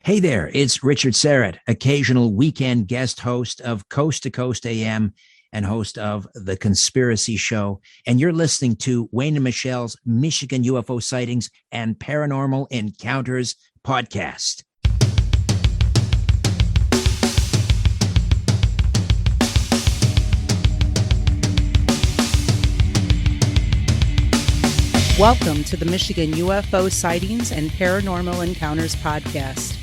Hey there, it's Richard Serrett, occasional weekend guest host of Coast to Coast AM and host of The Conspiracy Show. And you're listening to Wayne and Michelle's Michigan UFO Sightings and Paranormal Encounters podcast. Welcome to the Michigan UFO Sightings and Paranormal Encounters podcast.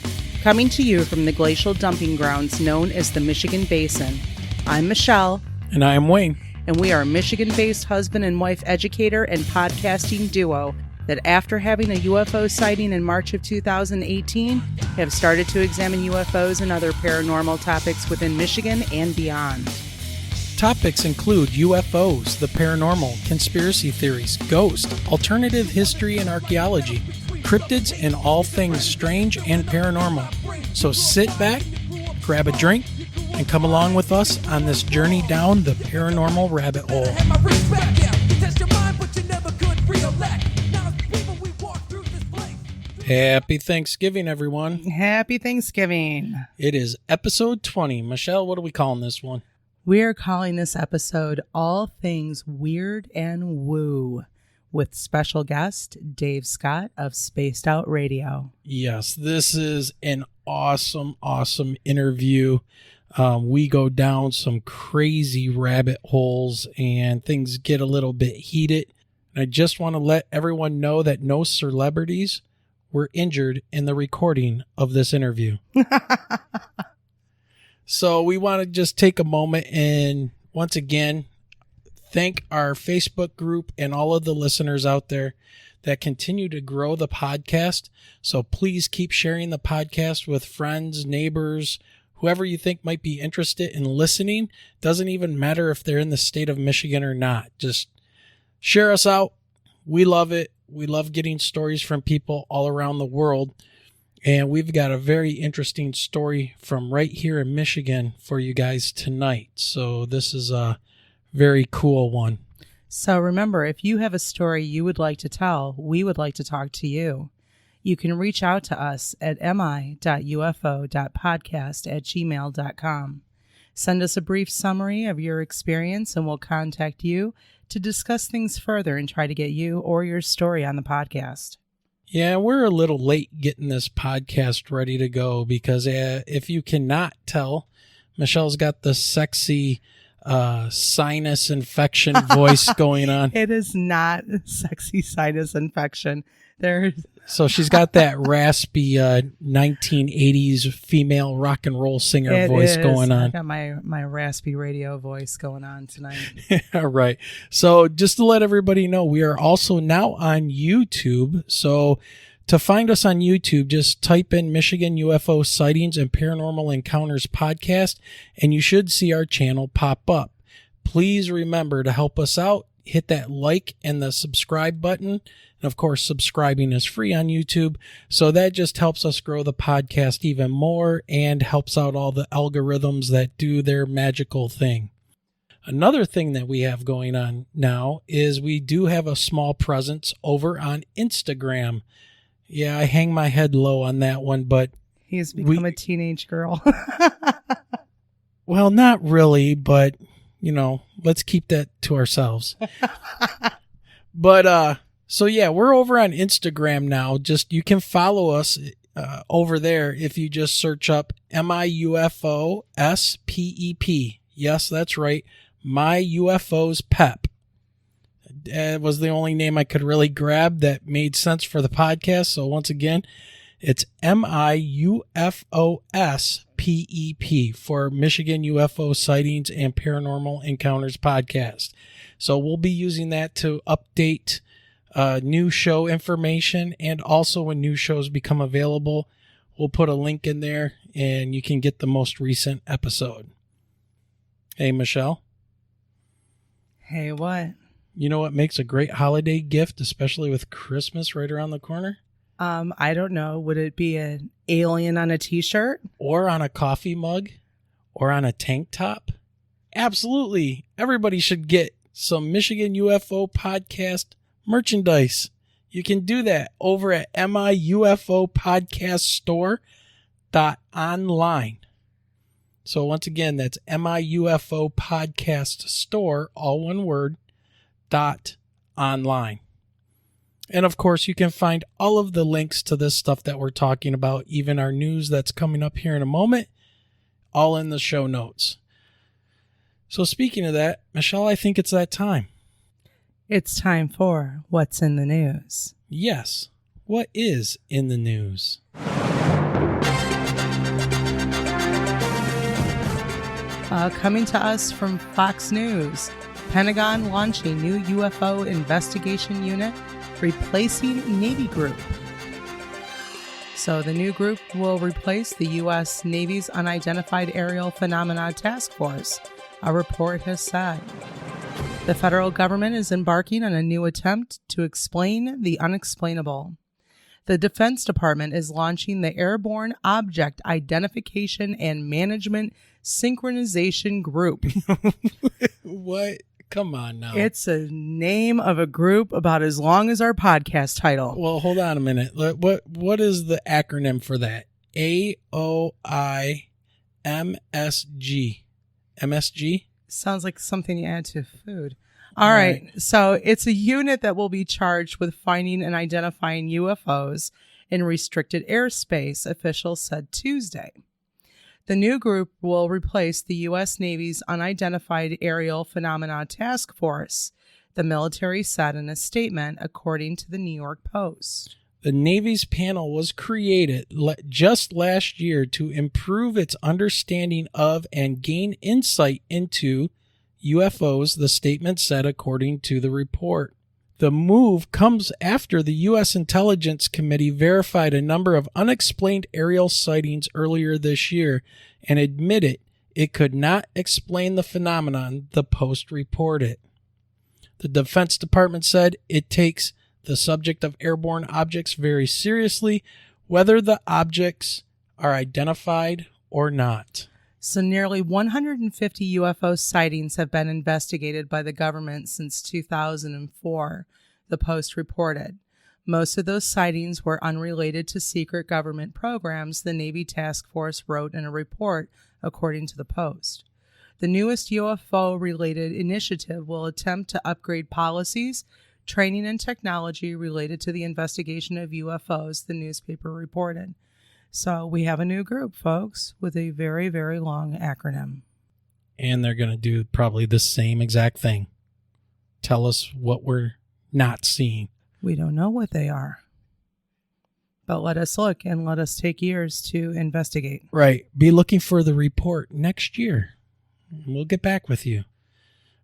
Coming to you from the glacial dumping grounds known as the Michigan Basin. I'm Michelle. And I am Wayne. And we are a Michigan-based husband and wife educator and podcasting duo that after having a UFO sighting in March of 2018, have started to examine UFOs and other paranormal topics within Michigan and beyond. Topics include UFOs, the paranormal, conspiracy theories, ghosts, alternative history and archaeology, cryptids, and all things strange and paranormal. So sit back, grab a drink, and come along with us on this journey down the paranormal rabbit hole. Happy Thanksgiving, everyone. Happy Thanksgiving. It is episode 20. Michelle, what are we calling this one? We are calling this episode All Things Weird and Woo, with special guest Dave Scott of Spaced Out Radio. Yes, this is an awesome interview. We go down some crazy rabbit holes and things get a little bit heated. I just want to let everyone know that no celebrities were injured in the recording of this interview. So we want to just take a moment and once again thank our Facebook group and all of the listeners out there that continue to grow the podcast. So please keep sharing the podcast with friends, neighbors, whoever you think might be interested in listening. Doesn't even matter if they're in the state of Michigan or not. Just share us out. We love it. We love getting stories from people all around the world. And we've got a very interesting story from right here in Michigan for you guys tonight. So this is a very cool one. So remember, if you have a story you would like to tell, we would like to talk to you. You can reach out to us at mi.ufo.podcast@gmail.com. Send us a brief summary of your experience and we'll contact you to discuss things further and try to get you or your story on the podcast. Yeah, we're a little late getting this podcast ready to go because if you cannot tell, Michelle's got the sexy sinus infection voice going on. It is not sexy sinus infection. So she's got that raspy 1980s female rock and roll singer voice going on. I got my raspy radio voice going on tonight. All right. So just to let everybody know, we are also now on YouTube. So to find us on YouTube, just type in Michigan UFO Sightings and Paranormal Encounters podcast, and you should see our channel pop up. Please remember to help us out. Hit that like and the subscribe button. And of course, subscribing is free on YouTube. So that just helps us grow the podcast even more and helps out all the algorithms that do their magical thing. Another thing that we have going on now is we do have a small presence over on Instagram. Yeah, I hang my head low on that one, but he's become a teenage girl. Well, not really, but you know, let's keep that to ourselves. But, so yeah, we're over on Instagram now. Just, you can follow us, over there if you just search up MIUFOSPEP. Yes, that's right. My UFO's PEP. It was the only name I could really grab that made sense for the podcast. So once again, it's MIUFOSPEP for Michigan UFO Sightings and Paranormal Encounters podcast. So we'll be using that to update new show information, and also when new shows become available, we'll put a link in there and you can get the most recent episode. Hey, Michelle. Hey, what? You know what makes a great holiday gift, especially with Christmas right around the corner? I don't know. Would it be an alien on a t-shirt? Or on a coffee mug? Or on a tank top? Absolutely. Everybody should get some Michigan UFO podcast merchandise. You can do that over at miufopodcaststore.com. .online. So once again, that's MIUFO Podcast Store, all one word, .online. And of course, you can find all of the links to this stuff that we're talking about, even our news that's coming up here in a moment, all in the show notes. So speaking of that, Michelle, I think it's that time. It's time for What's in the News. Yes. What is in the news? Coming to us from Fox News, Pentagon launching new UFO investigation unit, replacing Navy group. So the new group will replace the U.S. Navy's Unidentified Aerial Phenomena Task Force, a report has said. The federal government is embarking on a new attempt to explain the unexplainable. The Defense Department is launching the Airborne Object Identification and Management Synchronization Group. What? Come on now. It's a name of a group about as long as our podcast title. Well, hold on a minute. What is the acronym for that? AOIMSG. MSG? Sounds like something you add to food. All right. So it's a unit that will be charged with finding and identifying UFOs in restricted airspace, officials said Tuesday. The new group will replace the U.S. Navy's Unidentified Aerial Phenomena Task Force, the military said in a statement, according to the New York Post. The Navy's panel was created just last year to improve its understanding of and gain insight into UFOs, the statement said, according to the report. The move comes after the U.S. Intelligence Committee verified a number of unexplained aerial sightings earlier this year and admitted it could not explain the phenomenon, the Post reported. The Defense Department said it takes the subject of airborne objects very seriously, whether the objects are identified or not. So nearly 150 UFO sightings have been investigated by the government since 2004, the Post reported. Most of those sightings were unrelated to secret government programs, the Navy Task Force wrote in a report, according to the Post. The newest UFO-related initiative will attempt to upgrade policies, training, and technology related to the investigation of UFOs, the newspaper reported. So we have a new group, folks, with a very, very long acronym. And they're going to do probably the same exact thing. Tell us what we're not seeing. We don't know what they are. But let us look and let us take years to investigate. Right. Be looking for the report next year. We'll get back with you.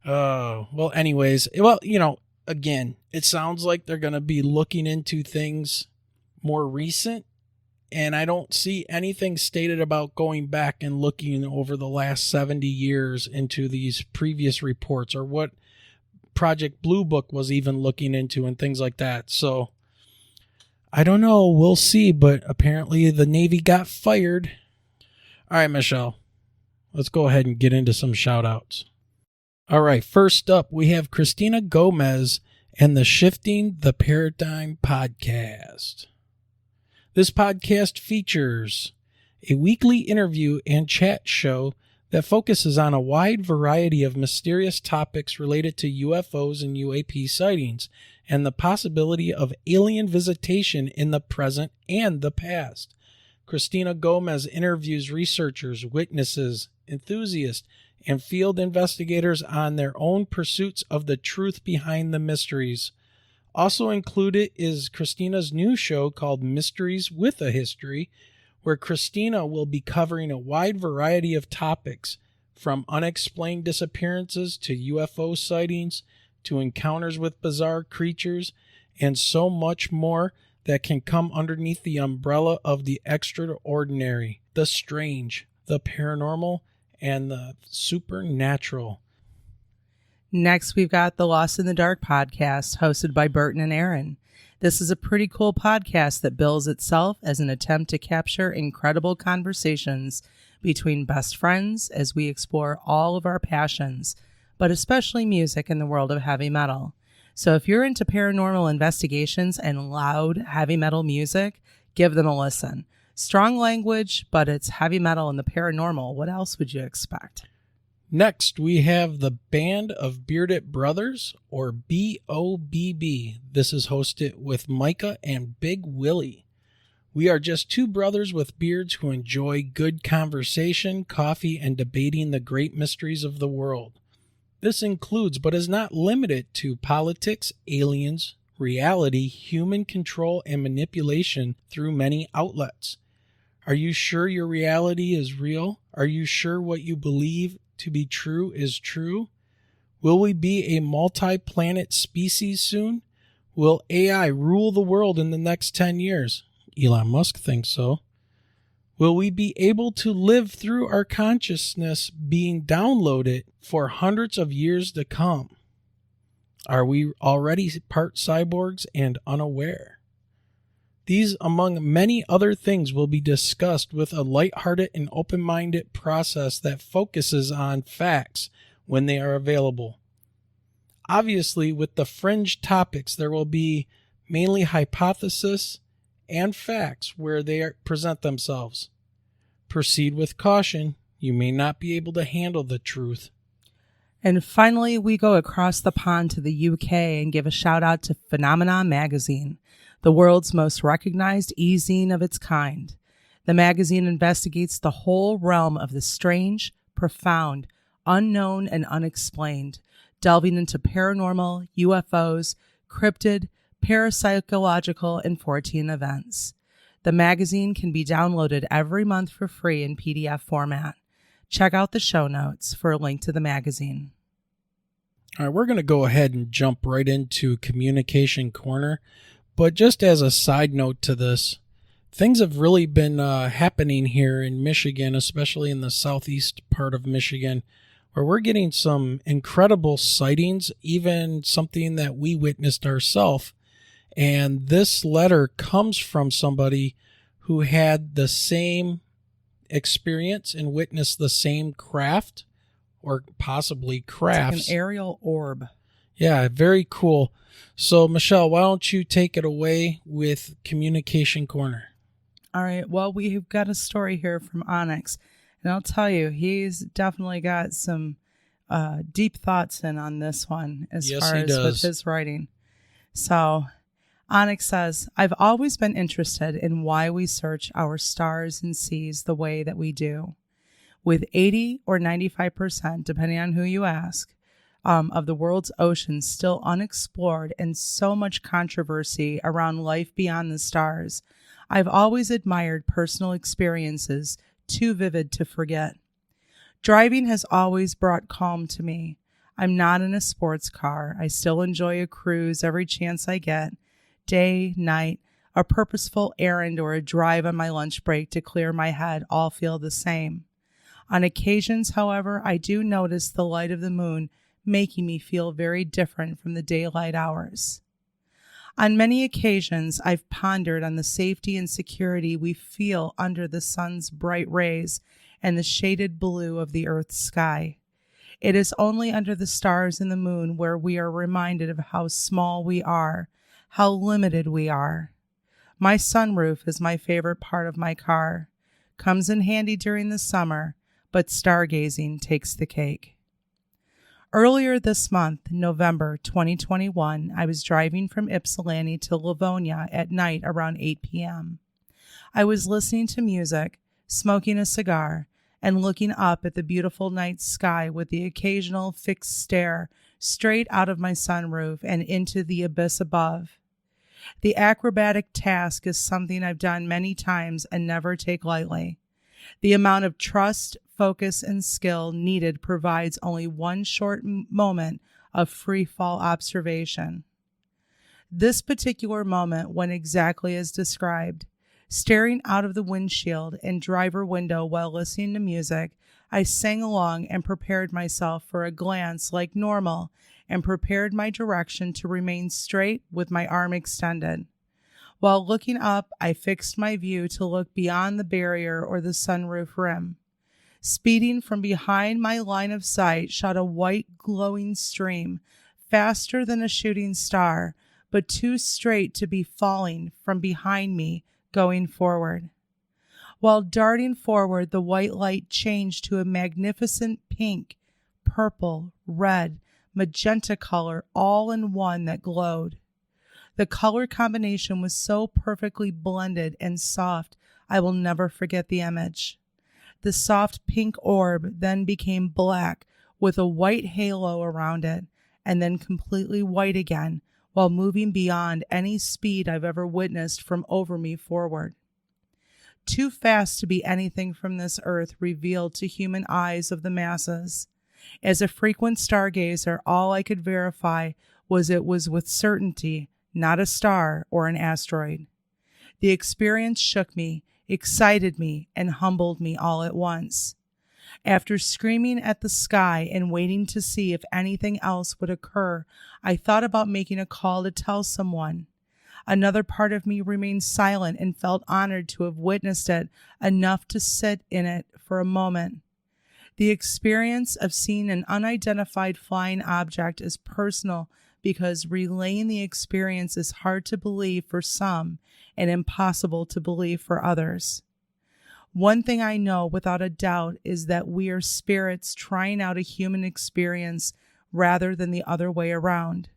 Well, anyways, again, it sounds like they're going to be looking into things more recent. And I don't see anything stated about going back and looking over the last 70 years into these previous reports or what Project Blue Book was even looking into and things like that. So I don't know. We'll see. But apparently the Navy got fired. All right, Michelle, let's go ahead and get into some shout outs. All right. First up, we have Christina Gomez and the Shifting the Paradigm podcast. This podcast features a weekly interview and chat show that focuses on a wide variety of mysterious topics related to UFOs and UAP sightings and the possibility of alien visitation in the present and the past. Christina Gomez interviews researchers, witnesses, enthusiasts, and field investigators on their own pursuits of the truth behind the mysteries. Also included is Christina's new show called Mysteries with a History, where Christina will be covering a wide variety of topics, from unexplained disappearances to UFO sightings to encounters with bizarre creatures, and so much more that can come underneath the umbrella of the extraordinary, the strange, the paranormal, and the supernatural. Next, we've got the Lost in the Dark podcast, hosted by Burton and Aaron. This is a pretty cool podcast that bills itself as an attempt to capture incredible conversations between best friends as we explore all of our passions, but especially music in the world of heavy metal. So if you're into paranormal investigations and loud heavy metal music, give them a listen. Strong language, but it's heavy metal and the paranormal. What else would you expect? Next, we have the Band of Bearded Brothers, or BOBB. This is hosted with Micah and Big Willie. We are just two brothers with beards who enjoy good conversation, coffee, and debating the great mysteries of the world. This includes, but is not limited to, politics, aliens, reality, human control, and manipulation through many outlets. Are you sure your reality is real? Are you sure what you believe to be true is true? Will we be a multi-planet species soon? Will AI rule the world in the next 10 years? Elon Musk thinks so. Will we be able to live through our consciousness being downloaded for hundreds of years to come? Are we already part cyborgs and unaware? These, among many other things, will be discussed with a lighthearted and open-minded process that focuses on facts when they are available. Obviously, with the fringe topics, there will be mainly hypothesis and facts where they present themselves. Proceed with caution. You may not be able to handle the truth. And finally, we go across the pond to the UK and give a shout out to Phenomena Magazine, the world's most recognized e-zine of its kind. The magazine investigates the whole realm of the strange, profound, unknown, and unexplained, delving into paranormal, UFOs, cryptid, parapsychological, and 14 events. The magazine can be downloaded every month for free in PDF format. Check out the show notes for a link to the magazine. All right, we're going to go ahead and jump right into Communication Corner. But just as a side note to this, things have really been happening here in Michigan, especially in the southeast part of Michigan, where we're getting some incredible sightings, even something that we witnessed ourselves. And this letter comes from somebody who had the same experience and witnessed the same craft, or possibly crafts. It's like an aerial orb. Yeah, very cool. So, Michelle, why don't you take it away with Communication Corner? All right. Well, we've got a story here from Onyx. And I'll tell you, he's definitely got some deep thoughts in on this one as far as with his writing. So, Onyx says, I've always been interested in why we search our stars and seas the way that we do. With 80 or 95%, depending on who you ask, of the world's oceans still unexplored and so much controversy around life beyond the stars, I've always admired personal experiences too vivid to forget. Driving has always brought calm to me. I'm not in a sports car. I still enjoy a cruise every chance I get. Day, night, a purposeful errand, or a drive on my lunch break to clear my head all feel the same. On occasions, however, I do notice the light of the moon making me feel very different from the daylight hours. On many occasions, I've pondered on the safety and security we feel under the sun's bright rays and the shaded blue of the earth's sky. It is only under the stars and the moon where we are reminded of how small we are, how limited we are. My sunroof is my favorite part of my car. Comes in handy during the summer, but stargazing takes the cake. Earlier this month, November 2021, I was driving from Ypsilanti to Livonia at night around 8 p.m. I was listening to music, smoking a cigar, and looking up at the beautiful night sky with the occasional fixed stare straight out of my sunroof and into the abyss above. The acrobatic task is something I've done many times and never take lightly. The amount of trust, focus, and skill needed provides only one short moment of free fall observation. This particular moment went exactly as described. Staring out of the windshield and driver window while listening to music, I sang along and prepared myself for a glance like normal and prepared my direction to remain straight with my arm extended. While looking up, I fixed my view to look beyond the barrier or the sunroof rim. Speeding from behind my line of sight shot a white glowing stream, faster than a shooting star, but too straight to be falling from behind me going forward. While darting forward, the white light changed to a magnificent pink, purple, red, magenta color all in one that glowed. The color combination was so perfectly blended and soft, I will never forget the image. The soft pink orb then became black with a white halo around it, and then completely white again, while moving beyond any speed I've ever witnessed from over me forward. Too fast to be anything from this earth revealed to human eyes of the masses. As a frequent stargazer, all I could verify was it was with certainty not a star or an asteroid. The experience shook me, excited me, and humbled me all at once. After screaming at the sky and waiting to see if anything else would occur, I thought about making a call to tell someone. Another part of me remained silent and felt honored to have witnessed it enough to sit in it for a moment. The experience of seeing an unidentified flying object is personal because relaying the experience is hard to believe for some and impossible to believe for others. One thing I know without a doubt is that we are spirits trying out a human experience rather than the other way around.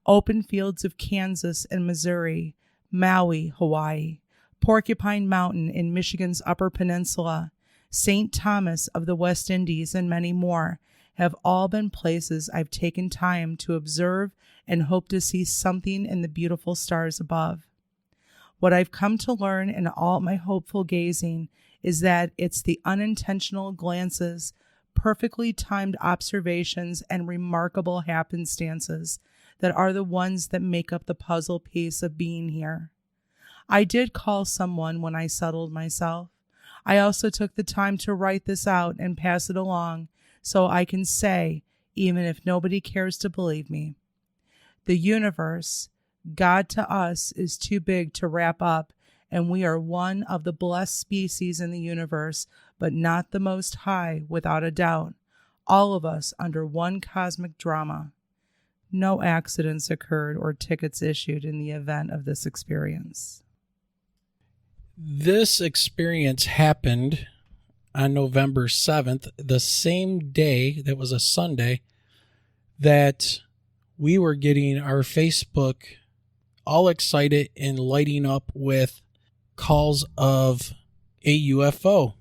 Open fields of Kansas and Missouri, Maui, Hawaii, Porcupine Mountain in Michigan's Upper Peninsula, St. Thomas of the West Indies, and many more have all been places I've taken time to observe and hope to see something in the beautiful stars above. What I've come to learn in all my hopeful gazing is that it's the unintentional glances, perfectly timed observations, and remarkable happenstances that are the ones that make up the puzzle piece of being here. I did call someone when I settled myself. I also took the time to write this out and pass it along so I can say, even if nobody cares to believe me, the universe, God to us, is too big to wrap up, and we are one of the blessed species in the universe, but not the most high, without a doubt. All of us under one cosmic drama. No accidents occurred or tickets issued in the event of this experience. This experience happened on November 7th, the same day, that was a Sunday, that we were getting our Facebook all excited and lighting up with calls of a UFO.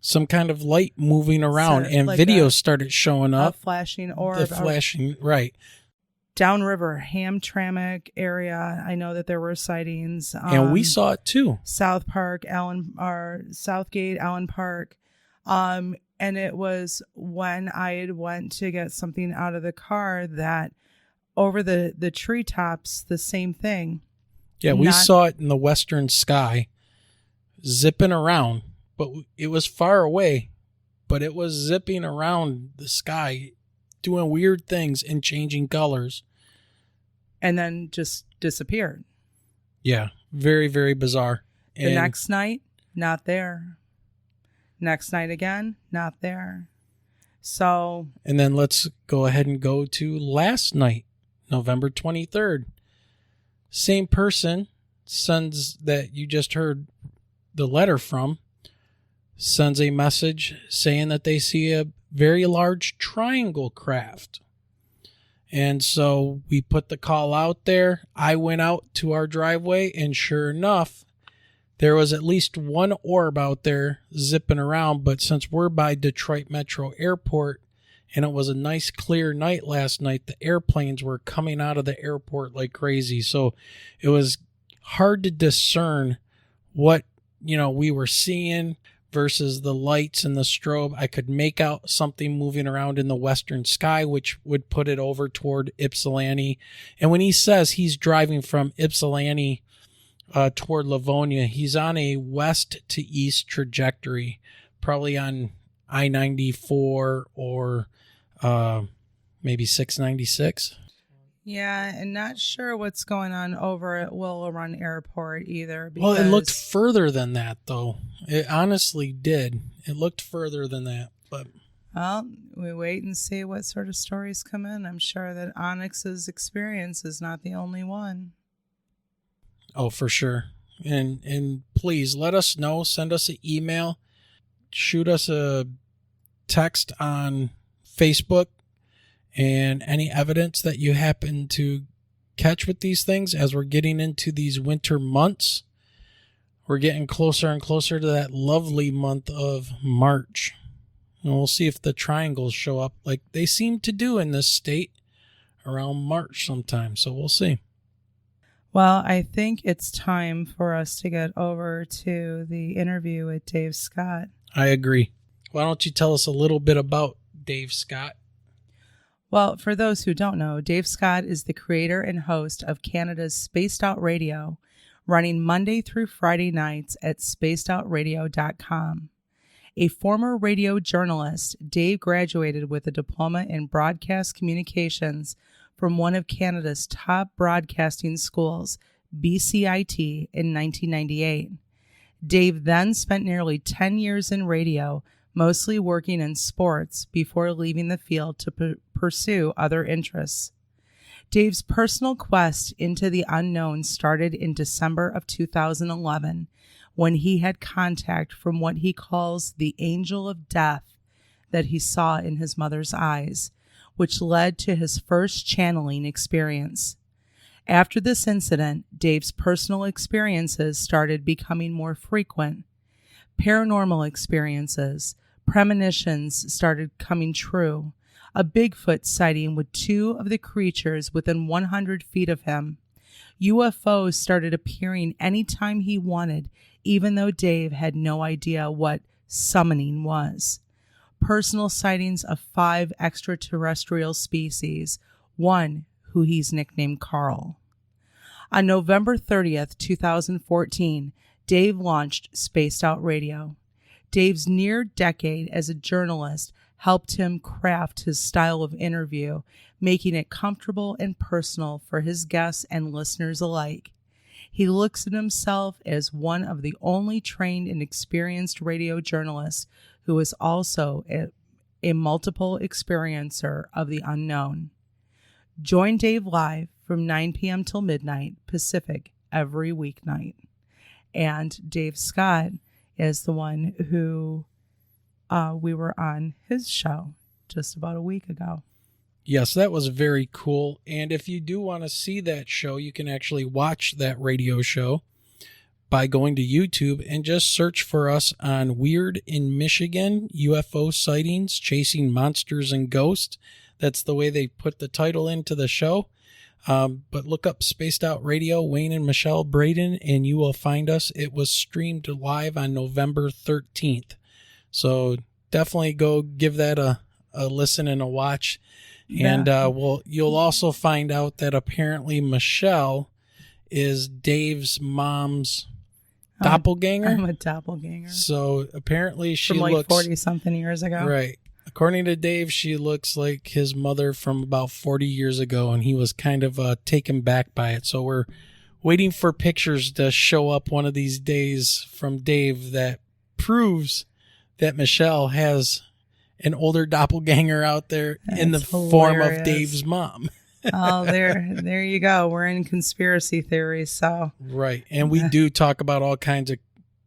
Some kind of light moving around, and like videos started showing up. A flashing orb. The flashing, right. Downriver, Hamtramck area, I know that there were sightings. And we saw it too. Southgate, Allen Park. And it was when I had went to get something out of the car that over the treetops, the same thing. Yeah, we saw it in the western sky, zipping around. But it was far away, but it was zipping around the sky, doing weird things and changing colors. And then just disappeared. Yeah, very, very bizarre. The next night, not there. Next night again, not there. So. And then let's go ahead and go to last night, November 23rd. Same person sends that you just heard the letter from. Sends a message saying that they see a very large triangle craft. And so we put the call out there. I went out to our driveway, and sure enough, there was at least one orb out there zipping around. But since we're by Detroit Metro Airport, and it was a nice clear night last night, the airplanes were coming out of the airport like crazy. So it was hard to discern what, we were seeing versus the lights and the strobe. I could make out something moving around in the western sky, which would put it over toward Ypsilanti. And when he says he's driving from Ypsilanti toward Livonia, he's on a west to east trajectory, probably on I-94 or maybe 696. Yeah, and not sure what's going on over at Willow Run Airport either. Well, it looked further than that, though. It honestly did. It looked further than that. But well, we wait and see what sort of stories come in. I'm sure that Onyx's experience is not the only one. Oh, for sure. And please let us know. Send us an email. Shoot us a text on Facebook, and any evidence that you happen to catch with these things as we're getting into these winter months. We're getting closer and closer to that lovely month of March. And we'll see if the triangles show up like they seem to do in this state around March sometime. So we'll see. Well, I think it's time for us to get over to the interview with Dave Scott. I agree. Why don't you tell us a little bit about Dave Scott? Well, for those who don't know, Dave Scott is the creator and host of Canada's Spaced Out Radio, running Monday through Friday nights at spacedoutradio.com. A former radio journalist, Dave graduated with a diploma in broadcast communications from one of Canada's top broadcasting schools, BCIT, in 1998. Dave then spent nearly 10 years in radio, mostly working in sports, before leaving the field to pursue other interests. Dave's personal quest into the unknown started in December of 2011, when he had contact from what he calls the angel of death that he saw in his mother's eyes, which led to his first channeling experience. After this incident, Dave's personal experiences started becoming more frequent. Paranormal experiences, premonitions started coming true. A Bigfoot sighting with 2 of the creatures within 100 feet of him. UFOs started appearing anytime he wanted, even though Dave had no idea what summoning was. Personal sightings of 5 extraterrestrial species, one who he's nicknamed Carl. On November 30th, 2014, Dave launched Spaced Out Radio. Dave's near decade as a journalist helped him craft his style of interview, making it comfortable and personal for his guests and listeners alike. He looks at himself as one of the only trained and experienced radio journalists who is also a multiple experiencer of the unknown. Join Dave live from 9 p.m. till midnight Pacific every weeknight. And Dave Scott is the one who we were on his show just about a week ago. Yes, that was very cool. And if you do want to see that show, you can actually watch that radio show by going to YouTube and just search for us on Weird in Michigan, UFO Sightings, Chasing Monsters and Ghosts. That's the way they put the title into the show. But look up Spaced Out Radio, Wayne and Michelle Braden, and you will find us. It was streamed live on November 13th. So definitely go give that a listen and a watch. And you'll also find out that apparently Michelle is Dave's mom's doppelganger. I'm a doppelganger. So apparently she from like looks 40-something years ago. Right. According to Dave, she looks like his mother from about 40 years ago, and he was kind of taken back by it. So we're waiting for pictures to show up one of these days from Dave that proves that Michelle has an older doppelganger out there. That's in the form of Dave's mom. Oh, there you go. We're in conspiracy theories. So right. And we do talk about all kinds of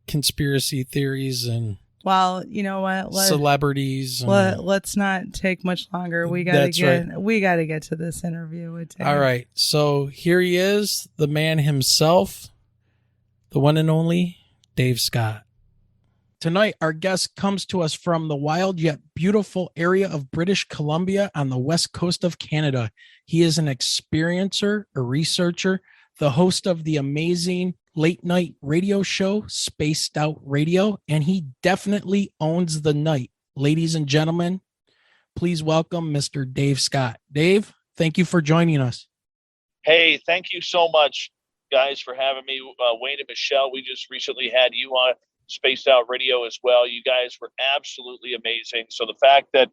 conspiracy theories and well, you know what? Celebrities. Let's not take much longer. We gotta get to this interview with Dave. All right. So here he is, the man himself, the one and only Dave Scott. Tonight, our guest comes to us from the wild yet beautiful area of British Columbia on the west coast of Canada. He is an experiencer, a researcher, the host of the amazing late night radio show, Spaced Out Radio, and he definitely owns the night. Ladies and gentlemen, please welcome Mr. Dave Scott. Dave, thank you for joining us. Hey, thank you so much, guys, for having me. Wayne and Michelle, we just recently had you on Spaced Out Radio as well. You guys were absolutely amazing. So the fact that,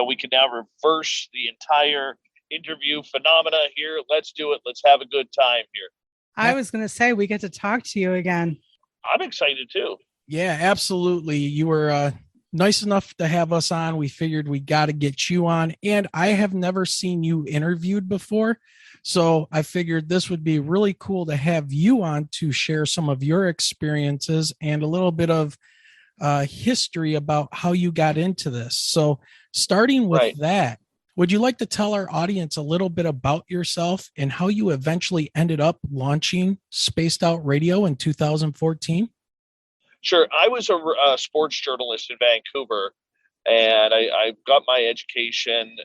we can now reverse the entire interview phenomena here, let's do it. Let's have a good time here. I was going to say, we get to talk to you again. I'm excited too. Yeah, absolutely. You were nice enough to have us on. We figured we got to get you on. And I have never seen you interviewed before. So I figured this would be really cool to have you on to share some of your experiences and a little bit of history about how you got into this. So starting with that, would you like to tell our audience a little bit about yourself and how you eventually ended up launching Spaced Out Radio in 2014? Sure. I was a sports journalist in Vancouver, and I got my education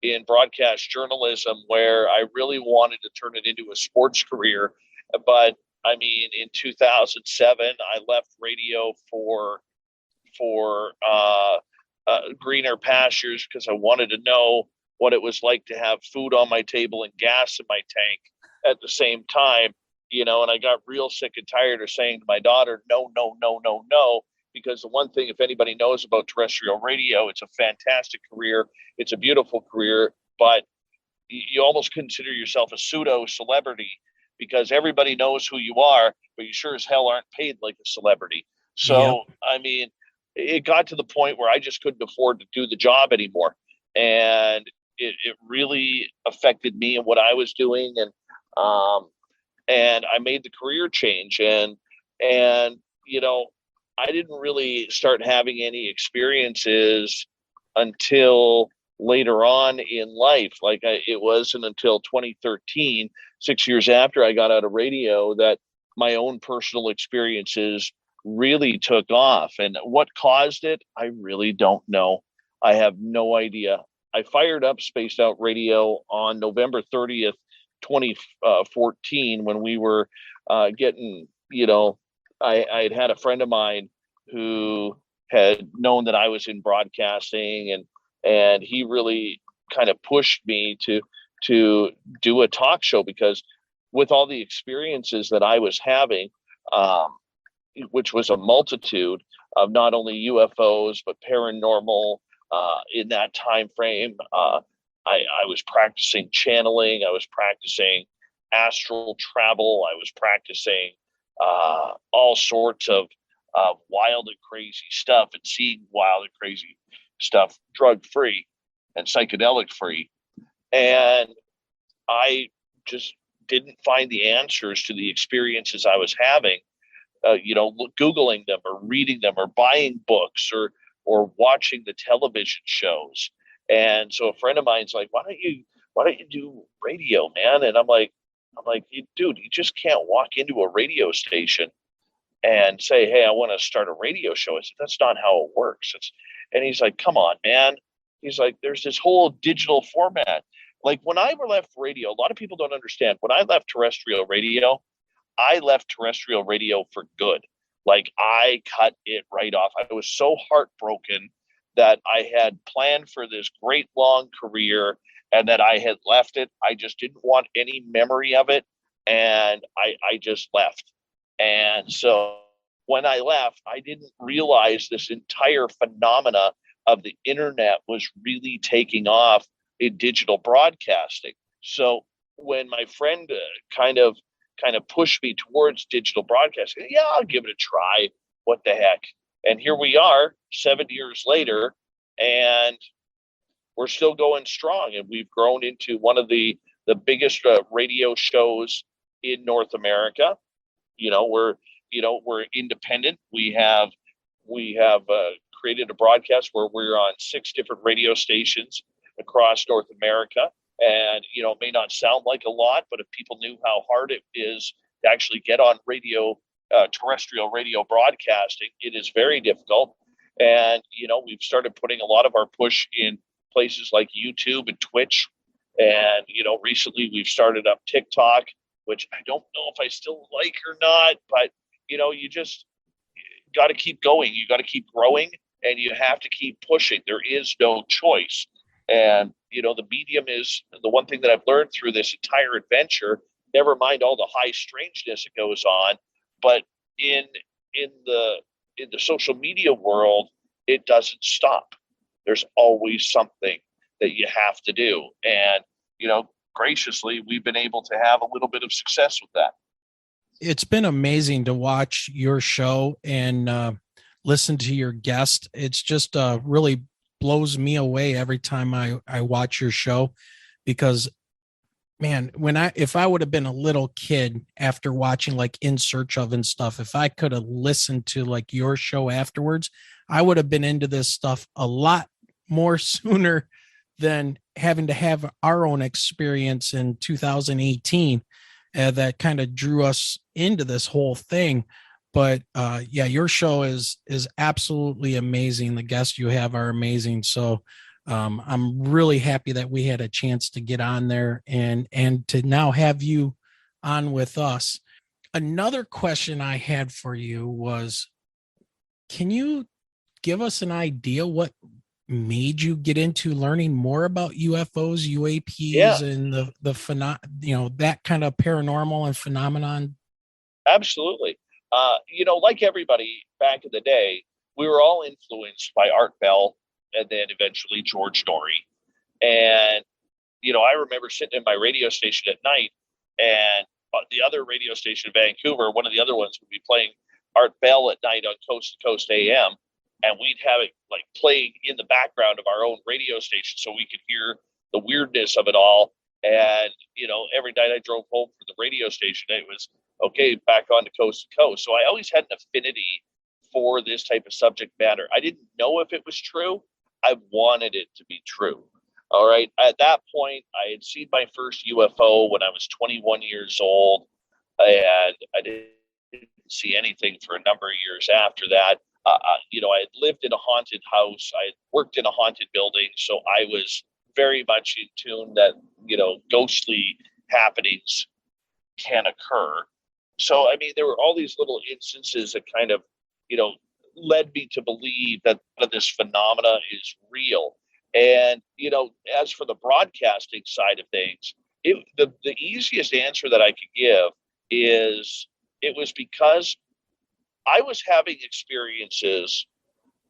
in broadcast journalism, where I really wanted to turn it into a sports career. But I mean, in 2007, I left radio for greener pastures, because I wanted to know what it was like to have food on my table and gas in my tank at the same time. And I got real sick and tired of saying to my daughter, no, no, no, no, no. Because the one thing, if anybody knows about terrestrial radio, it's a fantastic career. It's a beautiful career, but you almost consider yourself a pseudo celebrity, because everybody knows who you are, but you sure as hell aren't paid like a celebrity. So, I mean, it got to the point where I just couldn't afford to do the job anymore. And it really affected me and what I was doing. And I made the career change, and I didn't really start having any experiences until later on in life. It wasn't until 2013, 6 years after I got out of radio, that my own personal experiences really took off. And what caused it, I really don't know. I have no idea. I fired up Spaced Out Radio on November 30th, 2014, when we were getting, I'd had a friend of mine who had known that I was in broadcasting, and he really kind of pushed me to do a talk show, because with all the experiences that I was having, which was a multitude of not only UFOs but paranormal in that time frame. I was practicing channeling. I was practicing astral travel. I was practicing all sorts of wild and crazy stuff, and seeing wild and crazy stuff drug-free and psychedelic-free. And I just didn't find the answers to the experiences I was having, Googling them or reading them or buying books or watching the television shows. And so a friend of mine's like, why don't you do radio, man? And I'm like, dude, you just can't walk into a radio station and say, hey, I want to start a radio show. I said, that's not how it works. And he's like, come on, man. He's like, there's this whole digital format. Like, when I left radio, a lot of people don't understand. When I left terrestrial radio, I left terrestrial radio for good. Like, I cut it right off. I was so heartbroken that I had planned for this great long career, and that I had left it. I just didn't want any memory of it. And I just left. And so when I left, I didn't realize this entire phenomena of the internet was really taking off in digital broadcasting. So when my friend kind of pushed me towards digital broadcasting, yeah, I'll give it a try. What the heck? And here we are 7 years later, and we're still going strong. And we've grown into one of the biggest radio shows in North America. We're independent. We have created a broadcast where we're on 6 different radio stations across North America. And, it may not sound like a lot, but if people knew how hard it is to actually get on radio, terrestrial radio broadcasting, it is very difficult. And, we've started putting a lot of our push in places like YouTube and Twitch. And, recently we've started up TikTok, which I don't know if I still like or not, but, you just got to keep going. You got to keep growing, and you have to keep pushing. There is no choice. And, the medium is the one thing that I've learned through this entire adventure, never mind all the high strangeness that goes on, but in the social media world, it doesn't stop. There's always something that you have to do. And, graciously, we've been able to have a little bit of success with that. It's been amazing to watch your show and listen to your guest. It's just really blows me away every time I watch your show, because man, if I would have been a little kid after watching like In Search of and stuff, if I could have listened to like your show afterwards, I would have been into this stuff a lot more sooner than having to have our own experience in 2018 that kind of drew us into this whole thing. But yeah, your show is absolutely amazing. The guests you have are amazing. So I'm really happy that we had a chance to get on there and to now have you on with us. Another question I had for you was, can you give us an idea what made you get into learning more about UFOs, UAPs, Yeah, and that kind of paranormal and phenomenon? absolutely. Like everybody back in the day, we were all influenced by Art Bell and then eventually George Norrie. And, I remember sitting in my radio station at night, and the other radio station in Vancouver, one of the other ones would be playing Art Bell at night on Coast to Coast AM. And we'd have it like playing in the background of our own radio station so we could hear the weirdness of it all. And, every night I drove home from the radio station, it was okay, back on to Coast to Coast. So I always had an affinity for this type of subject matter. I didn't know if it was true. I wanted it to be true. All right. At that point, I had seen my first UFO when I was 21 years old, and I didn't see anything for a number of years after that. I had lived in a haunted house. I had worked in a haunted building. So I was very much in tune that, ghostly happenings can occur. So, I mean, there were all these little instances that kind of, led me to believe that this phenomena is real. And, as for the broadcasting side of things, the easiest answer that I could give is it was because I was having experiences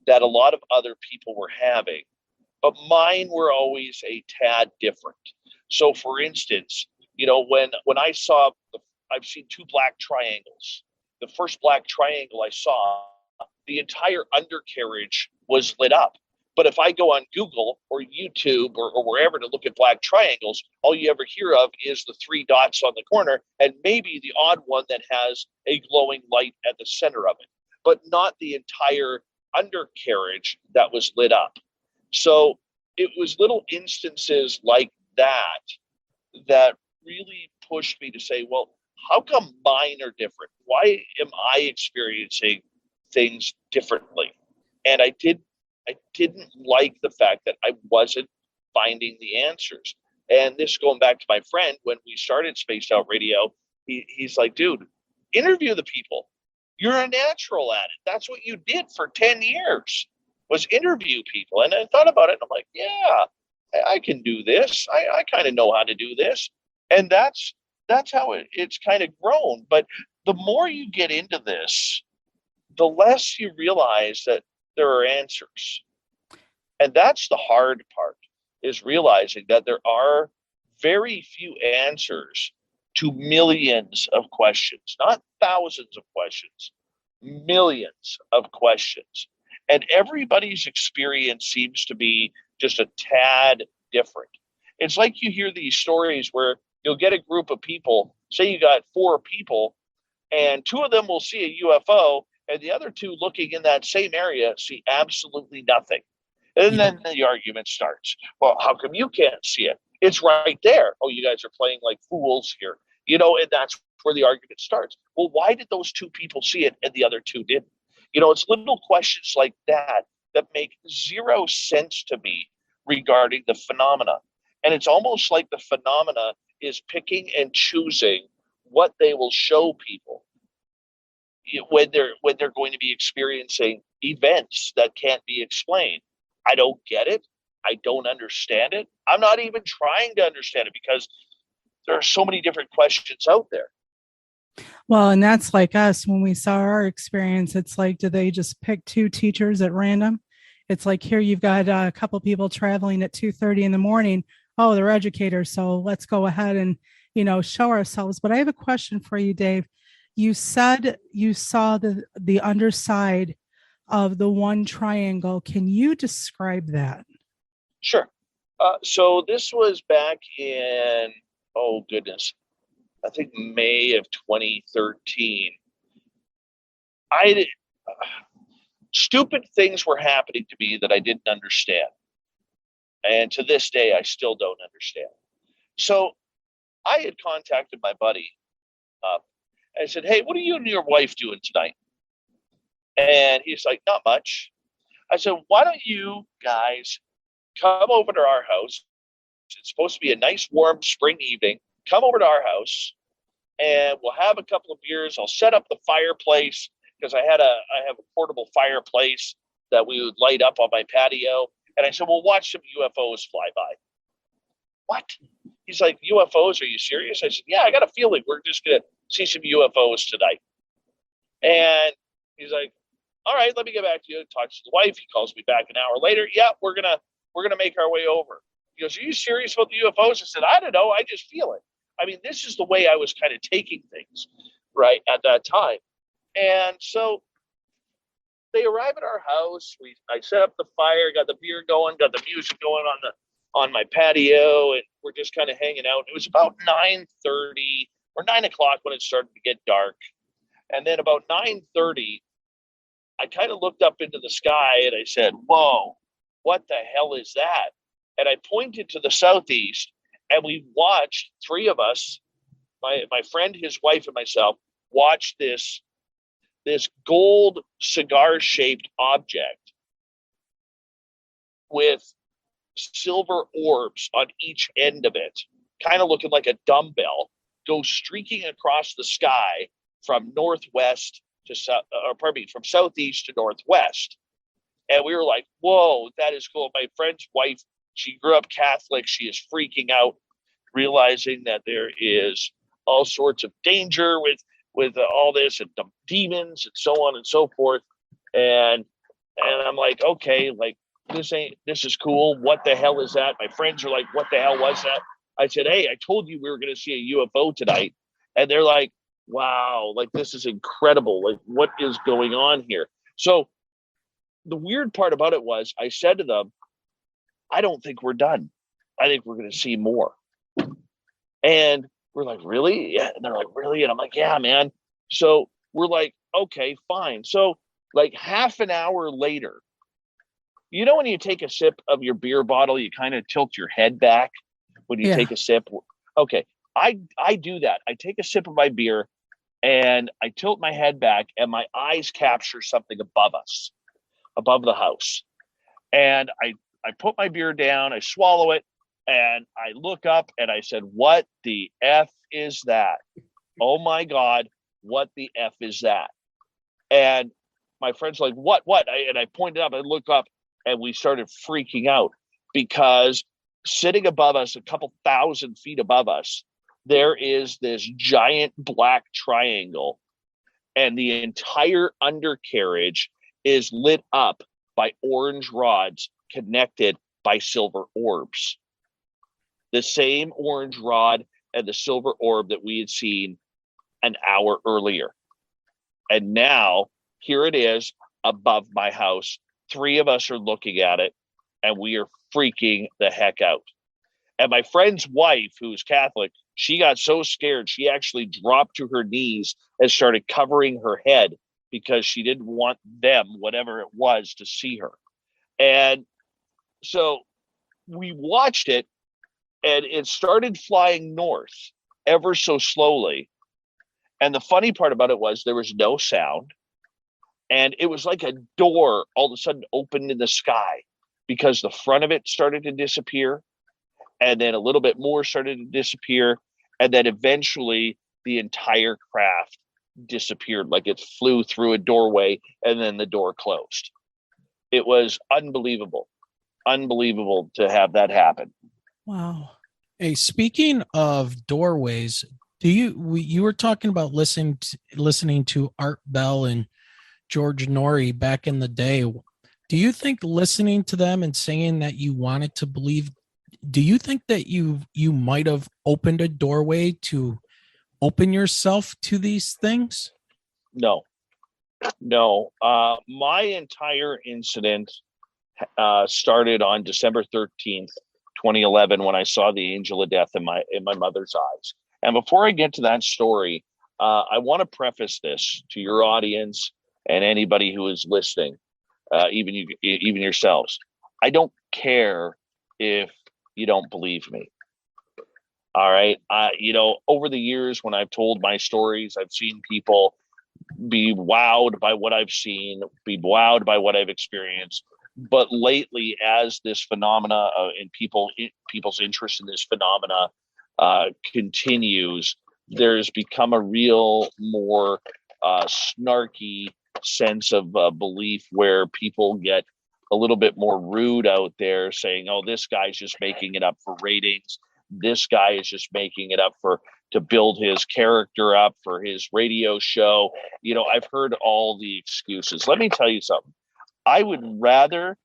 that a lot of other people were having, but mine were always a tad different. So, for instance, when I've seen two black triangles. The first black triangle I saw, the entire undercarriage was lit up. But if I go on Google or YouTube or wherever to look at black triangles, all you ever hear of is the three dots on the corner and maybe the odd one that has a glowing light at the center of it, but not the entire undercarriage that was lit up. So it was little instances like that really pushed me to say, well, how come mine are different? Why am I experiencing things differently? And I didn't like the fact that I wasn't finding the answers. And this going back to my friend, when we started Spaced Out Radio, he's like, dude, interview the people. You're a natural at it. That's what you did for 10 years was interview people. And I thought about it and I'm like, yeah, I can do this. I kind of know how to do this. And that's how it's kind of grown. But the more you get into this, the less you realize that there are answers. And that's the hard part, is realizing that there are very few answers to millions of questions, not thousands of questions, millions of questions. And everybody's experience seems to be just a tad different. It's like you hear these stories where you'll get a group of people, say you got 4 people, and 2 of them will see a UFO, and the other 2 looking in that same area see absolutely nothing. And then the argument starts. Well, how come you can't see it? It's right there. Oh, you guys are playing like fools here. And that's where the argument starts. Well, why did those 2 people see it and the other 2 didn't? It's little questions like that make zero sense to me regarding the phenomena. And it's almost like the phenomena is picking and choosing what they will show people when they're going to be experiencing events that can't be explained. I don't get it. I don't understand it. I'm not even trying to understand it because there are so many different questions out there. Well, and that's like us when we saw our experience. It's like, do they just pick 2 teachers at random? It's like, here you've got a couple people traveling at 2:30 in the morning. Oh, they're educators, so let's go ahead and show ourselves. But I have a question for you, Dave. You said you saw the underside of the one triangle. Can you describe that? Sure. So this was back in oh goodness, I think May of 2013. Stupid things were happening to me that I didn't understand. And to this day, I still don't understand. So I had contacted my buddy up. I said, hey, what are you and your wife doing tonight? And he's like, not much. I said, why don't you guys come over to our house? It's supposed to be a nice, warm spring evening. Come over to our house and we'll have a couple of beers. I'll set up the fireplace because I have a portable fireplace that we would light up on my patio. And I said, we'll watch some UFOs fly by. What? He's like, UFOs? Are you serious? I said, yeah, I got a feeling we're just going to see some UFOs tonight. And he's like, all right, let me get back to you. Talks to the wife. He calls me back an hour later. Yeah, we're gonna make our way over. He goes, are you serious about the UFOs? I said, I don't know. I just feel it. I mean, this is the way I was kind of taking things right at that time. And so they arrive at our house. I set up the fire, got the beer going, got the music going on my patio, and we're just kind of hanging out. It was about 9:30 or 9 o'clock when it started to get dark. And then about 9:30, I kind of looked up into the sky and I said, whoa, what the hell is that? And I pointed to the southeast, and we watched, three of us, my friend, his wife, and myself, watched this gold cigar-shaped object with silver orbs on each end of it, kind of looking like a dumbbell, go streaking across the sky from northwest to from southeast to northwest. And we were like, whoa, that is cool. My friend's wife, she grew up Catholic. She is freaking out, realizing that there is all sorts of danger with all this and the demons and so on and so forth. And I'm like, okay, like this is cool. What the hell is that? My friends are like, what the hell was that? I said, hey, I told you we were going to see a UFO tonight. And they're like, wow, like this is incredible. Like what is going on here? So the weird part about it was I said to them, I don't think we're done. I think we're going to see more. And we're like, really? Yeah. And they're like, really? And I'm like, yeah, man. So we're like, okay, fine. So like half an hour later, you know, when you take a sip of your beer bottle, you kind of tilt your head back when you take a sip. Okay. I do that. I take a sip of my beer and I tilt my head back and my eyes capture something above us, above the house. And I put my beer down, I swallow it, and I look up and I said, what the F is that? Oh my God, what the F is that? And my friend's like, what? And I pointed up and look up and we started freaking out because sitting above us, a couple thousand feet above us, there is this giant black triangle and the entire undercarriage is lit up by orange rods connected by silver orbs. The same orange rod and the silver orb that we had seen an hour earlier. And now here it is above my house. Three of us are looking at it and we are freaking the heck out. And my friend's wife, who's Catholic, she got so scared, she actually dropped to her knees and started covering her head because she didn't want them, whatever it was, to see her. And so we watched it and it started flying north ever so slowly. And the funny part about it was there was no sound. And it was like a door all of a sudden opened in the sky because the front of it started to disappear. And then a little bit more started to disappear. And then eventually the entire craft disappeared, like it flew through a doorway and then the door closed. It was unbelievable to have that happen. Wow. Hey, speaking of doorways, you were talking about listening to Art Bell and George Norrie back in the day. Do you think listening to them and saying that you wanted to believe, do you think that you might have opened a doorway to open yourself to these things? No. My entire incident started on December 13th, 2011 when I saw the angel of death in my mother's eyes. And before I get to that story, I want to preface this to your audience and anybody who is listening, even yourselves. I don't care if you don't believe me. All right. Over the years, when I've told my stories, I've seen people be wowed by what I've seen, be wowed by what I've experienced. But lately, as this phenomena and people's interest in this phenomena continues, there's become a real more snarky sense of belief where people get a little bit more rude out there, saying, "Oh, this guy's just making it up for ratings. This guy is just making it up to build his character up for his radio show." I've heard all the excuses. Let me tell you something. I would rather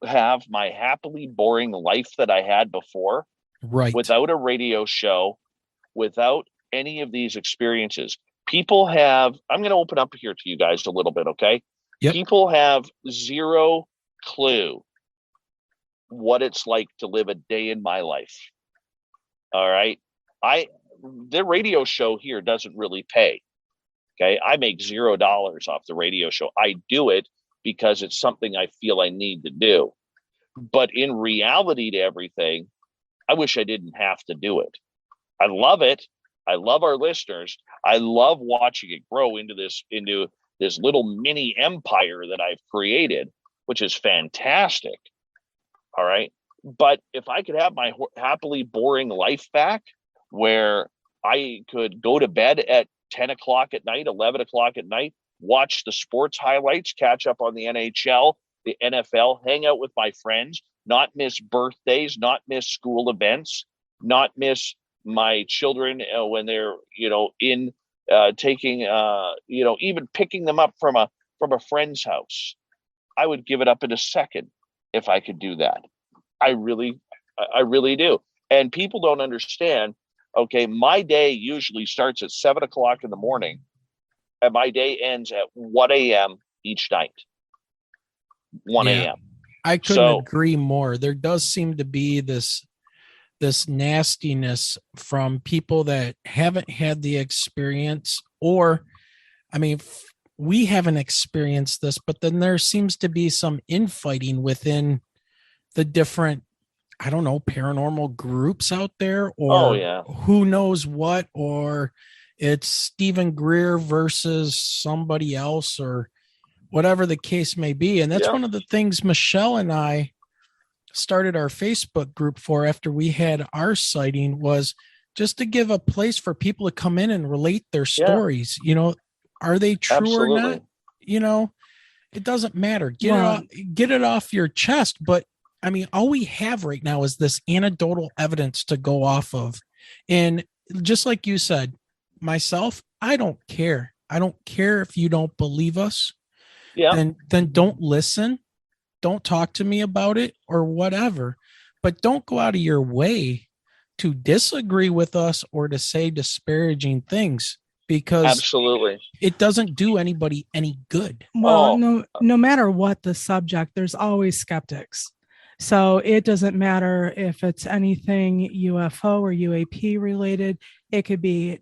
have my happily boring life that I had before, Right. without a radio show, without any of these experiences. People have, I'm going to open up here to you guys a little bit, okay? Yep. People have zero clue what it's like to live a day in my life. All right. The radio show here doesn't really pay. Okay. I make $0 off the radio show. I do it because it's something I feel I need to do. But in reality to everything, I wish I didn't have to do it. I love it. I love our listeners. I love watching it grow into this little mini empire that I've created, which is fantastic. All right. But if I could have my happily boring life back, where I could go to bed at 10 o'clock at night, 11 o'clock at night, watch the sports highlights, catch up on the NHL, the NFL, hang out with my friends, not miss birthdays, not miss school events, not miss my children when they're, in taking, even picking them up from a friend's house. I would give it up in a second if I could do that. I really do. And people don't understand. Okay, my day usually starts at 7 o'clock in the morning, and my day ends at 1 a.m. each night. 1 a.m. I couldn't agree more. There does seem to be this nastiness from people that haven't had the experience, or, we haven't experienced this, but then there seems to be some infighting within the different, I don't know, paranormal groups out there, or who knows what, or it's Stephen Greer versus somebody else, or whatever the case may be. And that's one of the things Michelle and I started our Facebook group for after we had our sighting, was just to give a place for people to come in and relate their stories. Are they true or not? It doesn't matter. Get it off your chest. But all we have right now is this anecdotal evidence to go off of. And just like you said, myself, I don't care. I don't care if you don't believe us. Yeah. Then don't listen. Don't talk to me about it or whatever. But don't go out of your way to disagree with us or to say disparaging things, because absolutely it doesn't do anybody any good. Well, no matter what the subject, there's always skeptics. So it doesn't matter if it's anything UFO or UAP related. It could be,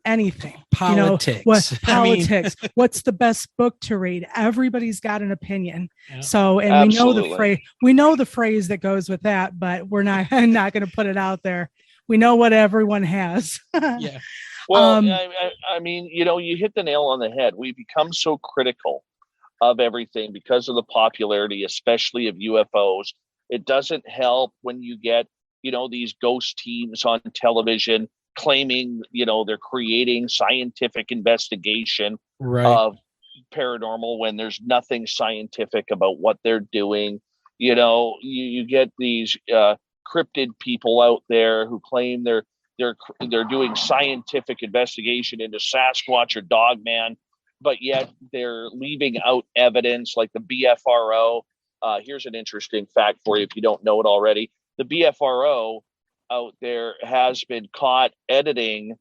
anything. Politics. Politics. What's the best book to read? Everybody's got an opinion. Yeah. So, and absolutely. we know the phrase that goes with that, but we're not going to put it out there. We know what everyone has. Yeah. Well, you hit the nail on the head. We've become so critical of everything because of the popularity, especially of UFOs. It doesn't help when you get, these ghost teams on television claiming, they're creating scientific investigation of paranormal when there's nothing scientific about what they're doing. You get these cryptid people out there who claim they're doing scientific investigation into Sasquatch or Dogman, but yet they're leaving out evidence like the BFRO. Here's an interesting fact for you if you don't know it already. The BFRO out there has been caught editing,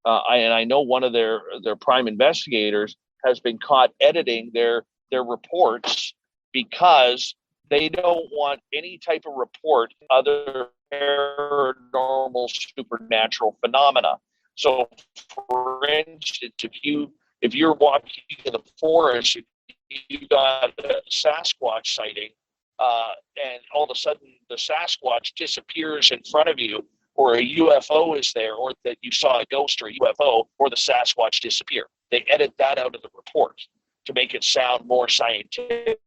and I know one of their prime investigators has been caught editing their reports because They don't want any type of report other paranormal supernatural phenomena. So, for instance, if you're walking in the forest, you got a Sasquatch sighting, and all of a sudden the Sasquatch disappears in front of you, or a UFO is there, or that you saw a ghost or a UFO, or the Sasquatch disappear. They edit that out of the report to make it sound more scientific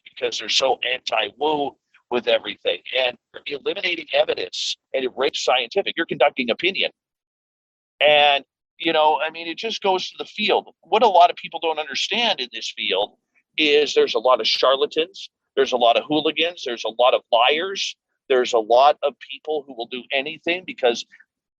because they're so anti-woo with everything. And eliminating evidence and erase scientific. You're conducting opinion. And, it just goes to the field. What a lot of people don't understand in this field is there's a lot of charlatans, there's a lot of hooligans, there's a lot of liars, there's a lot of people who will do anything because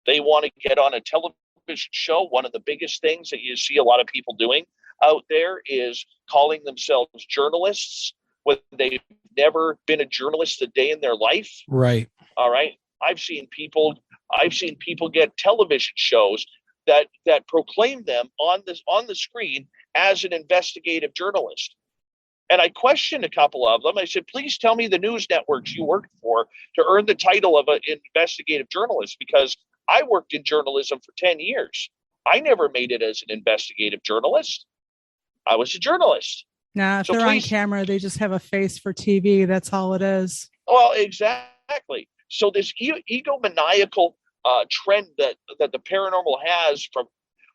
they want to get on a television show. One of the biggest things that you see a lot of people doing out there is calling themselves journalists when they've never been a journalist a day in their life. Right. All right. I've seen people get television shows that proclaim them on the screen as an investigative journalist. And I questioned a couple of them. I said, please tell me the news networks you worked for to earn the title of an investigative journalist, because I worked in journalism for 10 years. I never made it as an investigative journalist. I was a journalist. Nah, if they're on camera, they just have a face for TV. That's all it is. Well, exactly. So this egomaniacal trend that the paranormal has from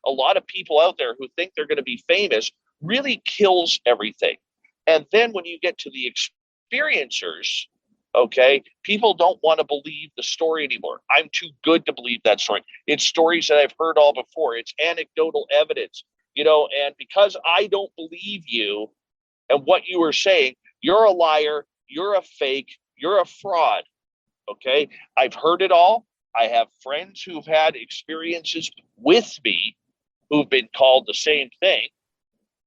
a lot of people out there who think they're going to be famous really kills everything. And then when you get to the experiencers, okay, people don't want to believe the story anymore. I'm too good to believe that story. It's stories that I've heard all before. It's anecdotal evidence, and because I don't believe you and what you were saying, you're a liar, you're a fake, you're a fraud. Okay, I've heard it all. I have friends who've had experiences with me who've been called the same thing,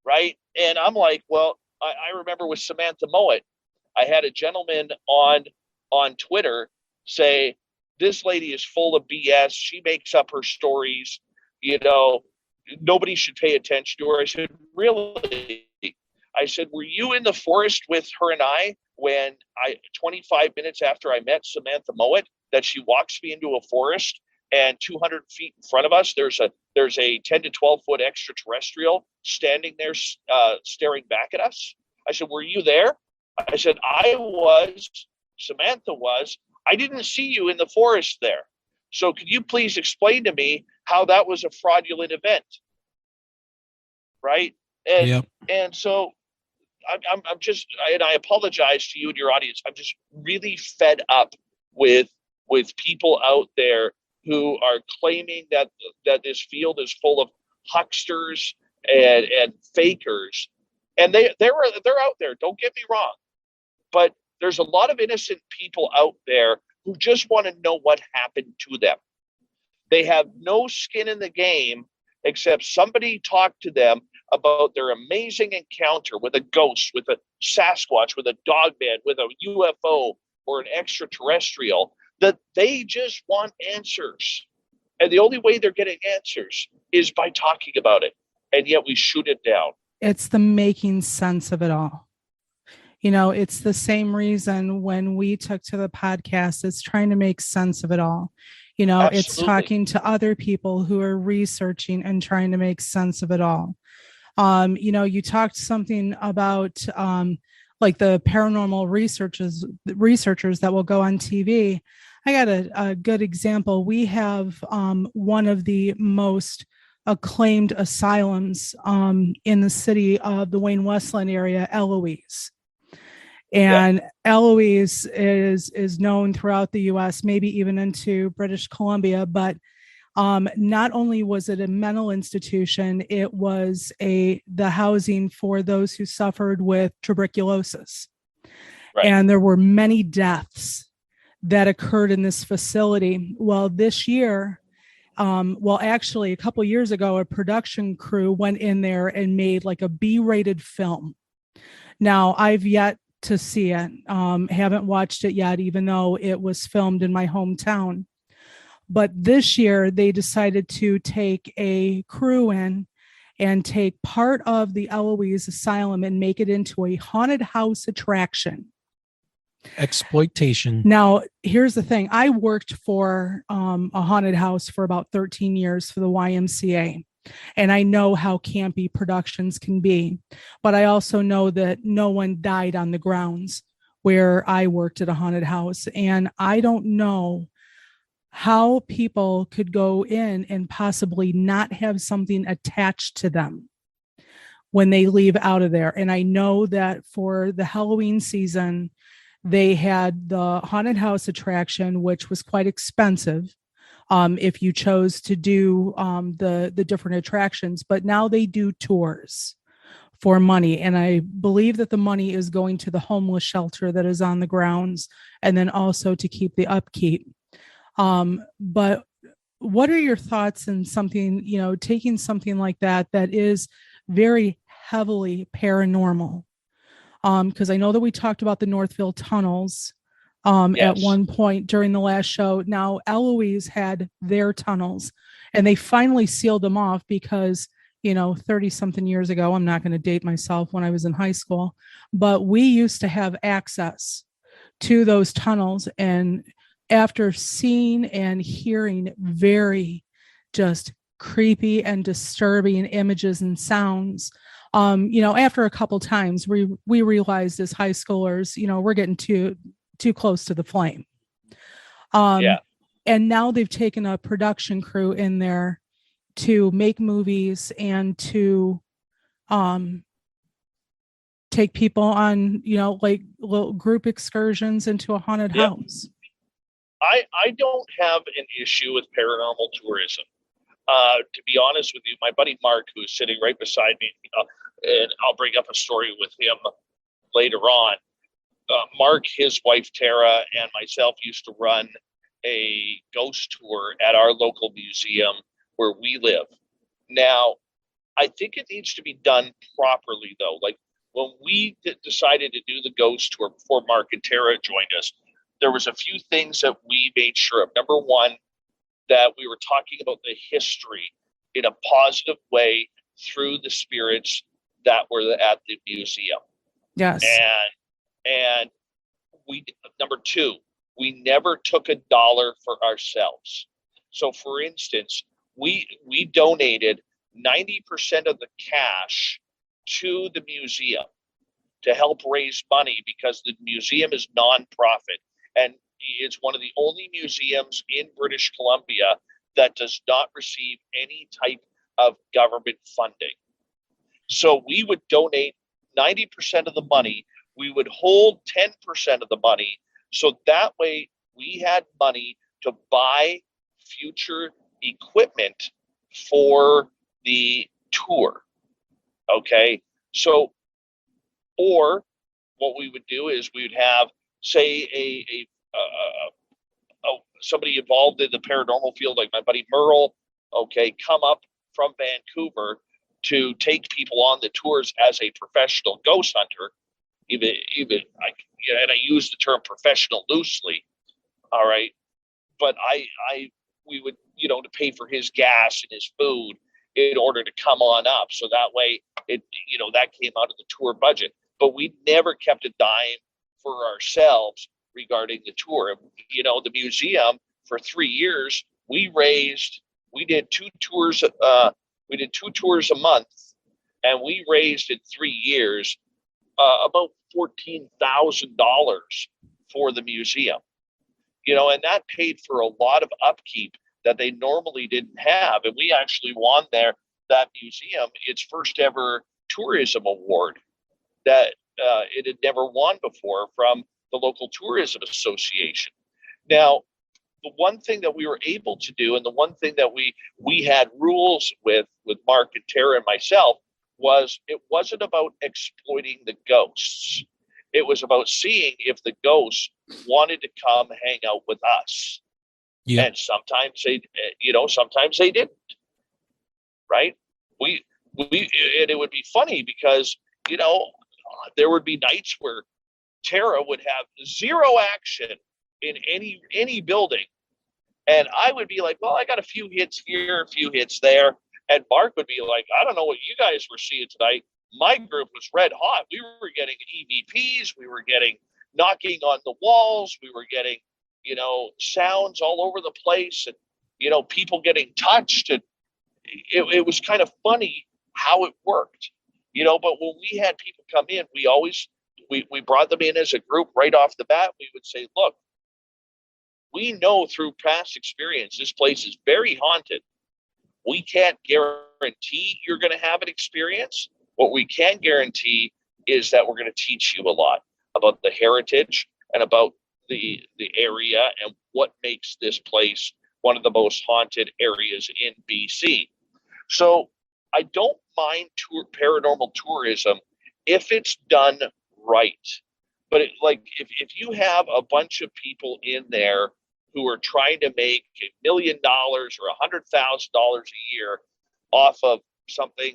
right? And I'm like, well, I remember with Samantha Mowat, I had a gentleman on Twitter say, this lady is full of BS. She makes up her stories. Nobody should pay attention to her. I said, really? I said, were you in the forest with her and I when 25 minutes after I met Samantha Mowat, that she walks me into a forest and 200 feet in front of us, there's a 10 to 12 foot extraterrestrial standing there staring back at us? I said, were you there? I said, I was, Samantha was. I didn't see you in the forest there. So could you please explain to me how that was a fraudulent event? Right? And so I'm just, and I apologize to you and your audience, I'm just really fed up with people out there who are claiming that this field is full of hucksters and fakers. And they're out there, don't get me wrong. But there's a lot of innocent people out there who just want to know what happened to them. They have no skin in the game except somebody talked to them about their amazing encounter with a ghost, with a Sasquatch, with a dogman, with a UFO or an extraterrestrial, that they just want answers. And the only way they're getting answers is by talking about it. And yet we shoot it down. It's the making sense of it all. It's the same reason when we took to the podcast, it's trying to make sense of it all. Absolutely. It's talking to other people who are researching and trying to make sense of it all. You talked something about like the paranormal researchers that will go on TV. I got a good example. We have one of the most acclaimed asylums in the city of the Wayne Westland area, Eloise. And Eloise is known throughout the U.S., maybe even into British Columbia. But not only was it a mental institution, it was the housing for those who suffered with tuberculosis. Right. And there were many deaths that occurred in this facility. Well, this year, actually a couple of years ago, a production crew went in there and made like a B-rated film. Now, I've yet to see it. Haven't watched it yet, even though it was filmed in my hometown. But this year they decided to take a crew in and take part of the Eloise Asylum and make it into a haunted house attraction. Exploitation. Now, here's the thing. I worked for a haunted house for about 13 years for the YMCA. And I know how campy productions can be. But I also know that no one died on the grounds where I worked at a haunted house. And I don't know how people could go in and possibly not have something attached to them when they leave out of there. And I know that for the Halloween season, they had the haunted house attraction, which was quite expensive if you chose to do the different attractions. But now they do tours for money. And I believe that the money is going to the homeless shelter that is on the grounds, and then also to keep the upkeep. But what are your thoughts on something, taking something like that is very heavily paranormal? Because I know that we talked about the Northville tunnels Yes. at one point during the last show. Now, Eloise had their tunnels, and they finally sealed them off because, 30 something years ago, I'm not going to date myself, when I was in high school, but we used to have access to those tunnels. And after seeing and hearing very just creepy and disturbing images and sounds, after a couple times, we realized as high schoolers, we're getting too close to the flame. And now they've taken a production crew in there to make movies and to take people on, like little group excursions into a haunted house. I don't have an issue with paranormal tourism. To be honest with you, my buddy Mark, who's sitting right beside me, and I'll bring up a story with him later on. Mark, his wife Tara, and myself used to run a ghost tour at our local museum where we live. Now, I think it needs to be done properly, though. Like when we decided to do the ghost tour before Mark and Tara joined us, there was a few things that we made sure of. Number one, that we were talking about the history in a positive way through the spirits that were at the museum. Yes. And we, number two, we never took $1 for ourselves. So for instance, we donated 90% of the cash to the museum to help raise money, because the museum is nonprofit, and it's one of the only museums in British Columbia that does not receive any type of government funding. So we would donate 90% of the money. We would hold 10% of the money. So that way we had money to buy future equipment for the tour. Okay. So, or what we would do is we would have, say, somebody involved in the paranormal field, like my buddy Merle, come up from Vancouver to take people on the tours as a professional ghost hunter. And I use the term professional loosely. All right. But we would, to pay for his gas and his food in order to come on up. So that way that came out of the tour budget, but we never kept a dime for ourselves regarding the tour. The museum, for 3 years, we did two tours a month, and we raised in 3 years about $14,000 for the museum. And that paid for a lot of upkeep that they normally didn't have. And we actually won that museum its first ever tourism award that it had never won before from the local tourism association. Now, the one thing that we were able to do, and the one thing that we had rules with Mark and Tara and myself, was it wasn't about exploiting the ghosts. It was about seeing if the ghosts wanted to come hang out with us. Yeah. And sometimes they didn't. Right? And it would be funny because, there would be nights where Tara would have zero action in any building. And I would be like, well, I got a few hits here, a few hits there. And Mark would be like, I don't know what you guys were seeing tonight. My group was red hot. We were getting EVPs. We were getting knocking on the walls. We were getting, sounds all over the place, and, people getting touched. And it was kind of funny how it worked, but when we had people come in, we brought them in as a group right off the bat. We would say, look, we know through past experience, this place is very haunted. We can't guarantee you're going to have an experience. What we can guarantee is that we're going to teach you a lot about the heritage and about the area and what makes this place one of the most haunted areas in BC. So I don't mind paranormal tourism if it's done right. But if you have a bunch of people in there who are trying to make $1 million or $100,000 a year off of something,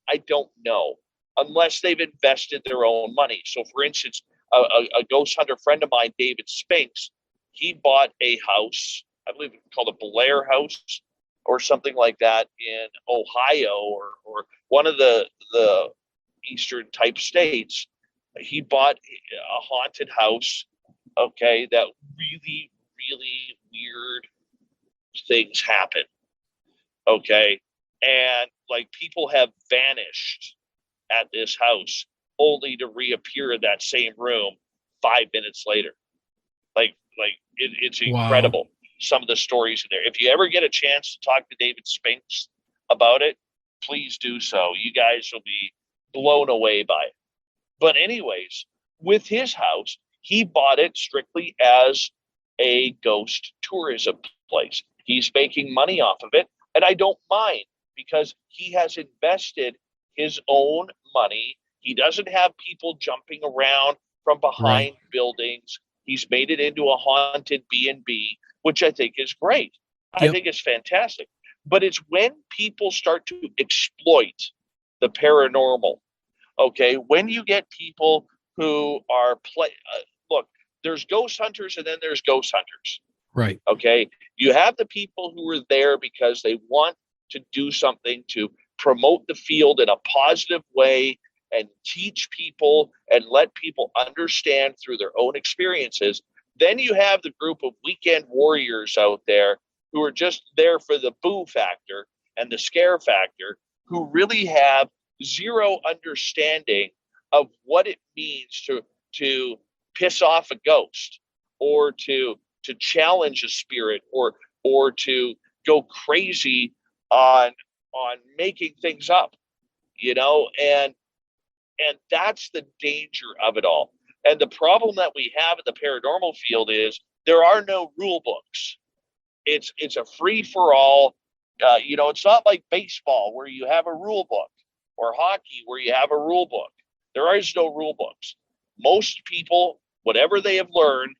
I don't know, unless they've invested their own money. So, for instance, a ghost hunter friend of mine, David Spinks, he bought a house, I believe it's called a Blair House or something like that in Ohio or one of the eastern type states. He bought a haunted house, okay, that really, really weird things happen, okay? And people have vanished at this house only to reappear in that same room 5 minutes later. It's incredible. Wow. Some of the stories in there. If you ever get a chance to talk to David Spinks about it, please do so. You guys will be blown away by it. But anyways, with his house, he bought it strictly as a ghost tourism place. He's making money off of it, and I don't mind because he has invested his own money. He doesn't have people jumping around from behind buildings. He's made it into a haunted B&B, which I think is great. I think it's fantastic. But it's when people start to exploit the paranormal, okay? When you get people who are look, there's ghost hunters and then there's ghost hunters. Right. Okay. You have the people who are there because they want to do something to promote the field in a positive way and teach people and let people understand through their own experiences. Then you have the group of weekend warriors out there who are just there for the boo factor and the scare factor, who really have zero understanding of what it means to piss off a ghost or to challenge a spirit or to go crazy on making things up, and that's the danger of it all. And the problem that we have in the paranormal field is there are no rule books. It's a free for all. It's not like baseball where you have a rule book or hockey where you have a rule book. There is no rule books. Most people, whatever they have learned,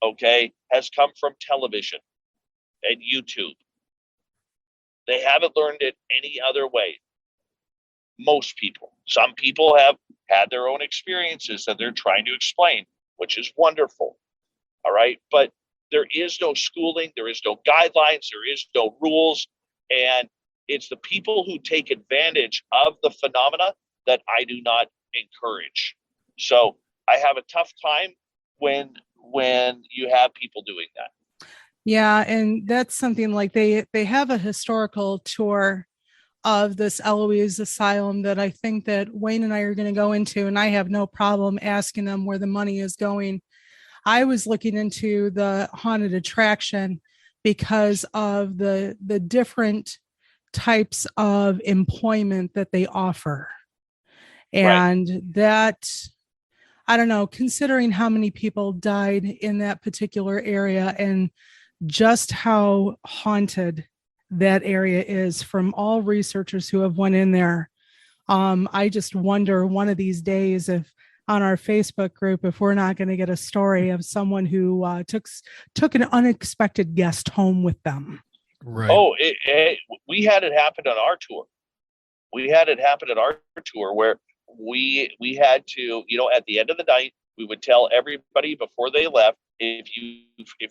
okay, has come from television and YouTube. They haven't learned it any other way. Most people. Some people have had their own experiences that they're trying to explain, which is wonderful. All right. But there is no schooling. There is no guidelines. There is no rules. And it's the people who take advantage of the phenomena that I do not encourage. So I have a tough time when you have people doing that. Yeah, and that's something like they have a historical tour of this Eloise Asylum that I think that Wayne and I are going to go into, and I have no problem asking them where the money is going. I was looking into the haunted attraction because of the different types of employment that they offer. And that, I don't know, considering how many people died in that particular area and just how haunted that area is from all researchers who have went in there. I just wonder one of these days if on our Facebook group, if we're not going to get a story of someone who took an unexpected guest home with them. Right. Oh, we had it happen on our tour. We had it happen at our tour where we had to, at the end of the night, we would tell everybody before they left, if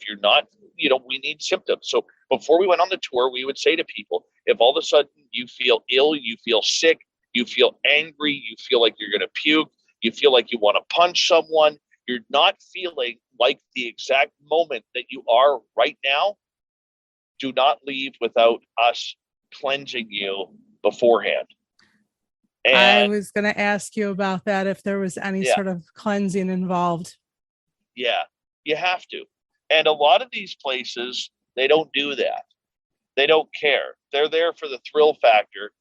you're not, we need symptoms. So before we went on the tour, we would say to people, if all of a sudden you feel ill, you feel sick, you feel angry, you feel like you're going to puke, you feel like you want to punch someone, you're not feeling like the exact moment that you are right now, do not leave without us cleansing you beforehand. I And was going to ask you about that, if there was any yeah, sort of cleansing involved. yeah, you have to. And a lot of these places, they don't do that. They don't care. They're there for the thrill factor,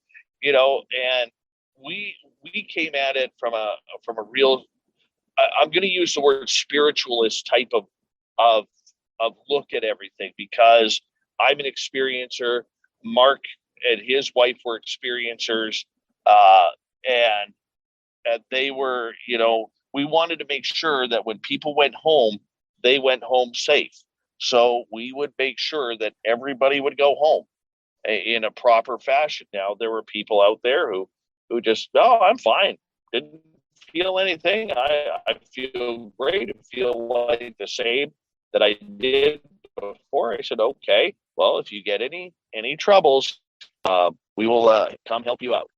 and we came at it from a real, I'm going to use the word spiritualist type of look at everything, because I'm an experiencer. Mark and his wife were experiencers, uh, and they were, we wanted to make sure that when people went home, they went home safe. So we would make sure that everybody would go home in a proper fashion. Now, there were people out there who just, no, I'm fine, didn't feel anything. I feel great. I feel like the same that I did before. I said, okay, well, if you get any troubles, we will come help you out.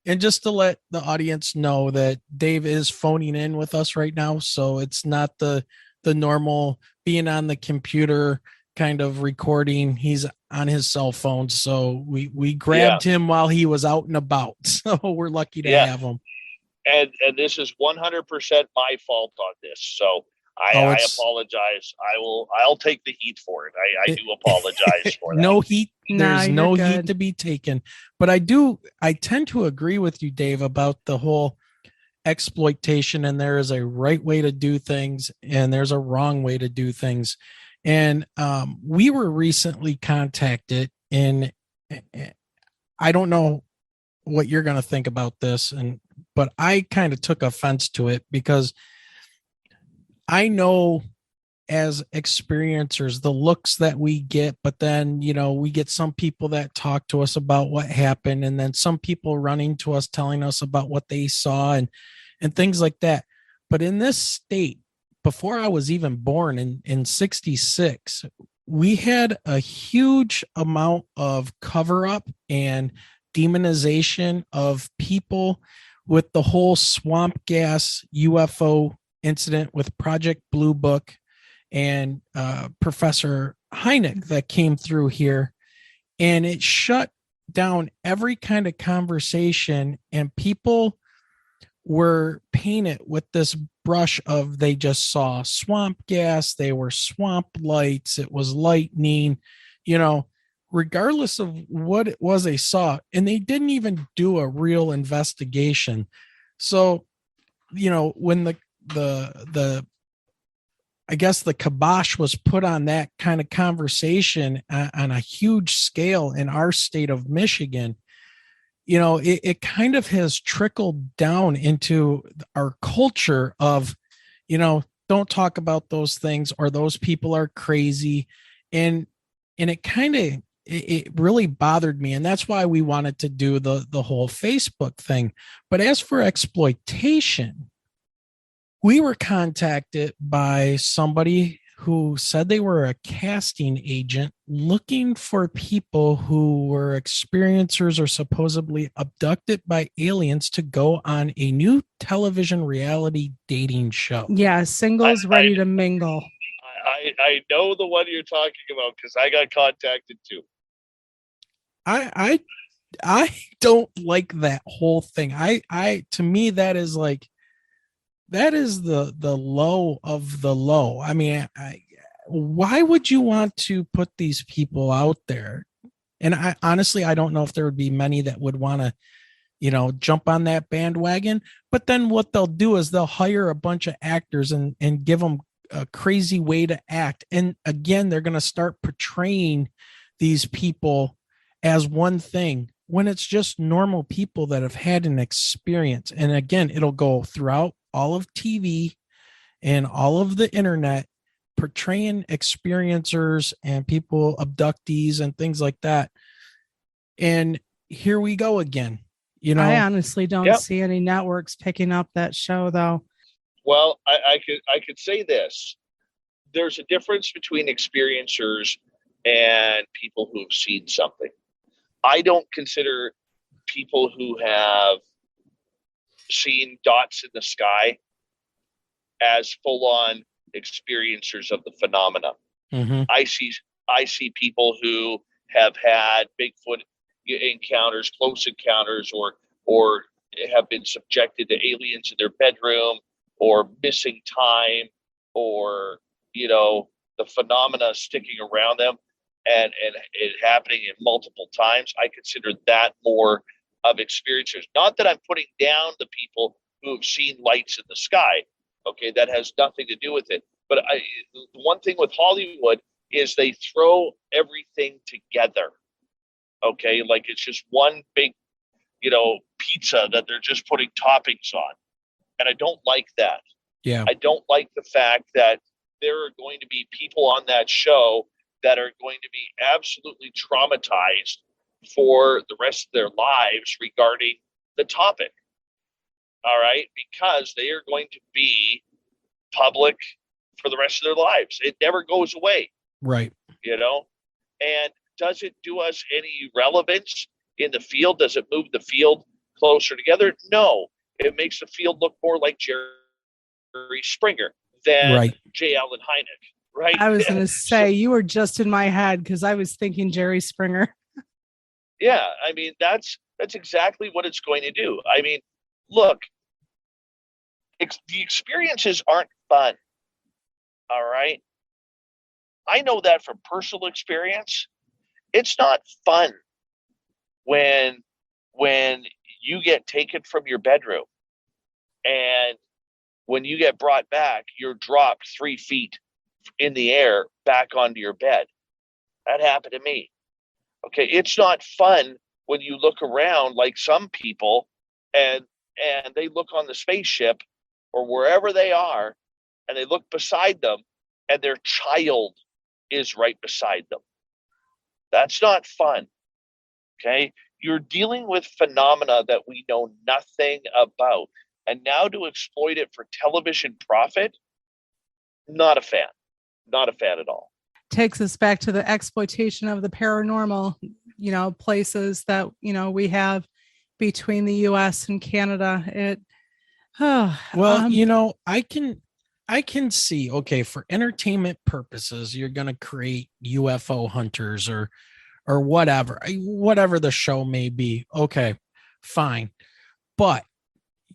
And just to let the audience know that Dave is phoning in with us right now, so it's not the normal being on the computer kind of recording. He's on his cell phone, so we grabbed him while he was out and about. So we're lucky to have him. And this is 100% my fault on this. So I apologize. I'll take the heat for it. I do apologize for that. No heat. There's no good. heat to be taken. But I tend to agree with you, Dave, about the whole exploitation, and there is a right way to do things and there's a wrong way to do things. And we were recently contacted, and I don't know what you're going to think about this, but I kind of took offense to it, because I know as experiencers the looks that we get, but then we get some people that talk to us about what happened, and then some people running to us telling us about what they saw and things like that. But in this state, before I was even born in 66, we had a huge amount of cover up and demonization of people with the whole swamp gas UFO incident with Project Blue Book and Professor Hynek that came through here, and it shut down every kind of conversation, and people were painted with this brush of they just saw swamp gas, they were swamp lights, it was lightning, regardless of what it was they saw, and they didn't even do a real investigation. So, when the I guess the kibosh was put on that kind of conversation on a huge scale in our state of Michigan, it kind of has trickled down into our culture of, don't talk about those things, or those people are crazy. And it kind of, it really bothered me. And that's why we wanted to do the whole Facebook thing. But as for exploitation, we were contacted by somebody who said they were a casting agent looking for people who were experiencers or supposedly abducted by aliens to go on a new television reality dating show. Yeah, singles ready to mingle. I know the one you're talking about, because I got contacted too. I don't like that whole thing. To me, that is like, that is the low of the low. I mean, why would you want to put these people out there? And I honestly don't know if there would be many that would want to, jump on that bandwagon. But then what they'll do is they'll hire a bunch of actors and give them a crazy way to act. And again, they're going to start portraying these people as one thing when it's just normal people that have had an experience. And again, it'll go throughout all of TV and all of the internet, portraying experiencers and people, abductees and things like that. And here we go again. I honestly don't see any networks picking up that show, though. Well, I could say this. There's a difference between experiencers and people who've seen something. I don't consider people who have seen dots in the sky as full-on experiencers of the phenomena. Mm-hmm. I see people who have had Bigfoot encounters, close encounters, or have been subjected to aliens in their bedroom, or missing time, or the phenomena sticking around them, and it happening in multiple times. I consider that more of experiencers. Not that I'm putting down the people who have seen lights in the sky. Okay, that has nothing to do with it. But one thing with Hollywood is they throw everything together. Okay, like it's just one big, pizza that they're just putting toppings on. And I don't like that. Yeah. I don't like the fact that there are going to be people on that show that are going to be absolutely traumatized for the rest of their lives regarding the topic. All right, because they are going to be public for the rest of their lives. It never goes away. Right. And does it do us any relevance in the field? Does it move the field closer together? No. It makes the field look more like Jerry Springer than J. Allen Hynek, right? I was going to say, you were just in my head because I was thinking Jerry Springer. Yeah, I mean, that's exactly what it's going to do. I mean, look, the experiences aren't fun, all right? I know that from personal experience. It's not fun when you get taken from your bedroom and when you get brought back, you're dropped 3 feet in the air back onto your bed. That happened to me. Okay, it's not fun when you look around like some people and they look on the spaceship or wherever they are and they look beside them and their child is right beside them. That's not fun. Okay, you're dealing with phenomena that we know nothing about, and now to exploit it for television profit, not a fan at all. Takes us back to the exploitation of the paranormal, places that, we have between the US and Canada. I can see, okay, for entertainment purposes, you're going to create UFO hunters or whatever the show may be. Okay, fine. But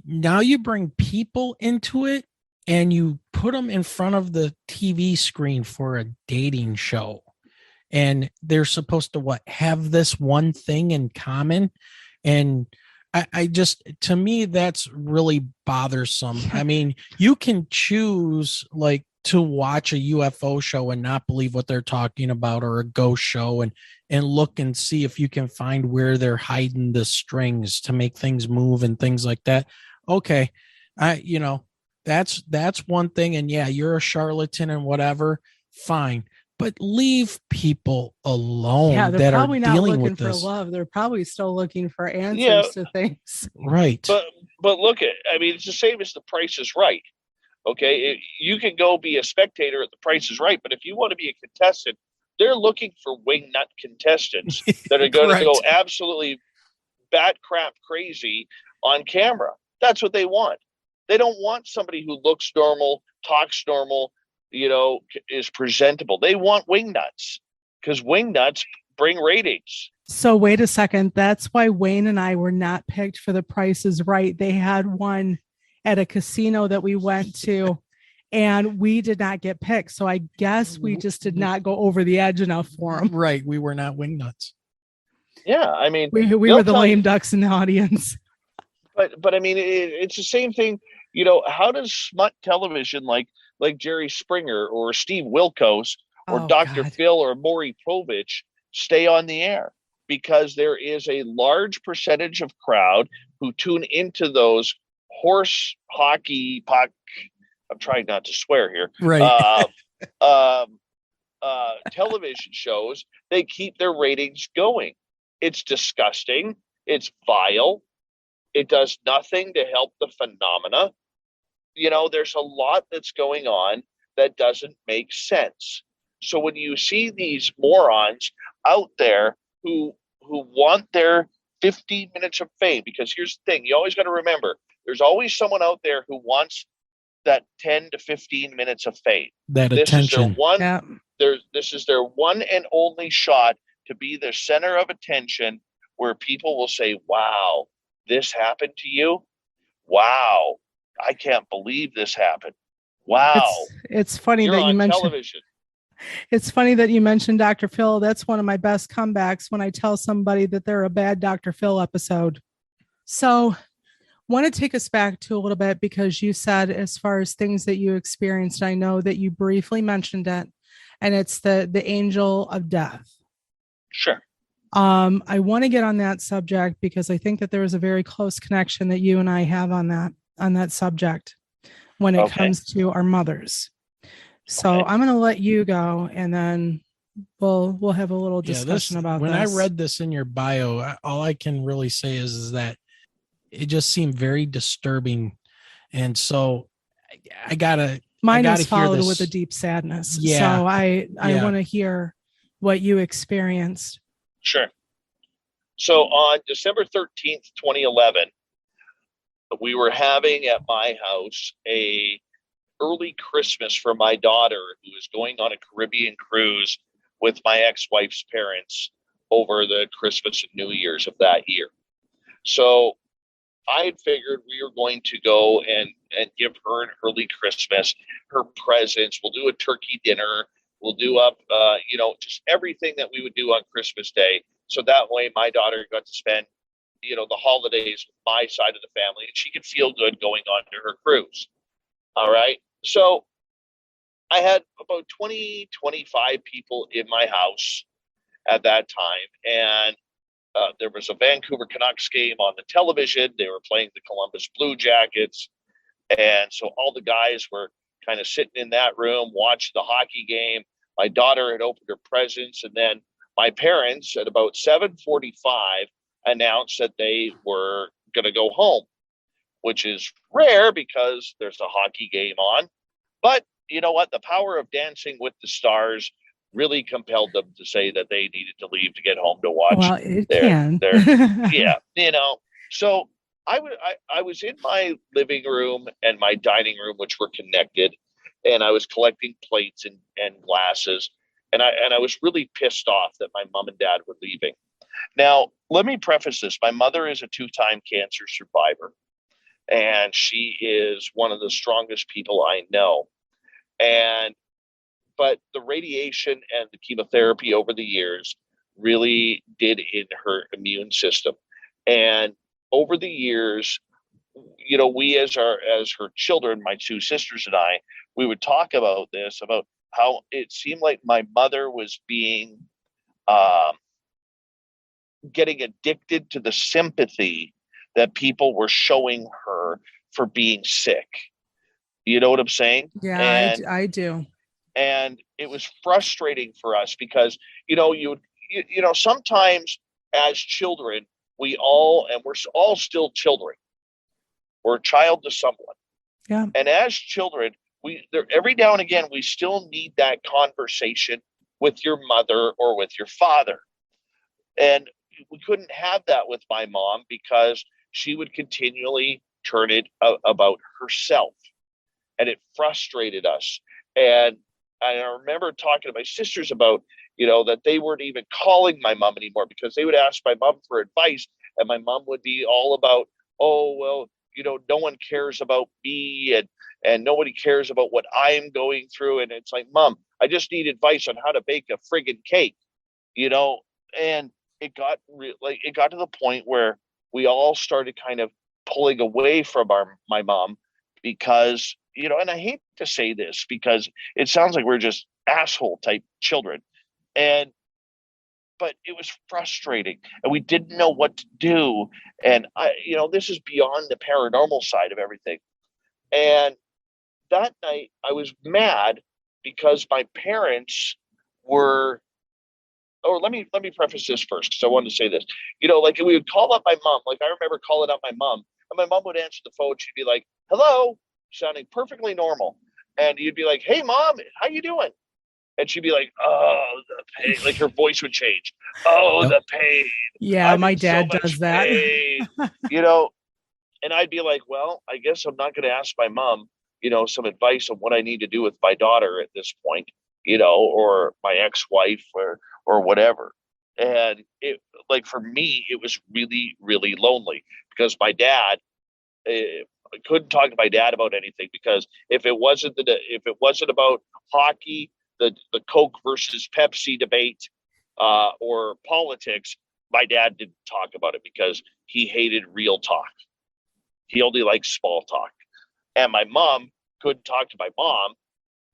now you bring people into it and you put them in front of the TV screen for a dating show. And they're supposed to have this one thing in common. And I just, to me, that's really bothersome. I mean, you can choose to watch a UFO show and not believe what they're talking about, or a ghost show, and look and see if you can find where they're hiding the strings to make things move and things like that. Okay. That's one thing. And yeah, you're a charlatan and whatever. Fine. But leave people alone. Yeah, they're that probably are not dealing looking with for this. love. They're probably still looking for answers to things. Right. But look it's the same as The Price is Right. Okay, you can go be a spectator at The Price is Right, but if you want to be a contestant, they're looking for wingnut contestants that are going to go absolutely bat crap crazy on camera. That's what they want. They don't want somebody who looks normal, talks normal, is presentable. They want wingnuts because wingnuts bring ratings. So wait a second. That's why Wayne and I were not picked for The Price is Right. They had one at a casino that we went to and we did not get picked. So I guess we just did not go over the edge enough for them. Right. We were not wingnuts. Yeah. I mean, we were the lame ducks in the audience. But I mean, it's the same thing. How does smut television like Jerry Springer or Steve Wilkos or Dr. God. Phil or Maury Povich stay on the air? Because there is a large percentage of crowd who tune into those horse hockey puck. I'm trying not to swear here. Right. Television shows. They keep their ratings going. It's disgusting. It's vile. It does nothing to help the phenomena. There's a lot that's going on that doesn't make sense. So when you see these morons out there who want their 15 minutes of fame, because here's the thing, you always got to remember, there's always someone out there who wants that 10 to 15 minutes of fame. That This is their attention. one. Yeah. This is their one and only shot to be the center of attention, where people will say, "Wow, this happened to you? Wow, I can't believe this happened. Wow, It's funny you're that you on mentioned television." it's funny that you mentioned Dr. Phil. That's one of my best comebacks when I tell somebody that they're a bad Dr. Phil episode. So want to take us back to a little bit, because you said, as far as things that you experienced, I know that you briefly mentioned it, and it's the angel of death. Sure. I want to get on that subject because I think that there is a very close connection that you and I have on that subject when it comes to our mothers. So I'm going to let you go, and then we'll have a little discussion about when this. I read this in your bio, all I can really say is that it just seemed very disturbing. And so Mine is followed with a deep sadness. Yeah. So I want to hear what you experienced. Sure. So on December 13th, 2011, we were having at my house a early Christmas for my daughter, who was going on a Caribbean cruise with my ex-wife's parents over the Christmas and New Year's of that year. So I had figured we were going to go and give her an early Christmas, her presents. We'll do a turkey dinner. We'll do up, just everything that we would do on Christmas Day. So that way my daughter got to spend, the holidays with my side of the family, and she could feel good going on to her cruise. All right. So I had about 20, 25 people in my house at that time. And there was a Vancouver Canucks game on the television. They were playing the Columbus Blue Jackets. And so all the guys were kind of sitting in that room, watching the hockey game. My daughter had opened her presents, and then my parents at about 7:45 announced that they were going to go home, which is rare because there's a hockey game on. But you know what? The power of Dancing with the Stars really compelled them to say that they needed to leave to get home to watch. Well, it can. Yeah, So I was in my living room and my dining room, which were connected, and I was collecting plates and glasses, and I was really pissed off that my mom and dad were leaving. Now, let me preface this. My mother is a 2-time cancer survivor, and she is one of the strongest people I know. But the radiation and the chemotherapy over the years really did in her immune system. And over the years, we as her children, my 2 sisters and I, we would talk about this, about how it seemed like my mother was being getting addicted to the sympathy that people were showing her for being sick. You know what I'm saying? Yeah, I do. And it was frustrating for us because, sometimes as children, we're all still children. We're a child to someone. Yeah. And as children, every now and again, we still need that conversation with your mother or with your father. And we couldn't have that with my mom because she would continually turn it about herself. And it frustrated us. And I remember talking to my sisters about, that they weren't even calling my mom anymore because they would ask my mom for advice. And my mom would be all about, oh, well, no one cares about me and nobody cares about what I'm going through. And it's like, Mom, I just need advice on how to bake a friggin' cake, and it got to the point where we all started kind of pulling away from my mom because, and I hate to say this because it sounds like we're just asshole type children. But it was frustrating and we didn't know what to do. And this is beyond the paranormal side of everything. And that night I was mad because my parents were, let me preface this first because I wanted to say this. Like we would call up my mom. Like I remember calling up my mom, and my mom would answer the phone. She'd be like, "Hello," sounding perfectly normal. And you'd be like, "Hey, Mom, how you doing?" And she'd be like, "Oh, the pain." Like her voice would change. "Oh, Yep. the pain." Yeah, my dad does that. And I'd be like, "Well, I guess I'm not going to ask my mom some advice on what I need to do with my daughter at this point, or my ex-wife or whatever. And it, like, for me, it was really, really lonely because my dad, I couldn't talk to my dad about anything, because if it wasn't about hockey, the Coke versus Pepsi debate, or politics, my dad didn't talk about it because he hated real talk. He only liked small talk. And my mom couldn't talk to my mom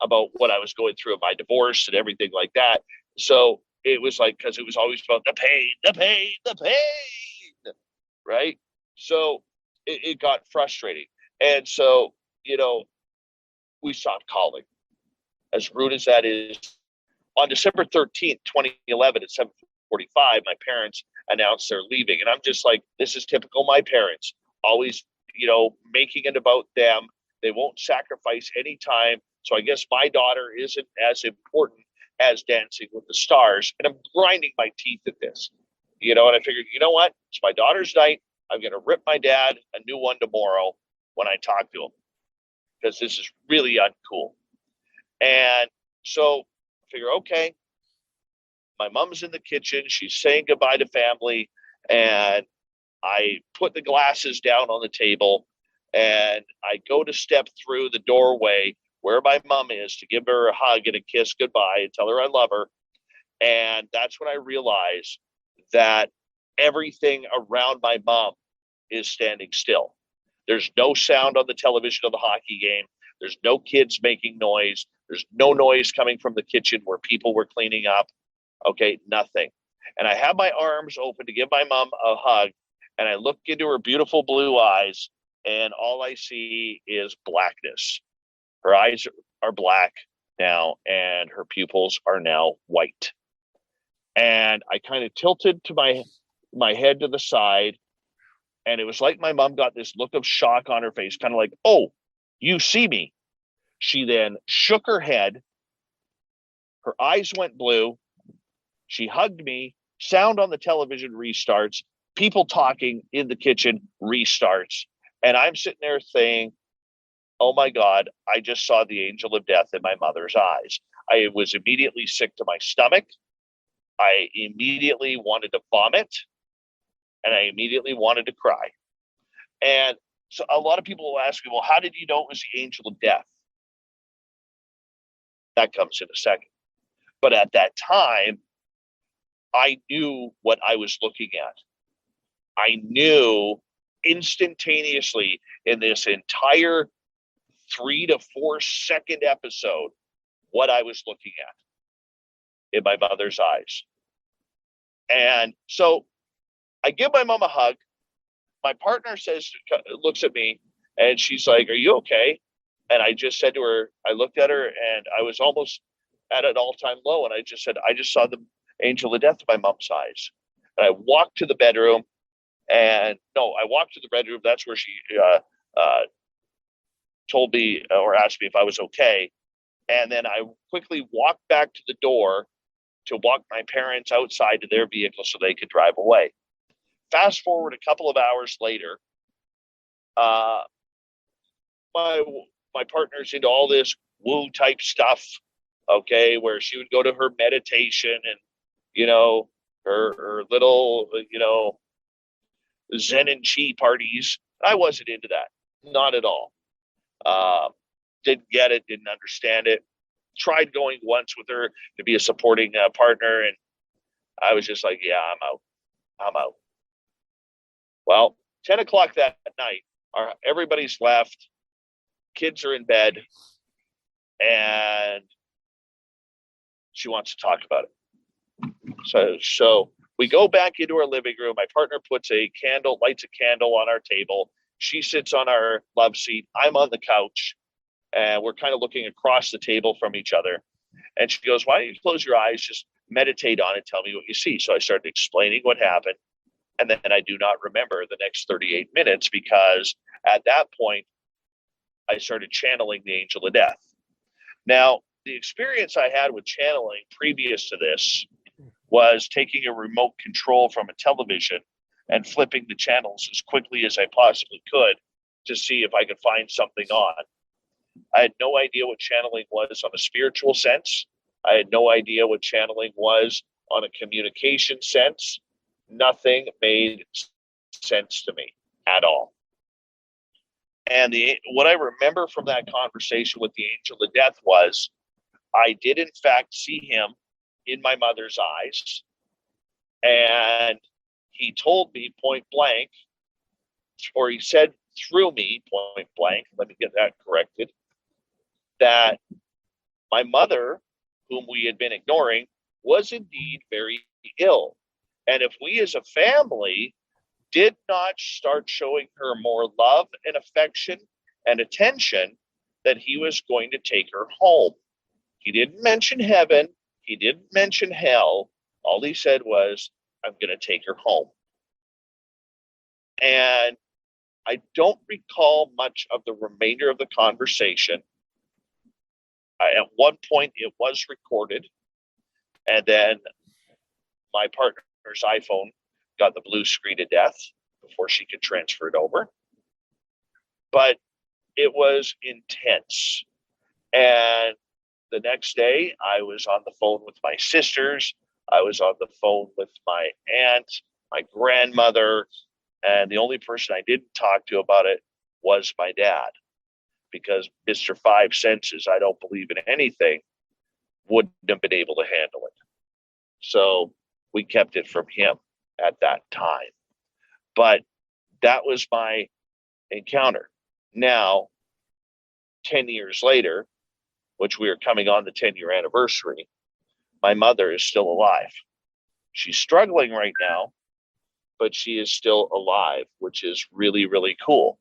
about what I was going through in my divorce and everything like that. So it was like, because it was always about the pain, the pain, the pain, right? So it got frustrating. And so, we stopped calling. As rude as that is, on December 13th, 2011 at 7:45, my parents announced they're leaving. And I'm just like, this is typical my parents, always, making it about them. They won't sacrifice any time. So I guess my daughter isn't as important as Dancing with the Stars. And I'm grinding my teeth at this, and I figured, you know what? It's my daughter's night. I'm going to rip my dad a new one tomorrow when I talk to him, because this is really uncool. And so I figure, okay, my mom's in the kitchen. She's saying goodbye to family. And I put the glasses down on the table and I go to step through the doorway where my mom is to give her a hug and a kiss goodbye and tell her I love her. And that's when I realize that everything around my mom is standing still. There's no sound on the television of the hockey game. There's no kids making noise. There's no noise coming from the kitchen where people were cleaning up. Okay, nothing. And I have my arms open to give my mom a hug, and I look into her beautiful blue eyes, and all I see is blackness. Her eyes are black now, and her pupils are now white. And I kind of tilted to my head to the side, and it was like my mom got this look of shock on her face, kind of like, oh, you see me. She then shook her head. Her eyes went blue. She hugged me. Sound on the television restarts. People talking in the kitchen restarts. And I'm sitting there saying, oh my God, I just saw the angel of death in my mother's eyes. I was immediately sick to my stomach. I immediately wanted to vomit. And I immediately wanted to cry. And so a lot of people will ask me, well, how did you know it was the angel of death? That comes in a second. But at that time, I knew what I was looking at. I knew instantaneously in this entire 3 to 4 second episode what I was looking at in my mother's eyes. And so I give my mom a hug. My partner looks at me and she's like, are you okay? And I just said to her, I looked at her and I was almost at an all-time low. And I just said, I just saw the angel of death in my mom's eyes. And I walked to the bedroom That's where she told me or asked me if I was okay. And then I quickly walked back to the door to walk my parents outside to their vehicle so they could drive away. Fast forward a couple of hours later, my partner's into all this woo type stuff, okay, where she would go to her meditation and, her little, Zen and Chi parties. I wasn't into that. Not at all. Didn't get it, didn't understand it. Tried going once with her to be a supporting partner, and I was just like, yeah, I'm out. Well, 10 o'clock that night, everybody's left. Kids are in bed, and she wants to talk about it. So we go back into our living room. My partner lights a candle on our table. She sits on our love seat. I'm on the couch, and we're kind of looking across the table from each other. And she goes, why don't you close your eyes, just meditate on it, tell me what you see. So I started explaining what happened. And then I do not remember the next 38 minutes because at that point, I started channeling the angel of death. Now, the experience I had with channeling previous to this was taking a remote control from a television and flipping the channels as quickly as I possibly could to see if I could find something on. I had no idea what channeling was on a spiritual sense. I had no idea what channeling was on a communication sense. Nothing made sense to me at all. And what I remember from that conversation with the angel of death was I did in fact see him in my mother's eyes. And he told me point blank, or he said through me point blank, let me get that corrected, that my mother, whom we had been ignoring, was indeed very ill. And if we as a family did not start showing her more love and affection and attention, that he was going to take her home. He didn't mention heaven. He didn't mention hell. All he said was, I'm going to take her home. And I don't recall much of the remainder of the conversation. At one point, it was recorded. And then my partner's iPhone got the blue screen of death before she could transfer it over. But it was intense. And the next day, I was on the phone with my sisters. I was on the phone with my aunt, my grandmother, and the only person I didn't talk to about it was my dad, because Mr. Five Senses, I don't believe in anything, wouldn't have been able to handle it. So we kept it from him at that time. But that was my encounter. Now, 10 years later, which we are coming on the 10-year anniversary, my mother is still alive. She's struggling right now, but she is still alive, which is really, really cool,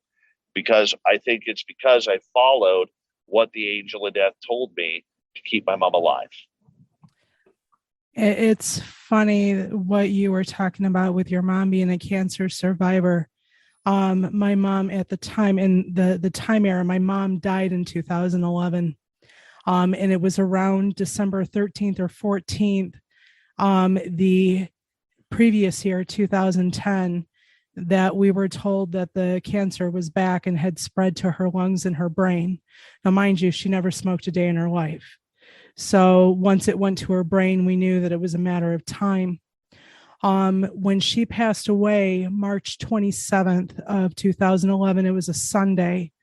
because I think it's because I followed what the angel of death told me to keep my mom alive. It's funny what you were talking about with your mom being a cancer survivor. My mom at the time, in the time era, my mom died in 2011. And it was around December 13th or 14th, the previous year, 2010, that we were told that the cancer was back and had spread to her lungs and her brain. Now, mind you, she never smoked a day in her life. So once it went to her brain, we knew that it was a matter of time. When she passed away, March 27th of 2011, it was a Sunday.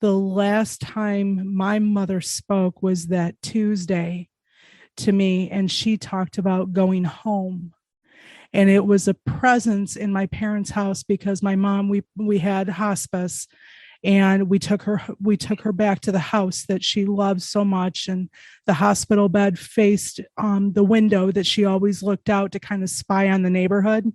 The last time my mother spoke was that Tuesday to me, and she talked about going home. And it was a presence in my parents' house because my mom, we had hospice, and we took her back to the house that she loved so much, and the hospital bed faced the window that she always looked out to kind of spy on the neighborhood.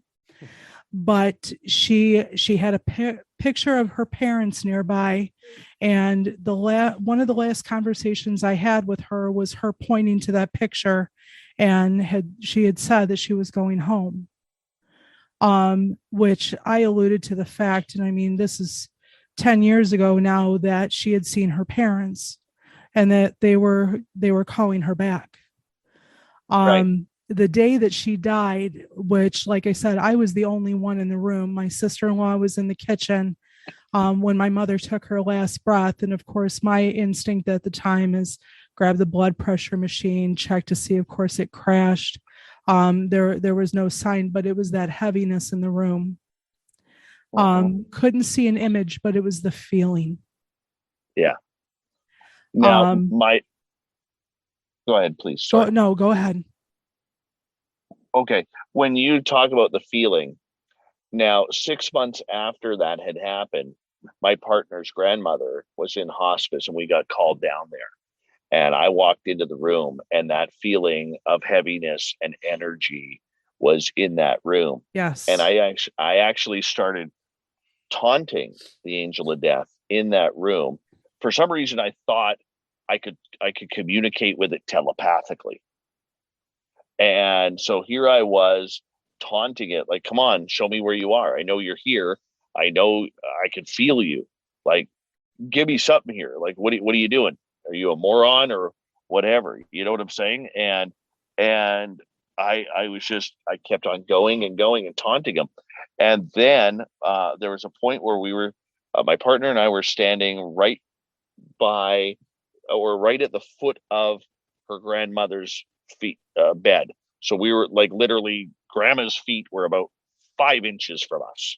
But she had a picture of her parents nearby, and one of the last conversations I had with her was her pointing to that picture, and she had said that she was going home, which I alluded to the fact, and I mean, this is 10 years ago now, that she had seen her parents and that they were calling her back. Right. The day that she died, which, like I said, I was the only one in the room. My sister-in-law was in the kitchen when my mother took her last breath. And of course, my instinct at the time is grab the blood pressure machine, check to see, of course, it crashed. There was no sign, but it was that heaviness in the room. Couldn't see an image, but it was the feeling. Yeah. Now, go ahead, please. Sorry. Go ahead. Okay. When you talk about the feeling, now 6 months after that had happened, my partner's grandmother was in hospice and we got called down there. And I walked into the room, and that feeling of heaviness and energy was in that room. Yes. And I actually started taunting the angel of death in that room. For some reason, I thought I could communicate with it telepathically. And so here I was taunting it, like, come on, show me where you are. I know you're here. I know I can feel you. Like, give me something here. Like, what are you doing? Are you a moron or whatever? You know what I'm saying? And I kept on going and taunting him. And then there was a point where we were, my partner and I were standing right by, or right at the foot of her grandmother's feet bed. So we were like, literally, grandma's feet were about 5 inches from us.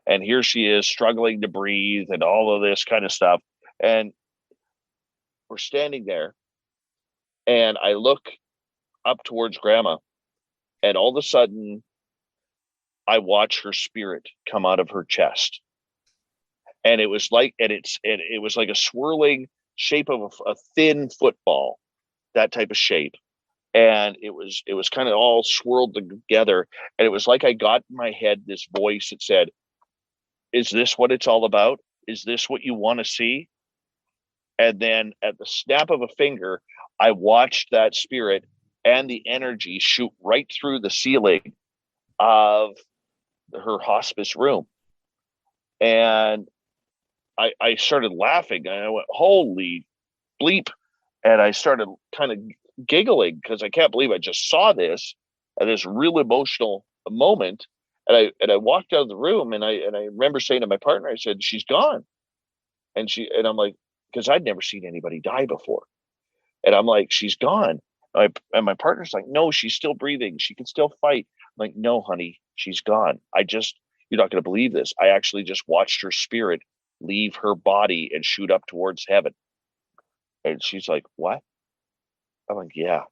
And here she is struggling to breathe and all of this kind of stuff. And we're standing there, and I look up towards grandma, and all of a sudden I watch her spirit come out of her chest. And it was like, it was like a swirling shape of a thin football, that type of shape. And it was kind of all swirled together. And it was like I got in my head this voice that said, is this what it's all about? Is this what you want to see? And then at the snap of a finger, I watched that spirit and the energy shoot right through the ceiling of her hospice room. And I started laughing, and I went, holy bleep. And I started kind of giggling because I can't believe I just saw this at this real emotional moment. And I walked out of the room, and I remember saying to my partner, I said, she's gone. And I'm like, because I'd never seen anybody die before. And I'm like, she's gone. And my partner's like, no, she's still breathing. She can still fight. I'm like, no, honey, she's gone. You're not going to believe this. I actually just watched her spirit leave her body and shoot up towards heaven. And she's like, what? I'm like, yeah.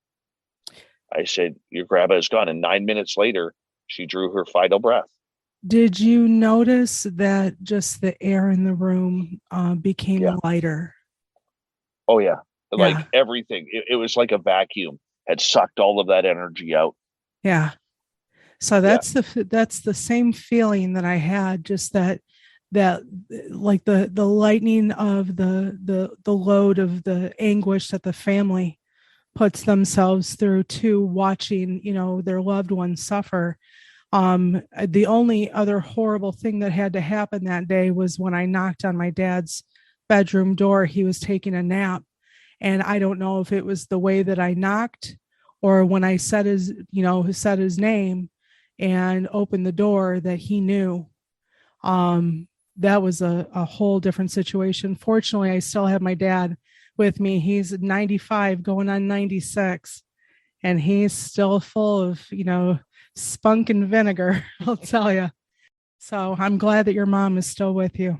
I said, your grandma is gone. And 9 minutes later, she drew her final breath. Did you notice that just the air in the room became lighter? Oh, yeah. Like everything. It was like a vacuum had sucked all of that energy out. Yeah. So that's the same feeling that I had, just that like the lightening of the load of the anguish that the family puts themselves through to watching, their loved ones suffer. The only other horrible thing that had to happen that day was when I knocked on my dad's bedroom door. He was taking a nap, and I don't know if it was the way that I knocked or when I said his name and opened the door that he knew. That was a whole different situation. Fortunately, I still have my dad with me. He's 95 going on 96, and he's still full of, spunk and vinegar, I'll tell you. So I'm glad that your mom is still with you.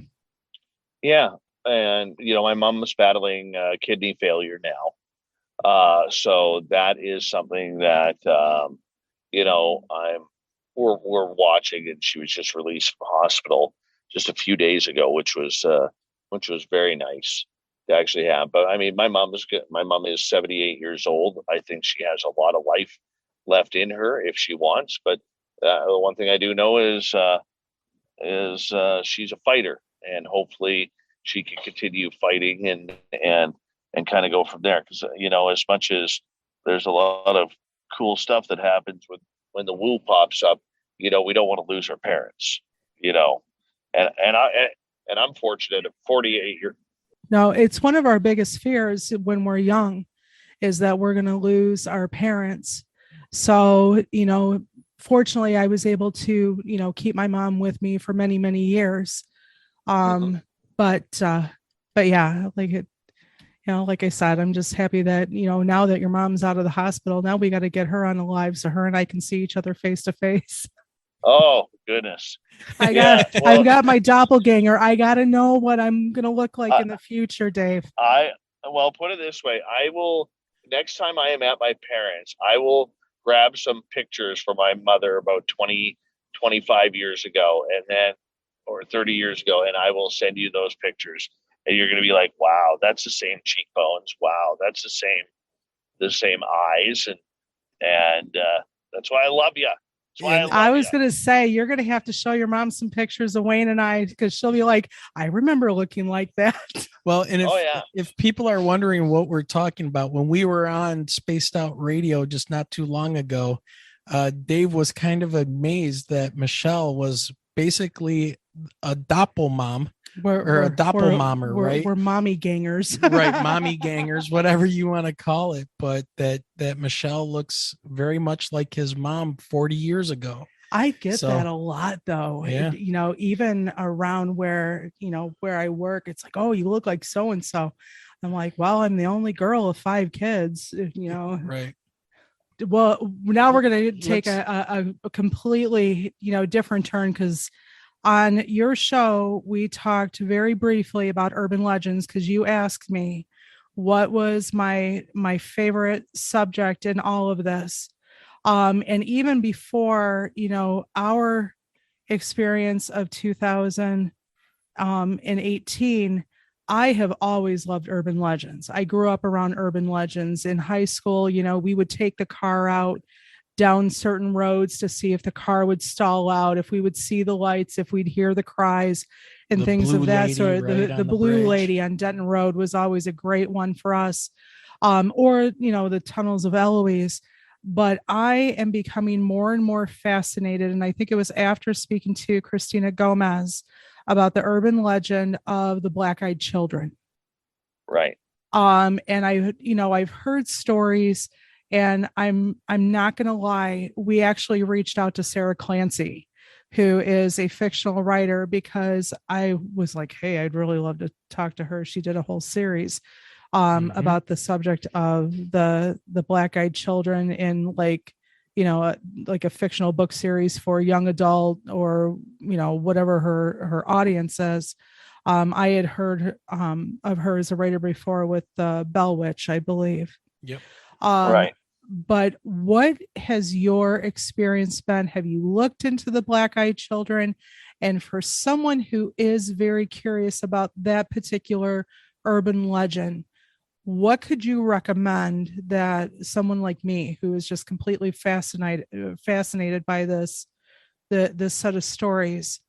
Yeah. And, my mom was battling kidney failure now. So that is something that, we're watching, and she was just released from hospital just a few days ago, which was very nice to actually have. But I mean, my mom is 78 years old. I think she has a lot of life left in her if she wants. But the one thing I do know is she's a fighter, and hopefully she can continue fighting and kind of go from there. Because as much as there's a lot of cool stuff that happens when the woo pops up, we don't want to lose our parents. And I'm fortunate at 48 years. No, it's one of our biggest fears when we're young, is that we're going to lose our parents. So, fortunately, I was able to, keep my mom with me for many, many years. But yeah, like I said, I'm just happy that, now that your mom's out of the hospital, now we got to get her on alive so her and I can see each other face to face. Oh, goodness. I've got my doppelganger. I got to know what I'm going to look like in the future, Dave. Put it this way. I will, next time I am at my parents', I will grab some pictures from my mother about 20, 25 years ago, or 30 years ago, and I will send you those pictures. And you're going to be like, wow, that's the same cheekbones. Wow, that's the same eyes. And that's why I love you. I was going to say, you're going to have to show your mom some pictures of Wayne and I, because she'll be like, I remember looking like that. Well, and if people are wondering what we're talking about, when we were on Spaced Out Radio just not too long ago, Dave was kind of amazed that Michelle was basically a doppelmom. Or a doppelmommer, right? We're mommy gangers. Right, mommy gangers, whatever you want to call it. But that Michelle looks very much like his mom 40 years ago. I get So, that a lot though. yeah. You know, even around where, you know, where I work, it's like, oh, you look like so and so. I'm like, well, I'm the only girl of 5 kids, you know. Right. Well, now we're going to take Let's- a completely, you know, different turn, because on your show, we talked very briefly about urban legends, because you asked me what was my favorite subject in all of this. And even before, you know, our experience of 2018, I have always loved urban legends. I grew up around urban legends. In high school, you know, we would take the car out down certain roads to see if the car would stall out, if we would see the lights, if we'd hear the cries and The things of blue that lady, sort. right, The on the blue bridge. lady on Denton Road was always a great one for us. Or, you know, the tunnels of Eloise. But I am becoming more and more fascinated. And I think it was after speaking to Christina Gomez about the urban legend of the black-eyed children. Right. And I, you know, I've heard stories, and I'm not going to lie, we actually reached out to Sarah Clancy, who is a fictional writer, because I was like, hey, I'd really love to talk to her. She did a whole series about the subject of the black-eyed children in, like, you know, like a fictional book series for young adult, or, you know, whatever her audience is. I had heard of her as a writer before with the Bell Witch, I believe. Yep. Right. But what has your experience been? Have you looked into the black-eyed children? And for someone who is very curious about that particular urban legend, what could you recommend that someone like me, who is just completely fascinated by this set of stories,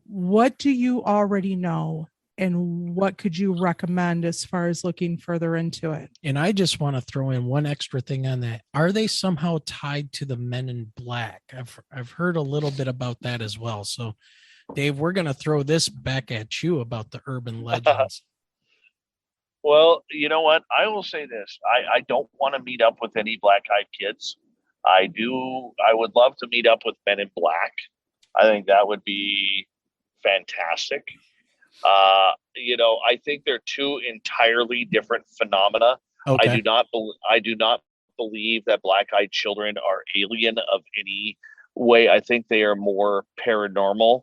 what do you already know, and what could you recommend as far as looking further into it? And I just want to throw in one extra thing on that. Are they somehow tied to the Men in Black? I've heard a little bit about that as well. So, Dave, we're going to throw this back at you about the urban legends. Well, you know what? I will say this. I don't want to meet up with any black-eyed kids. I would love to meet up with Men in Black. I think that would be fantastic. You know, I think they're two entirely different phenomena. Okay. I do not believe that black-eyed children are alien of any way. I think they are more paranormal.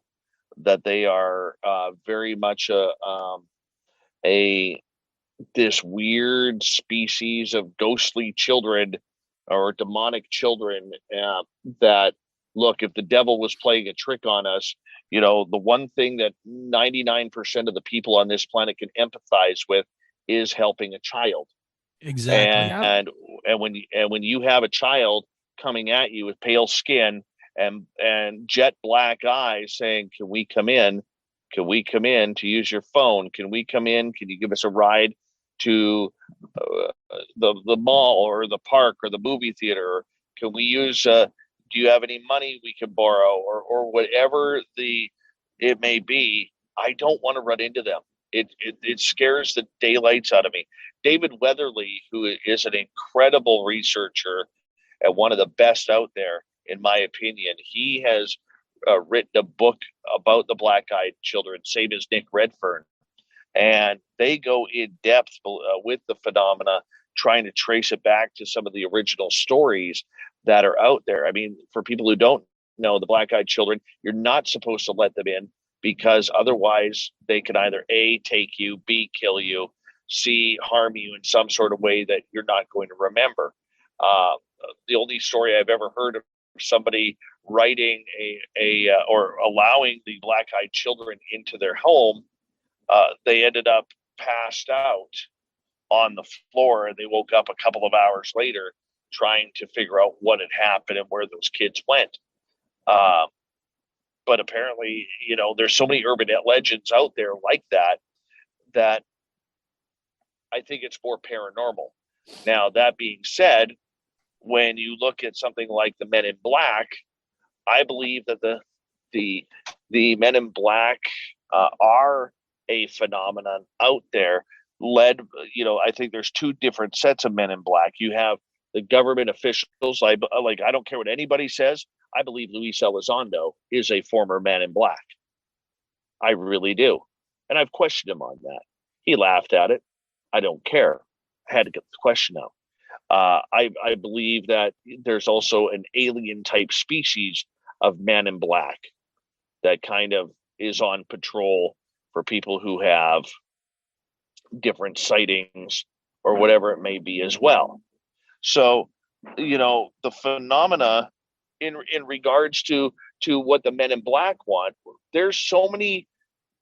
That they are very much a this weird species of ghostly children or demonic children that look, if the devil was playing a trick on us, you know, the one thing that 99% of the people on this planet can empathize with is helping a child. Exactly. And when you have a child coming at you with pale skin and jet black eyes saying, can we come in? Can we come in to use your phone? Can we come in? Can you give us a ride to the mall or the park or the movie theater? Can we use? Do you have any money we can borrow, or whatever it may be? I don't want to run into them. It scares the daylights out of me. David Weatherly, who is an incredible researcher and one of the best out there, in my opinion, he has written a book about the black-eyed children, same as Nick Redfern. And they go in depth with the phenomena, trying to trace it back to some of the original stories that are out there. I mean, for people who don't know, the black-eyed children, you're not supposed to let them in, because otherwise they can either A, take you, B, kill you, C, harm you in some sort of way that you're not going to remember. The only story I've ever heard of somebody writing or allowing the black-eyed children into their home, they ended up passed out on the floor, and they woke up a couple of hours later trying to figure out what had happened and where those kids went. But apparently, you know, there's so many urban legends out there like that I think it's more paranormal. Now, that being said, when you look at something like the Men in Black, I believe that the Men in Black are a phenomenon out there. You know, I think there's two different sets of Men in Black. You have the government officials, like I don't care what anybody says. I believe Luis Elizondo is a former Man in Black. I really do. And I've questioned him on that. He laughed at it. I don't care. I had to get the question out. I believe that there's also an alien type species of Man in Black that kind of is on patrol for people who have different sightings or whatever it may be as well. So, the phenomena in regards to what the Men in Black want, there's so many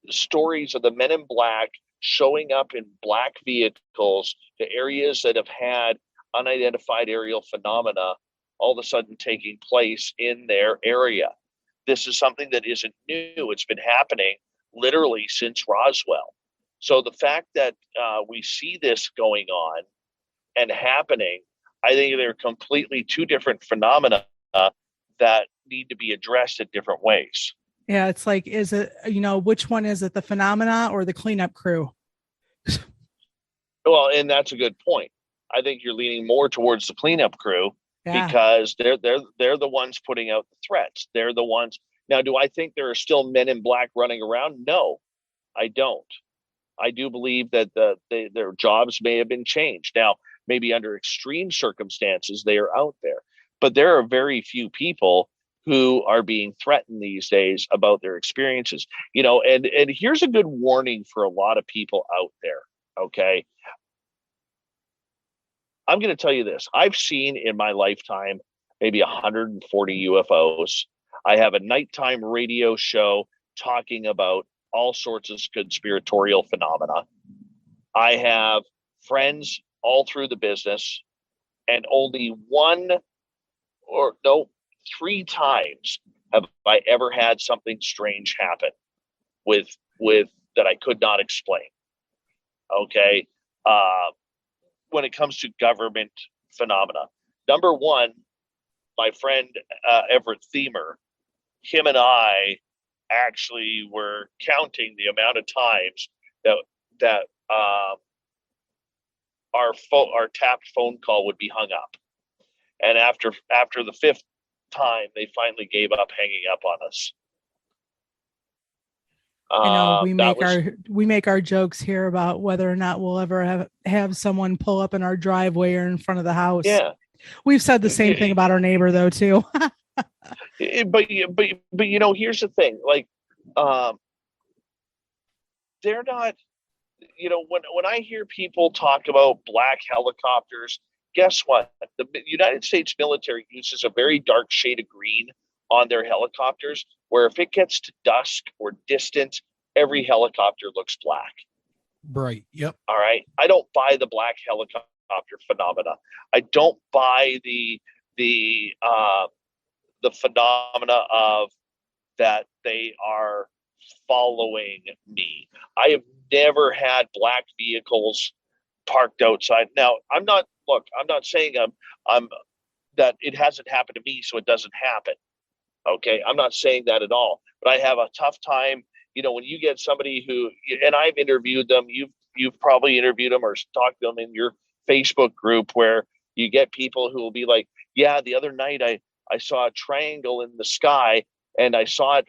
stories of the Men in Black showing up in black vehicles to areas that have had unidentified aerial phenomena all of a sudden taking place in their area. This is something that isn't new. It's been happening literally since Roswell. So the fact that we see this going on and happening, I think they're completely two different phenomena that need to be addressed in different ways. Yeah, it's like, is it, which one is it, the phenomena or the cleanup crew? Well, and that's a good point. I think you're leaning more towards the cleanup crew because they're the ones putting out the threats. They're the ones. Now, do I think there are still Men in Black running around? No, I don't. I do believe that their jobs may have been changed. Now, maybe under extreme circumstances, they are out there. But there are very few people who are being threatened these days about their experiences. And here's a good warning for a lot of people out there, okay? I'm going to tell you this. I've seen in my lifetime maybe 140 UFOs. I have a nighttime radio show talking about all sorts of conspiratorial phenomena. I have friends all through the business, and only three times have I ever had something strange happen with that I could not explain. Okay. When it comes to government phenomena, number one, my friend Everett Thiemer, him and I actually were counting the amount of times that our tapped phone call would be hung up, and after the fifth time, they finally gave up hanging up on us. We make our jokes here about whether or not we'll ever have someone pull up in our driveway or in front of the house. Yeah, we've said the same thing about our neighbor though too. but here's the thing, like, they're not, when I hear people talk about black helicopters, guess what? The United States military uses a very dark shade of green on their helicopters, where if it gets to dusk or distant, every helicopter looks black. Right. Yep. All right. I don't buy the black helicopter phenomena. I don't buy the phenomena of that they are following me. I have never had black vehicles parked outside. Now, I'm not saying I'm that it hasn't happened to me, so it doesn't happen. Okay, I'm not saying that at all, but I have a tough time. When you get somebody who, and I've interviewed them, you've probably interviewed them or talked to them in your Facebook group, where you get people who will be like, yeah, the other night I saw a triangle in the sky, and I saw it,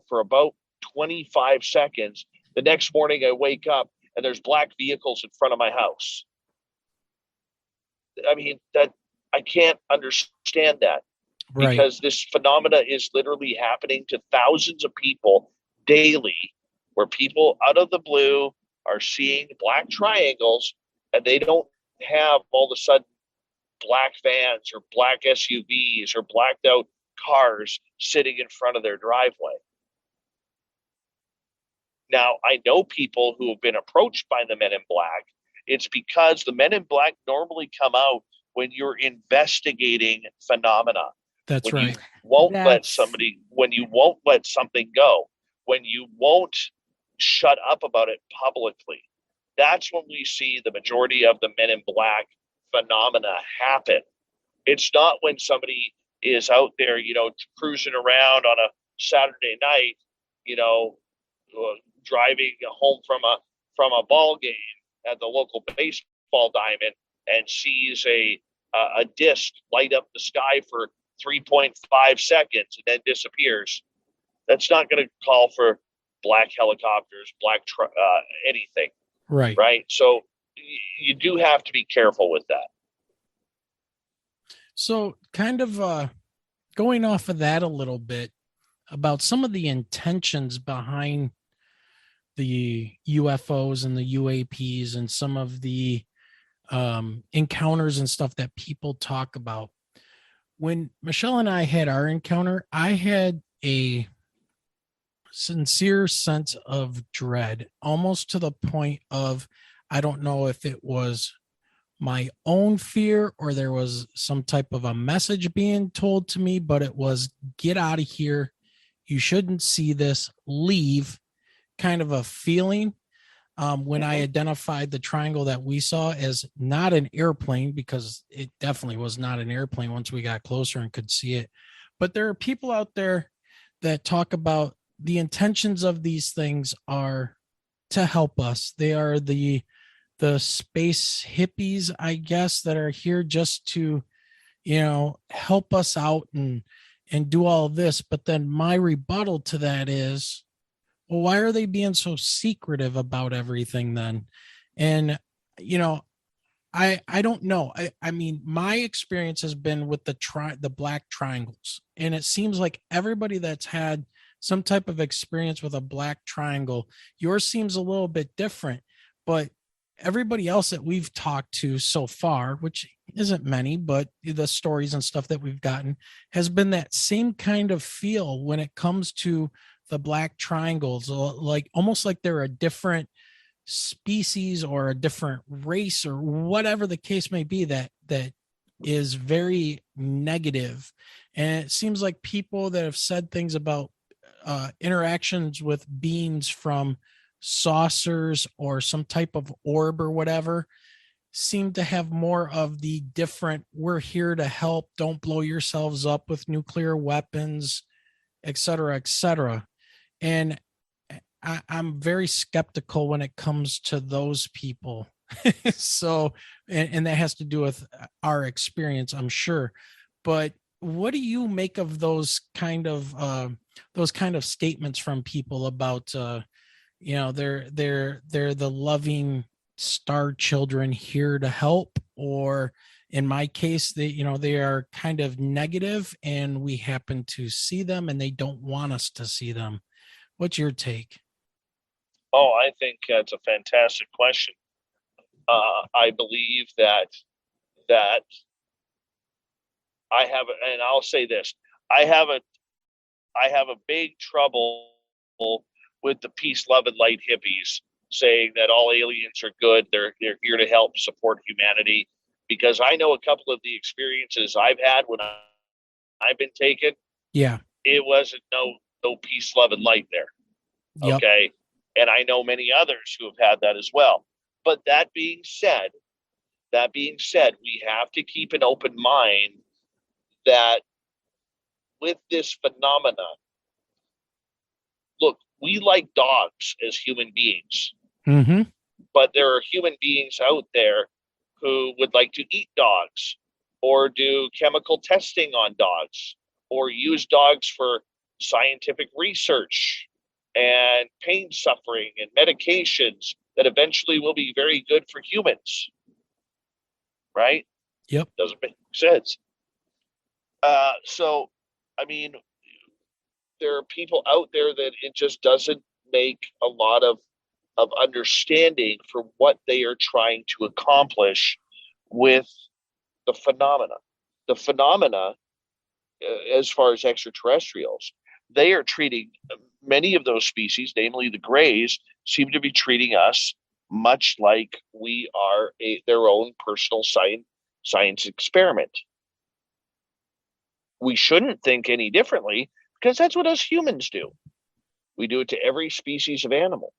for about 25 seconds. The next morning I wake up and there's black vehicles in front of my house. I mean, that I can't understand that. Right. Because this phenomena is literally happening to thousands of people daily, where people out of the blue are seeing black triangles, and they don't have all of a sudden black vans or black SUVs or blacked out cars sitting in front of their driveway. Now, I know people who have been approached by the Men in Black. It's because the Men in Black normally come out when you're investigating phenomena. That's when right. You won't let something go, when you won't shut up about it publicly. That's when we see the majority of the Men in Black phenomena happen. It's not when somebody is out there, cruising around on a Saturday night, driving home from a ball game at the local baseball diamond and sees a disc light up the sky for 3.5 seconds and then disappears, that's not going to call for black helicopters, anything. Right. Right. So you do have to be careful with that. So kind of going off of that a little bit about some of the intentions behind the UFOs and the UAPs and some of the encounters and stuff that people talk about. When Michelle and I had our encounter, I had a sincere sense of dread, almost to the point of, I don't know if it was my own fear or there was some type of a message being told to me, but it was, get out of here. You shouldn't see this, leave, kind of a feeling. When I identified the triangle that we saw as not an airplane, because it definitely was not an airplane once we got closer and could see it. But there are people out there that talk about the intentions of these things are to help us. They are the space hippies, I guess, that are here just to, help us out and do all of this. But then my rebuttal to that is, well, why are they being so secretive about everything then? And, I don't know. I mean, my experience has been with the black triangles. And it seems like everybody that's had some type of experience with a black triangle, yours seems a little bit different, but everybody else that we've talked to so far, which isn't many, but the stories and stuff that we've gotten, has been that same kind of feel when it comes to the black triangles, like almost like they're a different species or a different race or whatever the case may be, that is very negative. And it seems like people that have said things about interactions with beings from saucers or some type of orb or whatever seem to have more of the different, we're here to help, don't blow yourselves up with nuclear weapons, et cetera, et cetera. And I'm very skeptical when it comes to those people. So, and that has to do with our experience, I'm sure. But what do you make of those kind of statements from people about, they're the loving star children here to help, or in my case, they are kind of negative and we happen to see them and they don't want us to see them. What's your take? Oh, I think that's a fantastic question. I believe that I have, and I'll say this: I have a big trouble with the peace, love, and light hippies saying that all aliens are good. They're here to help support humanity. Because I know a couple of the experiences I've had when I've been taken. Yeah, it wasn't no peace, love, and light there. Yep. Okay. And I know many others who have had that as well. But that being said, we have to keep an open mind that with this phenomenon, look, we like dogs as human beings, but there are human beings out there who would like to eat dogs or do chemical testing on dogs or use dogs for scientific research and pain suffering and medications that eventually will be very good for humans. Right? Yep. Doesn't make sense. So, I mean, there are people out there that it just doesn't make a lot of understanding for what they are trying to accomplish with the phenomena. The phenomena, as far as extraterrestrials, they are treating many of those species, namely the Greys, seem to be treating us much like we are their own personal science experiment. We shouldn't think any differently because that's what us humans do. We do it to every species of animal.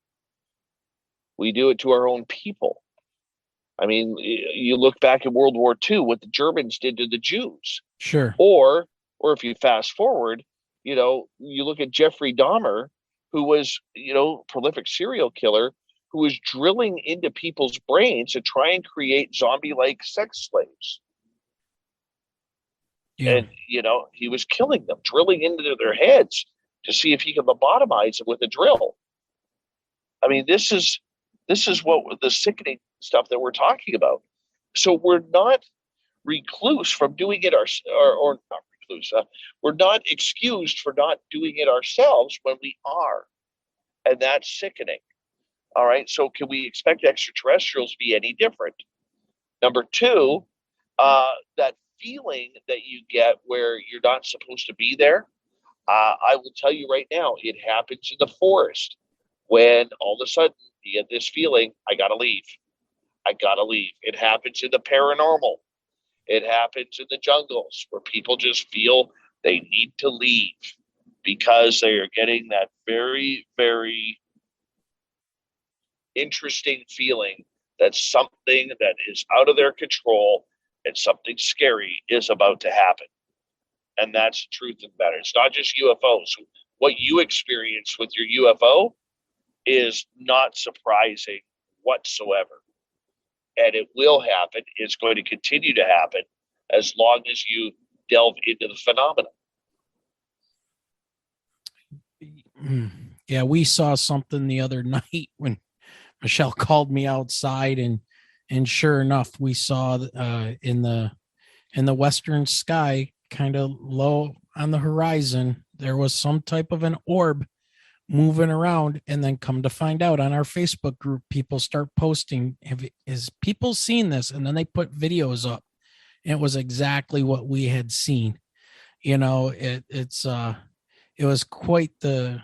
We do it to our own people. I mean, you look back at World War II, what the Germans did to the Jews. Sure. Or if you fast forward, you look at Jeffrey Dahmer, who was, prolific serial killer, who was drilling into people's brains to try and create zombie-like sex slaves. Yeah. And, he was killing them, drilling into their heads to see if he could lobotomize them with a drill. I mean, this is what the sickening stuff that we're talking about. So we're not recluse from doing it or not recluse. We're not excused for not doing it ourselves when we are. And that's sickening. All right. So can we expect extraterrestrials to be any different? Number two, that feeling that you get where you're not supposed to be there. I will tell you right now, it happens in the forest when all of a sudden you get this feeling, I got to leave. I got to leave. It happens in the paranormal. It happens in the jungles where people just feel they need to leave because they are getting that very, very interesting feeling that something that is out of their control and something scary is about to happen. And that's the truth of the matter. It's not just UFOs. What you experience with your UFO is not surprising whatsoever. And it will happen. It's going to continue to happen as long as you delve into the phenomenon. Yeah, we saw something the other night when Michelle called me outside, and sure enough, we saw in the western sky, kind of low on the horizon, there was some type of an orb moving around. And then come to find out, on our Facebook group, people start posting, is people seen this? And then they put videos up. It was exactly what we had seen. It was quite the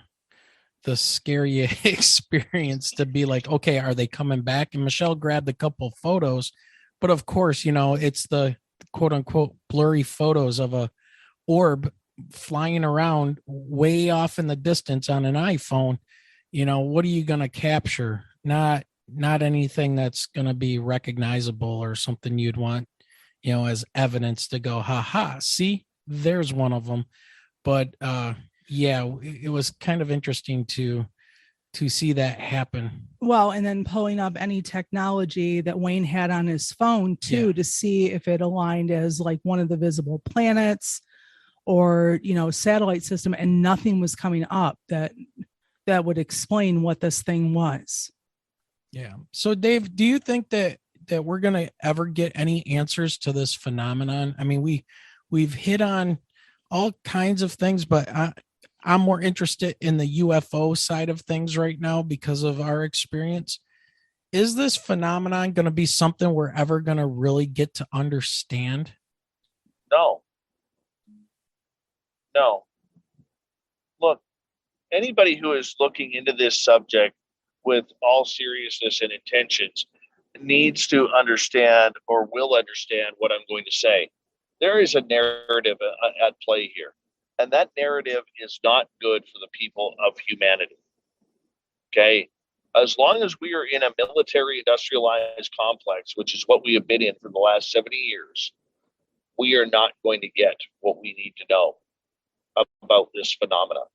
scary experience to be like, okay, are they coming back? And Michelle grabbed a couple photos, but of course, it's the quote unquote blurry photos of a orb flying around way off in the distance on an iPhone. What are you going to capture? Not anything that's going to be recognizable or something you'd want, as evidence to go, ha, see, there's one of them. But, yeah, it was kind of interesting to see that happen. Well, and then pulling up any technology that Wayne had on his phone too, to see if it aligned as like one of the visible planets or, satellite system, and nothing was coming up that would explain what this thing was. Yeah. So Dave, do you think that we're going to ever get any answers to this phenomenon? I mean, we've hit on all kinds of things, but I'm more interested in the UFO side of things right now because of our experience. Is this phenomenon going to be something we're ever going to really get to understand? No. Look, anybody who is looking into this subject with all seriousness and intentions needs to understand or will understand what I'm going to say. There is a narrative at play here. And that narrative is not good for the people of humanity. Okay? As long as we are in a military industrialized complex, which is what we have been in for the last 70 years, we are not going to get what we need to know about this phenomenon.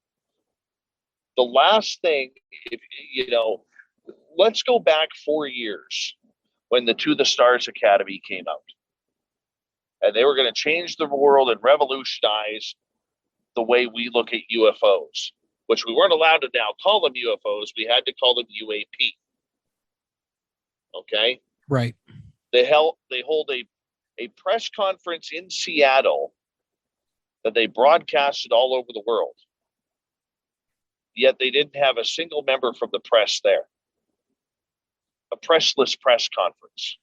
The last thing, let's go back 4 years when the To the Stars Academy came out. And they were going to change the world and revolutionize the way we look at UFOs, which we weren't allowed to now call them UFOs. We had to call them UAP. Okay? Right. They hold a press conference in Seattle that they broadcasted all over the world. Yet they didn't have a single member from the press there. A pressless press conference.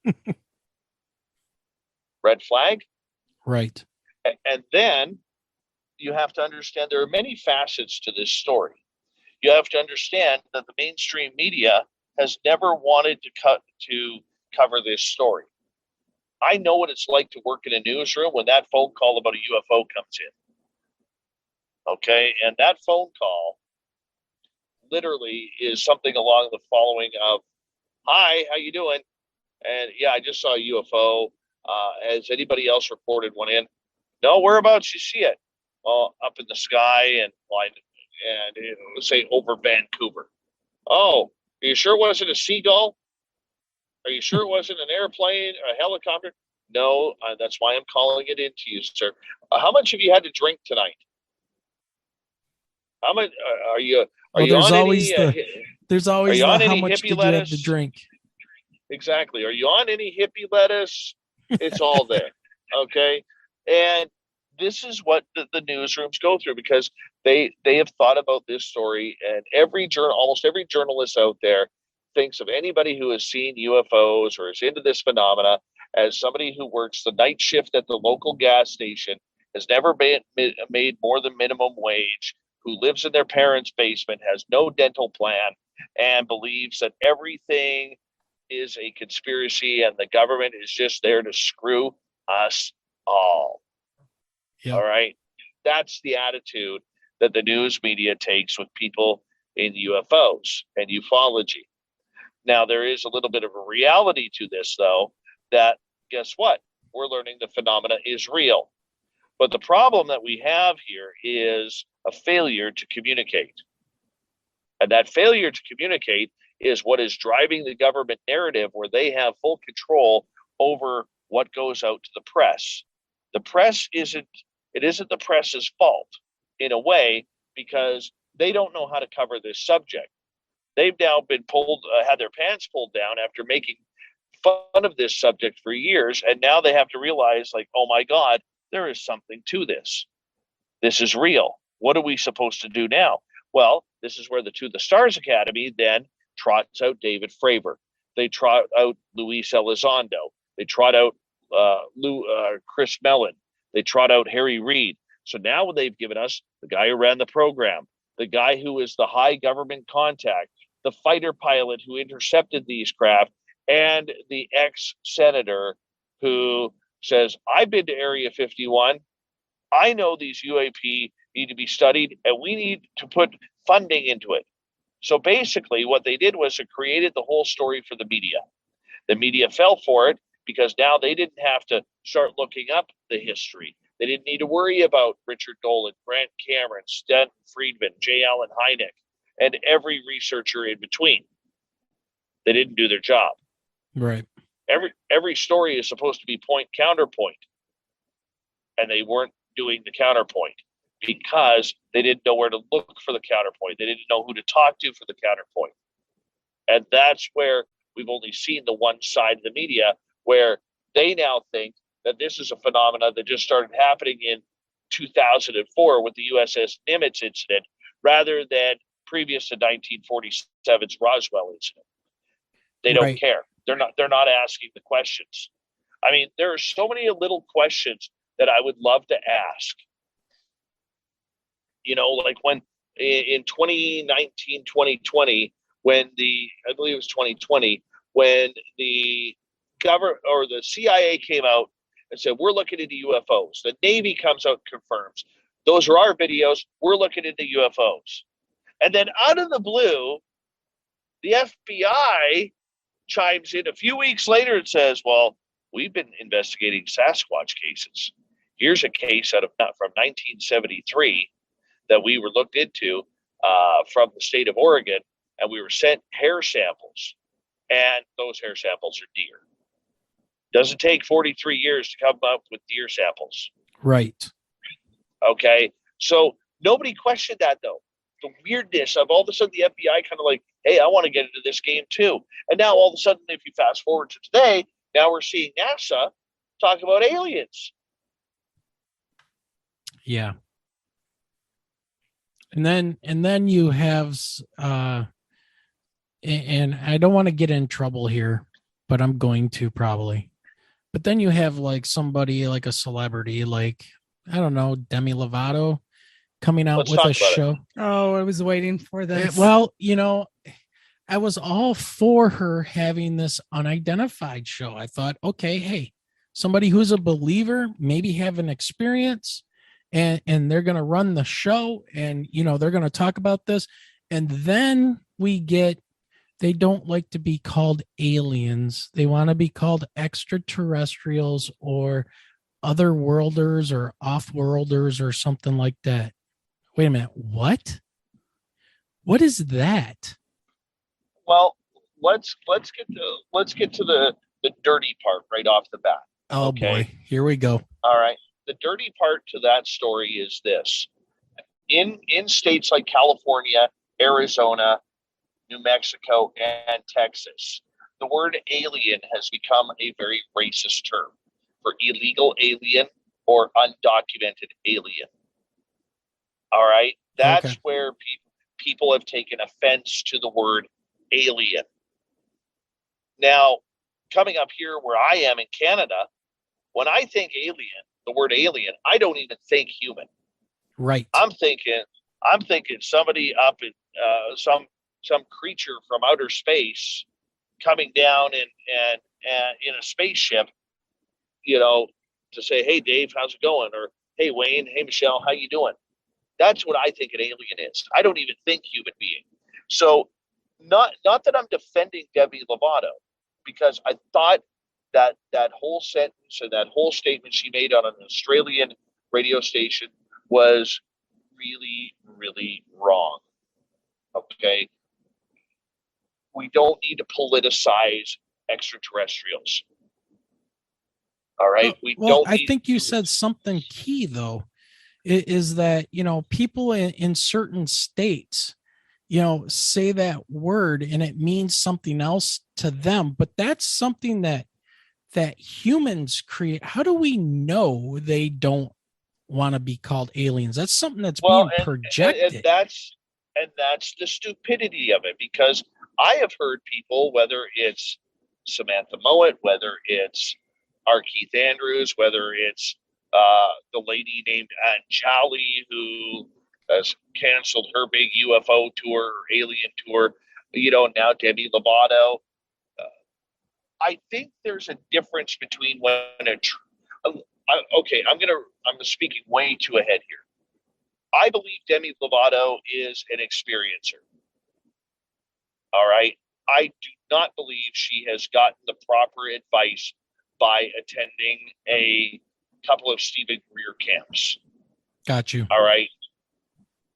Red flag? Right. And then you have to understand there are many facets to this story. You have to understand that the mainstream media has never wanted to cover this story. I know what it's like to work in a newsroom when that phone call about a UFO comes in. Okay? And that phone call literally is something along the following of, hi, how you doing? And yeah, I just saw a UFO. Has anybody else reported one in? No, whereabouts you see it? Up in the sky and say over Vancouver. Oh, are you sure it wasn't a seagull? Are you sure it wasn't an airplane or a helicopter? No, that's why I'm calling it into you, sir. How much have you had to drink tonight? How much are you? Are you there's on always any? there's Are always you on how any much hippie did you have to lettuce? drink? Exactly. Are you on any hippie lettuce? It's all there. Okay. And this is what the newsrooms go through, because they have thought about this story, and almost every journalist out there thinks of anybody who has seen UFOs or is into this phenomena as somebody who works the night shift at the local gas station, has never made more than minimum wage, who lives in their parents' basement, has no dental plan, and believes that everything is a conspiracy and the government is just there to screw us all. Yep. All right. That's the attitude that the news media takes with people in UFOs and ufology. Now, there is a little bit of a reality to this, though, that guess what? We're learning the phenomena is real. But the problem that we have here is a failure to communicate. And that failure to communicate is what is driving the government narrative, where they have full control over what goes out to the press. The press isn't the press's fault in a way, because they don't know how to cover this subject. They've now been had their pants pulled down after making fun of this subject for years. And now they have to realize, like, oh my God, there is something to this. This is real. What are we supposed to do now? Well, this is where the To the Stars Academy then trots out David Fravor. They trot out Luis Elizondo. They trot out Chris Mellon. They trot out Harry Reid. So now they've given us the guy who ran the program, the guy who is the high government contact, the fighter pilot who intercepted these craft, and the ex-senator who says, I've been to Area 51. I know these UAP need to be studied, and we need to put funding into it. So basically what they did was it created the whole story for the media. The media fell for it because now they didn't have to start looking up the history. They didn't need to worry about Richard Dolan, Grant Cameron, Stanton Friedman, J. Allen Hynek, and every researcher in between. They didn't do their job. Right. Every story is supposed to be point counterpoint, and they weren't doing the counterpoint because they didn't know where to look for the counterpoint. They didn't know who to talk to for the counterpoint. And that's where we've only seen the one side of the media, where they now think that this is a phenomena that just started happening in 2004 with the USS Nimitz incident, rather than previous to 1947's Roswell incident. They don't care. They're not asking the questions. I mean, there are so many little questions that I would love to ask. You know, like when in 2019, 2020, when I believe it was 2020, when the government or the CIA came out and said, we're looking into UFOs. The Navy comes out and confirms. Those are our videos. We're looking into UFOs. And then out of the blue, the FBI chimes in a few weeks later and says, well, we've been investigating Sasquatch cases. Here's a case from 1973 that we were looked into from the state of Oregon, and we were sent hair samples, and those hair samples are deer. Doesn't take 43 years to come up with deer samples. Right. Okay. So nobody questioned that, though. The weirdness of all of a sudden the FBI kind of like, hey, I want to get into this game too. And now all of a sudden, if you fast forward to today, now we're seeing NASA talk about aliens. Yeah. And then you have and I don't want to get in trouble here, but I'm going to probably. But then you have like somebody like a celebrity, like, I don't know, Demi Lovato coming out with a show. Oh, I was waiting for this. Well, you know, I was all for her having this unidentified show. I thought, okay, hey, somebody who's a believer, maybe have an experience, and they're going to run the show, and, you know, they're going to talk about this. And then they don't like to be called aliens. They want to be called extraterrestrials or otherworlders or off-worlders or something like that. Wait a minute. What? What is that? Well, let's get to the dirty part right off the bat. Oh Okay. boy, here we go. All right. The dirty part to that story is this. In states like California, Arizona, New Mexico, and Texas, the word alien has become a very racist term for illegal alien or undocumented alien. All right. That's Okay. where people have taken offense to the word alien. Now, coming up here where I am in Canada, when I think alien, the word alien, I don't even think human. Right. I'm thinking somebody up in some creature from outer space coming down and in a spaceship, to say, "Hey Dave, how's it going?" Or "Hey Wayne, hey Michelle, how you doing?" That's what I think an alien is. I don't even think human being. So not that I'm defending Demi Lovato, because I thought that whole sentence or that whole statement she made on an Australian radio station was really, really wrong. Okay. We don't need to politicize extraterrestrials. All right. We Well, don't I need think you said something key though, is that, people in certain states, say that word and it means something else to them, but that's something that humans create. How do we know they don't want to be called aliens? That's something that's being projected. and that's the stupidity of it, because I have heard people, whether it's Samantha Mowat, whether it's R. Keith Andrews, whether it's the lady named Anjali who has canceled her big UFO tour or alien tour, now Demi Lovato. I think there's a difference between I'm speaking way too ahead here. I believe Demi Lovato is an experiencer. All right. I do not believe she has gotten the proper advice by attending a couple of Stephen Greer camps. Got you. All right.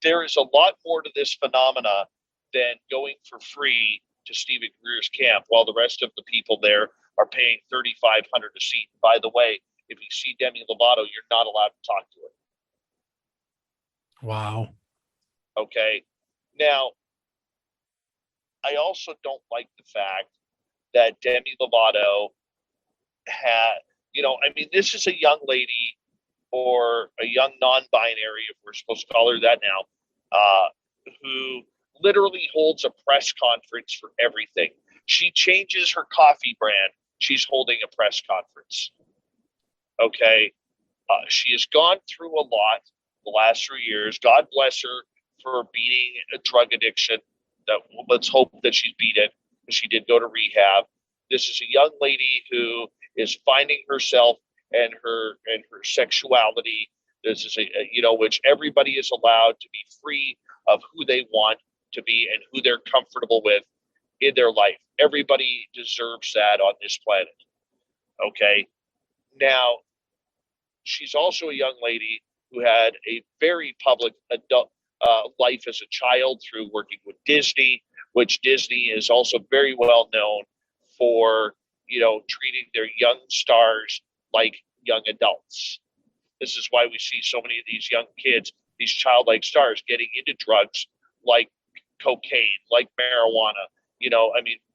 There is a lot more to this phenomena than going for free to Stephen Greer's camp while the rest of the people there are paying $3,500 a seat. By the way, if you see Demi Lovato, you're not allowed to talk to her. Wow. Okay. Now, I also don't like the fact that Demi Lovato this is a young lady or a young non-binary, if we're supposed to call her that now, who literally holds a press conference for everything. She changes her coffee brand. She's holding a press conference. Okay. She has gone through a lot the last 3 years. God bless her for beating a drug addiction. Let's hope that she's beat it. She did go to rehab. This is a young lady who is finding herself and her sexuality. This is which everybody is allowed to be free of who they want to be and who they're comfortable with in their life. Everybody deserves that on this planet. Okay. Now, she's also a young lady who had a very public adult life as a child through working with Disney, which Disney is also very well known for, treating their young stars like young adults. This is why we see so many of these young kids, these childlike stars, getting into drugs like cocaine, like marijuana.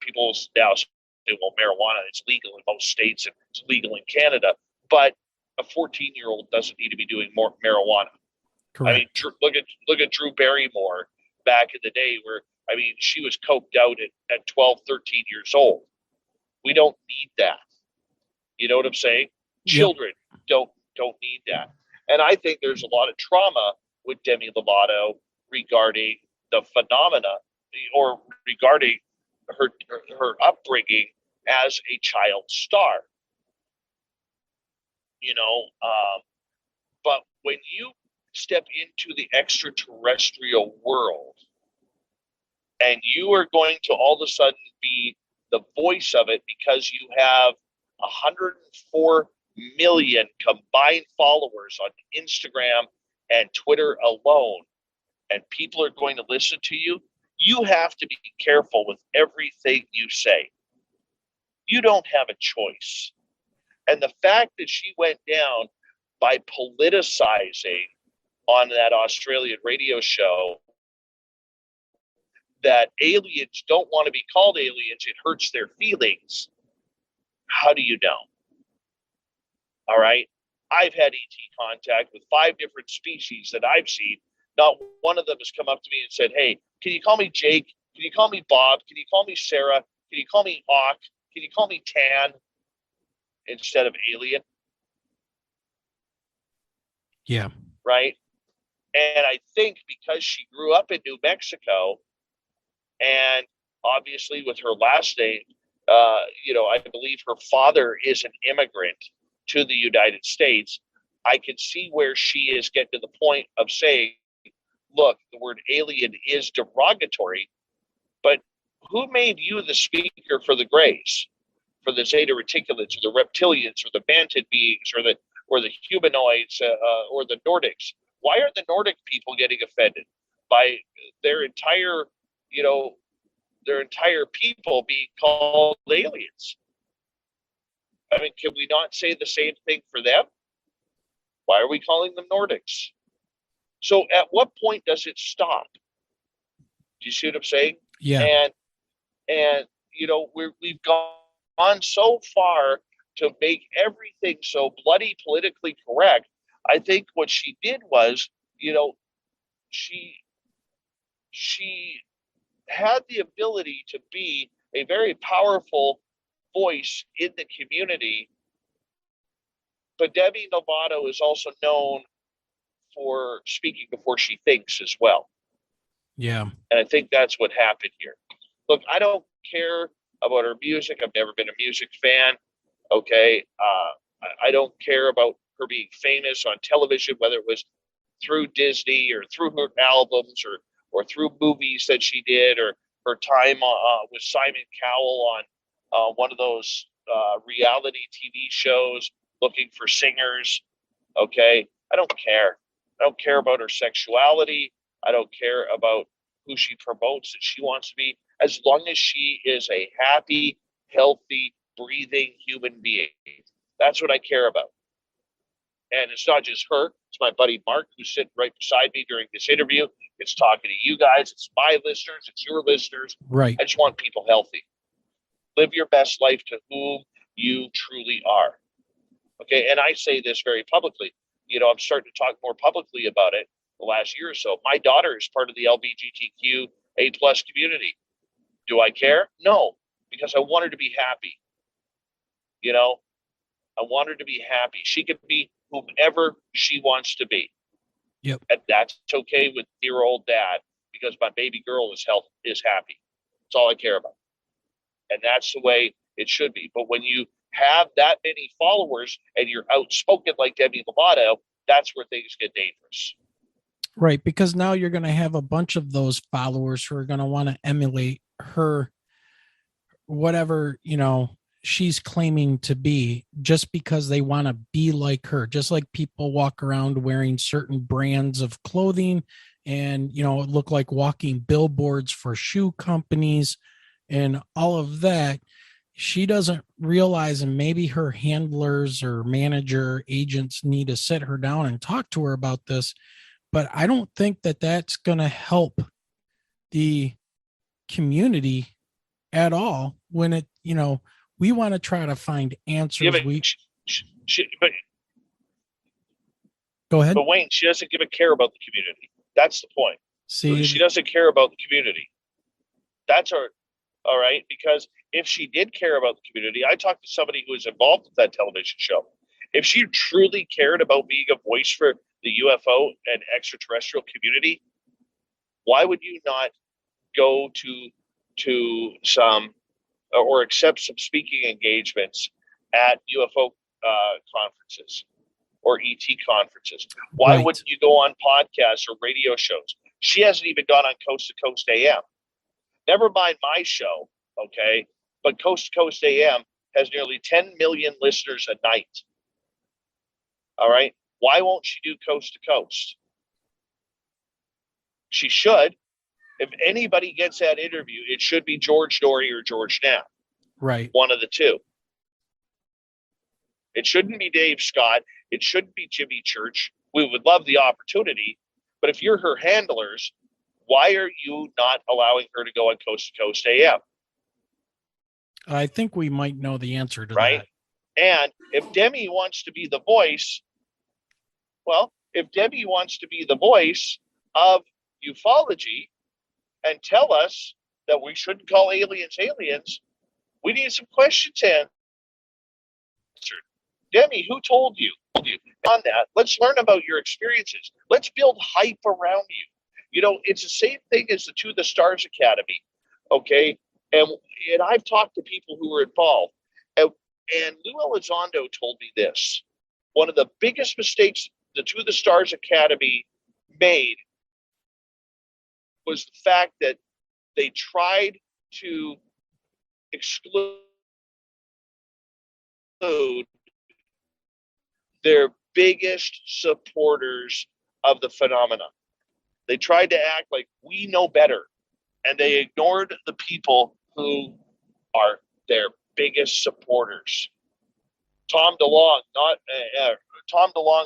People now say, well, marijuana is legal in most states and it's legal in Canada, but a 14-year-old doesn't need to be doing more marijuana. Correct. Look at Drew Barrymore back in the day where, she was coked out at 12, 13 years old. We don't need that. You know what I'm saying? Yep. Children don't need that. And I think there's a lot of trauma with Demi Lovato regarding the phenomena or regarding her upbringing as a child star. But when you step into the extraterrestrial world and you are going to all of a sudden be the voice of it because you have 104 million combined followers on Instagram and Twitter alone, and people are going to listen to you, you have to be careful with everything you say. You don't have a choice. And the fact that she went down by politicizing on that Australian radio show that aliens don't want to be called aliens, it hurts their feelings. How do you know? All right. I've had ET contact with 5 different species that I've seen. Not one of them has come up to me and said, hey, can you call me Jake? Can you call me Bob? Can you call me Sarah? Can you call me Ock? Can you call me Tan instead of alien? Yeah. Right. And I think because she grew up in New Mexico, and obviously with her last name, I believe her father is an immigrant to the United States. I can see where she is getting to the point of saying, look, the word alien is derogatory, but who made you the speaker for the Greys, for the Zeta Reticulates, or the reptilians, or the mantid beings, or the humanoids, or the Nordics? Why are the Nordic people getting offended by their entire people being called aliens? I mean, can we not say the same thing for them? Why are we calling them Nordics? So at what point does it stop? Do you see what I'm saying? Yeah. And we've gone so far to make everything so bloody politically correct. I think what she did was, she had the ability to be a very powerful voice in the community. But Demi Lovato is also known for speaking before she thinks as well. Yeah. And I think that's what happened here. Look, I don't care about her music. I've never been a music fan. Okay. I don't care about her being famous on television, whether it was through Disney or through her albums or through movies that she did, or her time with Simon Cowell on one of those reality TV shows looking for singers. Okay. I don't care. I don't care about her sexuality. I don't care about who she promotes that she wants to be, as long as she is a happy, healthy, breathing human being. That's what I care about. And it's not just her. It's my buddy Mark, who's sitting right beside me during this interview. It's talking to you guys. It's my listeners. It's your listeners. Right. I just want people healthy. Live your best life to whom you truly are. Okay. And I say this very publicly. I'm starting to talk more publicly about it the last year or so. My daughter is part of the LGBTQA+ community. Do I care? No, because I want her to be happy. I want her to be happy. She can be whomever she wants to be. Yep. And that's okay with dear old dad, because my baby girl is happy. That's all I care about. And that's the way it should be. But when you have that many followers and you're outspoken like Demi Lovato, that's where things get dangerous. Right. Because now you're going to have a bunch of those followers who are going to want to emulate her, whatever, she's claiming to be, just because they want to be like her. Just like people walk around wearing certain brands of clothing and, look like walking billboards for shoe companies and all of that. She doesn't realize, and maybe her handlers or manager agents need to sit her down and talk to her about this. But I don't think that that's going to help the community at all when it, we want to try to find answers. But go ahead. But Wayne, she doesn't give a care about the community. That's the point. See, she doesn't care about the community. That's her. All right. Because if she did care about the community, I talked to somebody who was involved with that television show. If she truly cared about being a voice for the UFO and extraterrestrial community, why would you not go to some or accept some speaking engagements at UFO conferences or ET conferences? Why Right. wouldn't you go on podcasts or radio shows? She hasn't even gone on Coast to Coast AM. Never mind my show, okay? But Coast to Coast AM has nearly 10 million listeners a night. All right? Why won't she do Coast to Coast? She should. If anybody gets that interview, it should be George Dory or George Knapp. Right. One of the two. It shouldn't be Dave Scott. It shouldn't be Jimmy Church. We would love the opportunity, but if you're her handlers, why are you not allowing her to go on Coast to Coast AM? I think we might know the answer to right? that. And if Demi wants to be the voice, well, if Demi wants to be the voice of ufology and tell us that we shouldn't call aliens aliens, we need some questions answered. Demi, who told you? On that, let's learn about your experiences. Let's build hype around you. You know, it's the same thing as the To the Stars Academy, okay? And I've talked to people who were involved. And Lou Elizondo told me this. One of the biggest mistakes the To the Stars Academy made was the fact that they tried to exclude their biggest supporters of the phenomena. They tried to act like we know better, and they ignored the people who are their biggest supporters. Tom DeLong's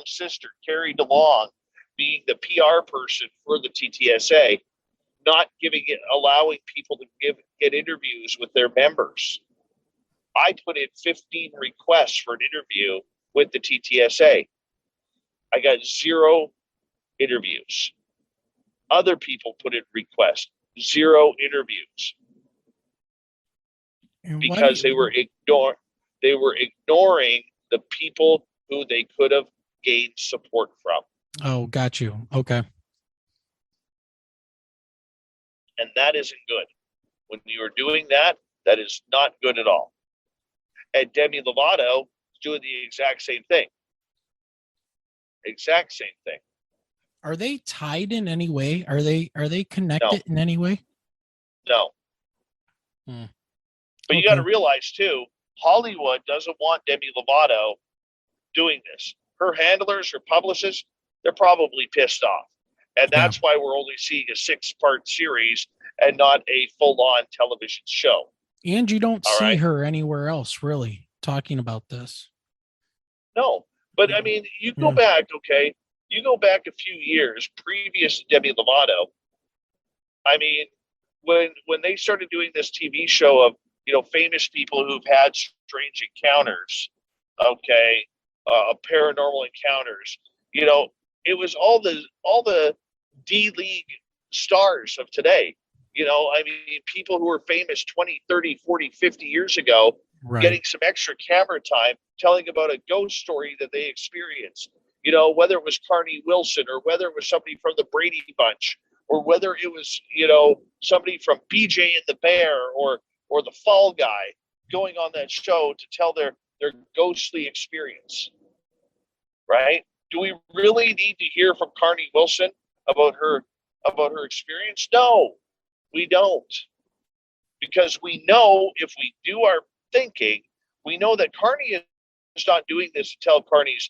sister, Carrie DeLong, being the PR person for the TTSA, not allowing people to get interviews with their members. I put in 15 requests for an interview with the TTSA. I got 0 interviews. Other people put in requests, 0 interviews. Because they were ignoring the people who they could have gained support from. Oh, got you. Okay. And that isn't good. When you're doing that, that is not good at all. And Demi Lovato is doing the exact same thing. Exact same thing. Are they tied in any way? Are they connected in any way? No. But you got to realize too, Hollywood doesn't want Demi Lovato doing this. Her handlers, her publicists, they're probably pissed off. And that's why we're only seeing a 6-part series and not a full-on television show. And you don't see her anywhere else really talking about this. No, but I mean, you go back, okay? You go back a few years previous to Demi Lovato. I mean, when they started doing this TV show of, you know, famous people who've had strange encounters, okay, paranormal encounters, you know, it was all the D-League stars of today. You know, I mean, people who were famous 20, 30, 40, 50 years ago, getting some extra camera time, telling about a ghost story that they experienced. You know, whether it was Carney Wilson or whether it was somebody from the Brady Bunch or whether it was, you know, somebody from BJ and the Bear or the Fall Guy going on that show to tell their ghostly experience, right? Do we really need to hear from Carney Wilson about her experience? No, we don't. Because we know if we do our thinking, we know that Carney is not doing this to tell Carney's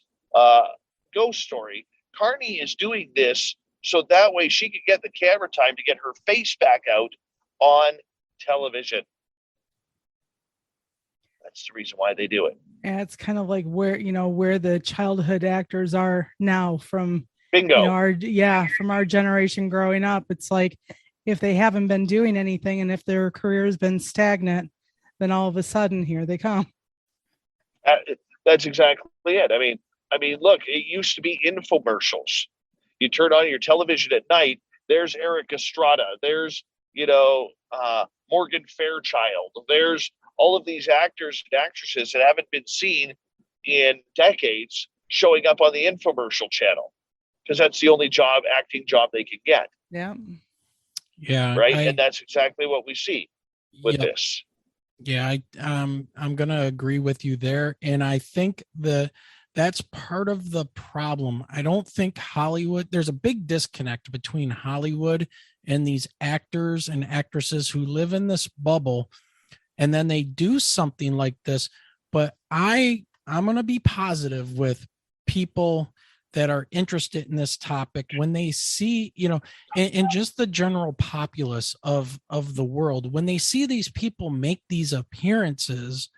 ghost story. Carney is doing this so that way she could get the camera time to get her face back out on television. That's the reason why they do it. And it's kind of like where the childhood actors are now from bingo. From our generation growing up. It's like if they haven't been doing anything and if their career has been stagnant, then all of a sudden here they come. That's exactly it. I mean, look, it used to be infomercials. You turn on your television at night, there's Eric Estrada, there's, Morgan Fairchild, there's all of these actors and actresses that haven't been seen in decades showing up on the infomercial channel because that's the only acting job they can get. Yeah. Yeah. Right. And that's exactly what we see with this. Yeah. I'm going to agree with you there. And I think that's part of the problem. I don't think Hollywood, there's a big disconnect between Hollywood and these actors and actresses who live in this bubble. And then they do something like this. But I'm going to be positive with people that are interested in this topic when they see, and just the general populace of the world, when they see these people make these appearances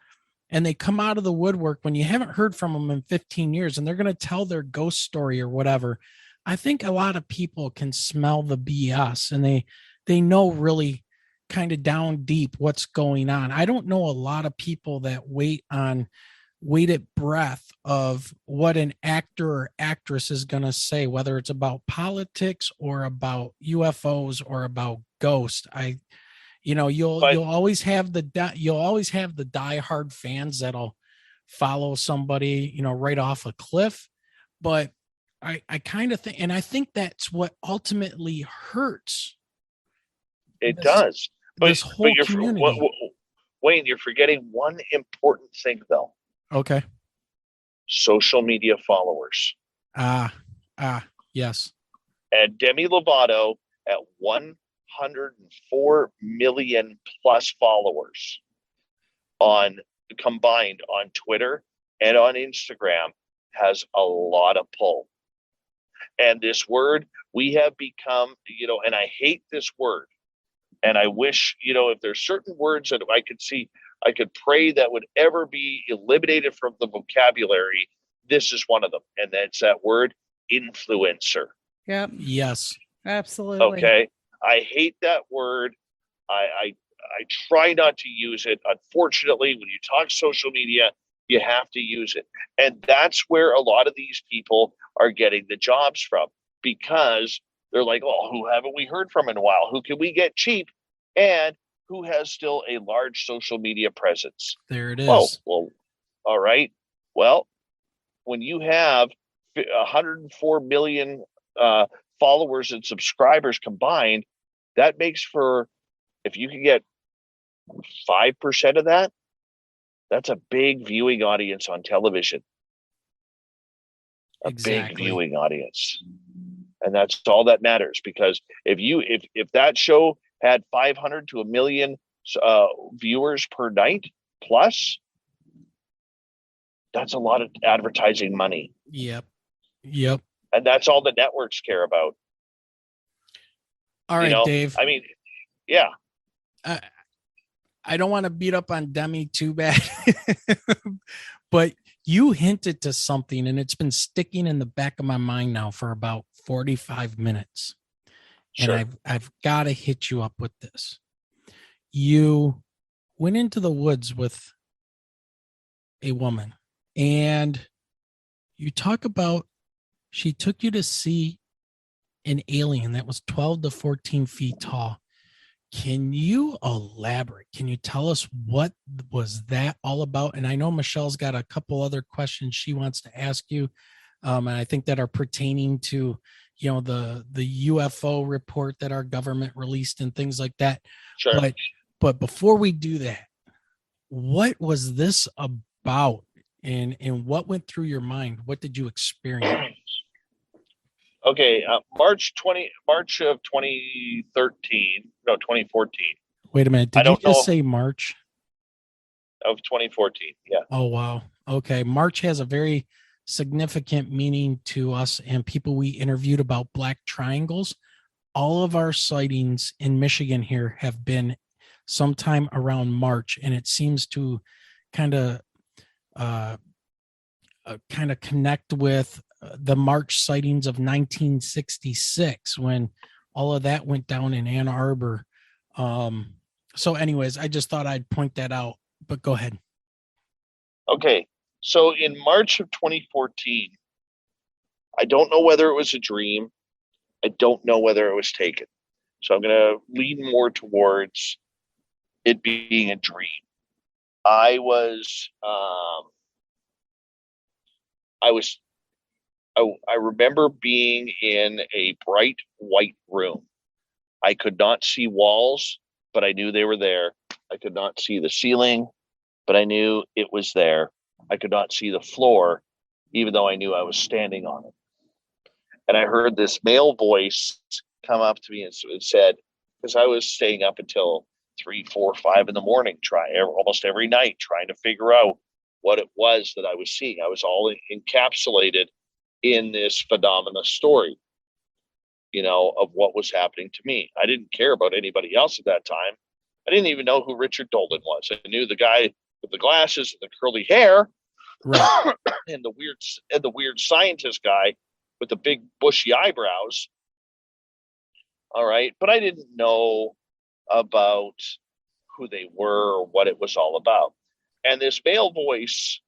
and they come out of the woodwork when you haven't heard from them in 15 years and they're going to tell their ghost story or whatever. I think a lot of people can smell the BS, and they know really kind of down deep what's going on. I don't know a lot of people that waited breath of what an actor or actress is going to say, whether it's about politics or about UFOs or about ghosts. You'll always have the diehard fans that'll follow somebody, right off a cliff. But I kind of think, and I think that's what ultimately hurts. It does. This whole community. Wayne, you're forgetting one important thing, though. Okay. Social media followers. Yes. And Demi Lovato at 104 million plus followers combined on Twitter and on Instagram has a lot of pull. And this word, we have become, and I hate this word. And I wish, if there's certain words that I could pray that would ever be eliminated from the vocabulary, this is one of them. And that's that word, influencer. Yep. Yes. Absolutely. Okay. I hate that word. I try not to use it. Unfortunately, when you talk social media, you have to use it. And that's where a lot of these people are getting the jobs from, because they're like, oh, who haven't we heard from in a while? Who can we get cheap? And who has still a large social media presence? There it is. Oh, well, all right. Well, when you have 104 million followers and subscribers combined, that makes for, if you can get 5% of that, that's a big viewing audience on television. Big viewing audience. And that's all that matters, because if that show had 500 to 1 million viewers per night plus, that's a lot of advertising money. Yep. And that's all the networks care about. All right, Dave. I mean, yeah. I don't want to beat up on Demi too bad, but you hinted to something, and it's been sticking in the back of my mind now for about 45 minutes. Sure. And I've got to hit you up with this. You went into the woods with a woman, and you talk about she took you to see an alien that was 12 to 14 feet tall. Can you elaborate? Can you tell us what was that all about? And I know Michelle's got a couple other questions she wants to ask you. And I think that are pertaining to, the UFO report that our government released and things like that. Sure. But before we do that, what was this about, and what went through your mind? What did you experience? Okay, March of 2013, no, 2014. Wait a minute, did you just say March? Of 2014, yeah. Oh, wow. Okay, March has a very significant meaning to us and people we interviewed about black triangles. All of our sightings in Michigan here have been sometime around March, and it seems to kind of connect with the March sightings of 1966, when all of that went down in Ann Arbor. So anyways, I just thought I'd point that out, but go ahead. Okay. So in March of 2014, I don't know whether it was a dream. I don't know whether it was taken. So I'm going to lean more towards it being a dream. I remember being in a bright white room. I could not see walls, but I knew they were there. I could not see the ceiling, but I knew it was there. I could not see the floor, even though I knew I was standing on it. And I heard this male voice come up to me and said, because I was staying up until 3, 4, 5 in the morning, almost every night, trying to figure out what it was that I was seeing. I was all encapsulated in this phenomena story, of what was happening to me. I didn't care about anybody else at that time. I didn't even know who Richard Dolan was. I knew the guy with the glasses and the curly hair, Right. and the weird scientist guy with the big bushy eyebrows. All right, but I didn't know about who they were or what it was all about. And this male voice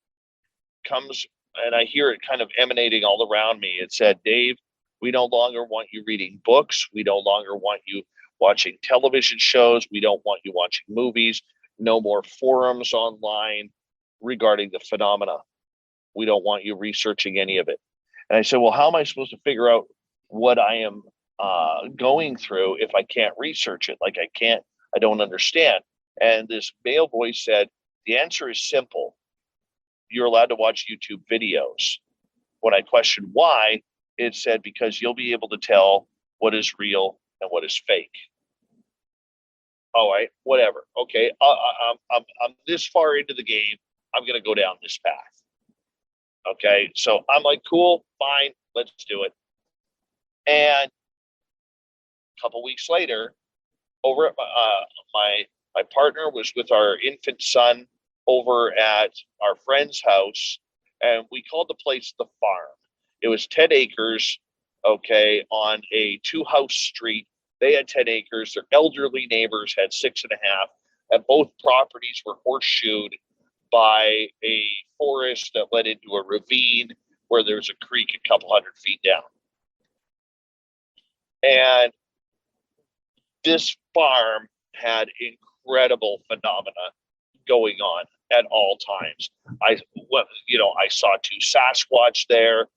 comes, and I hear it kind of emanating all around me. It said, Dave, we no longer want you reading books. We no longer want you watching television shows. We don't want you watching movies. No more forums online regarding the phenomena. We don't want you researching any of it. And I said, well, how am I supposed to figure out what I am going through if I can't research it? Like, I don't understand. And this male voice said, the answer is simple. You're allowed to watch YouTube videos. When I questioned why, it said, because you'll be able to tell what is real and what is fake. All right, whatever. Okay, I'm this far into the game. I'm going to go down this path. Okay, so I'm like, cool, fine, let's do it. And a couple weeks later, over at my partner was with our infant son over at our friend's house, and we called the place the farm. It was 10 acres, okay, on a 2-house street. They had 10 acres. Their elderly neighbors had 6.5, and both properties were horseshoed by a forest that led into a ravine where there was a creek a couple hundred feet down. And this farm had incredible phenomena going on at all times. I saw 2 Sasquatch there.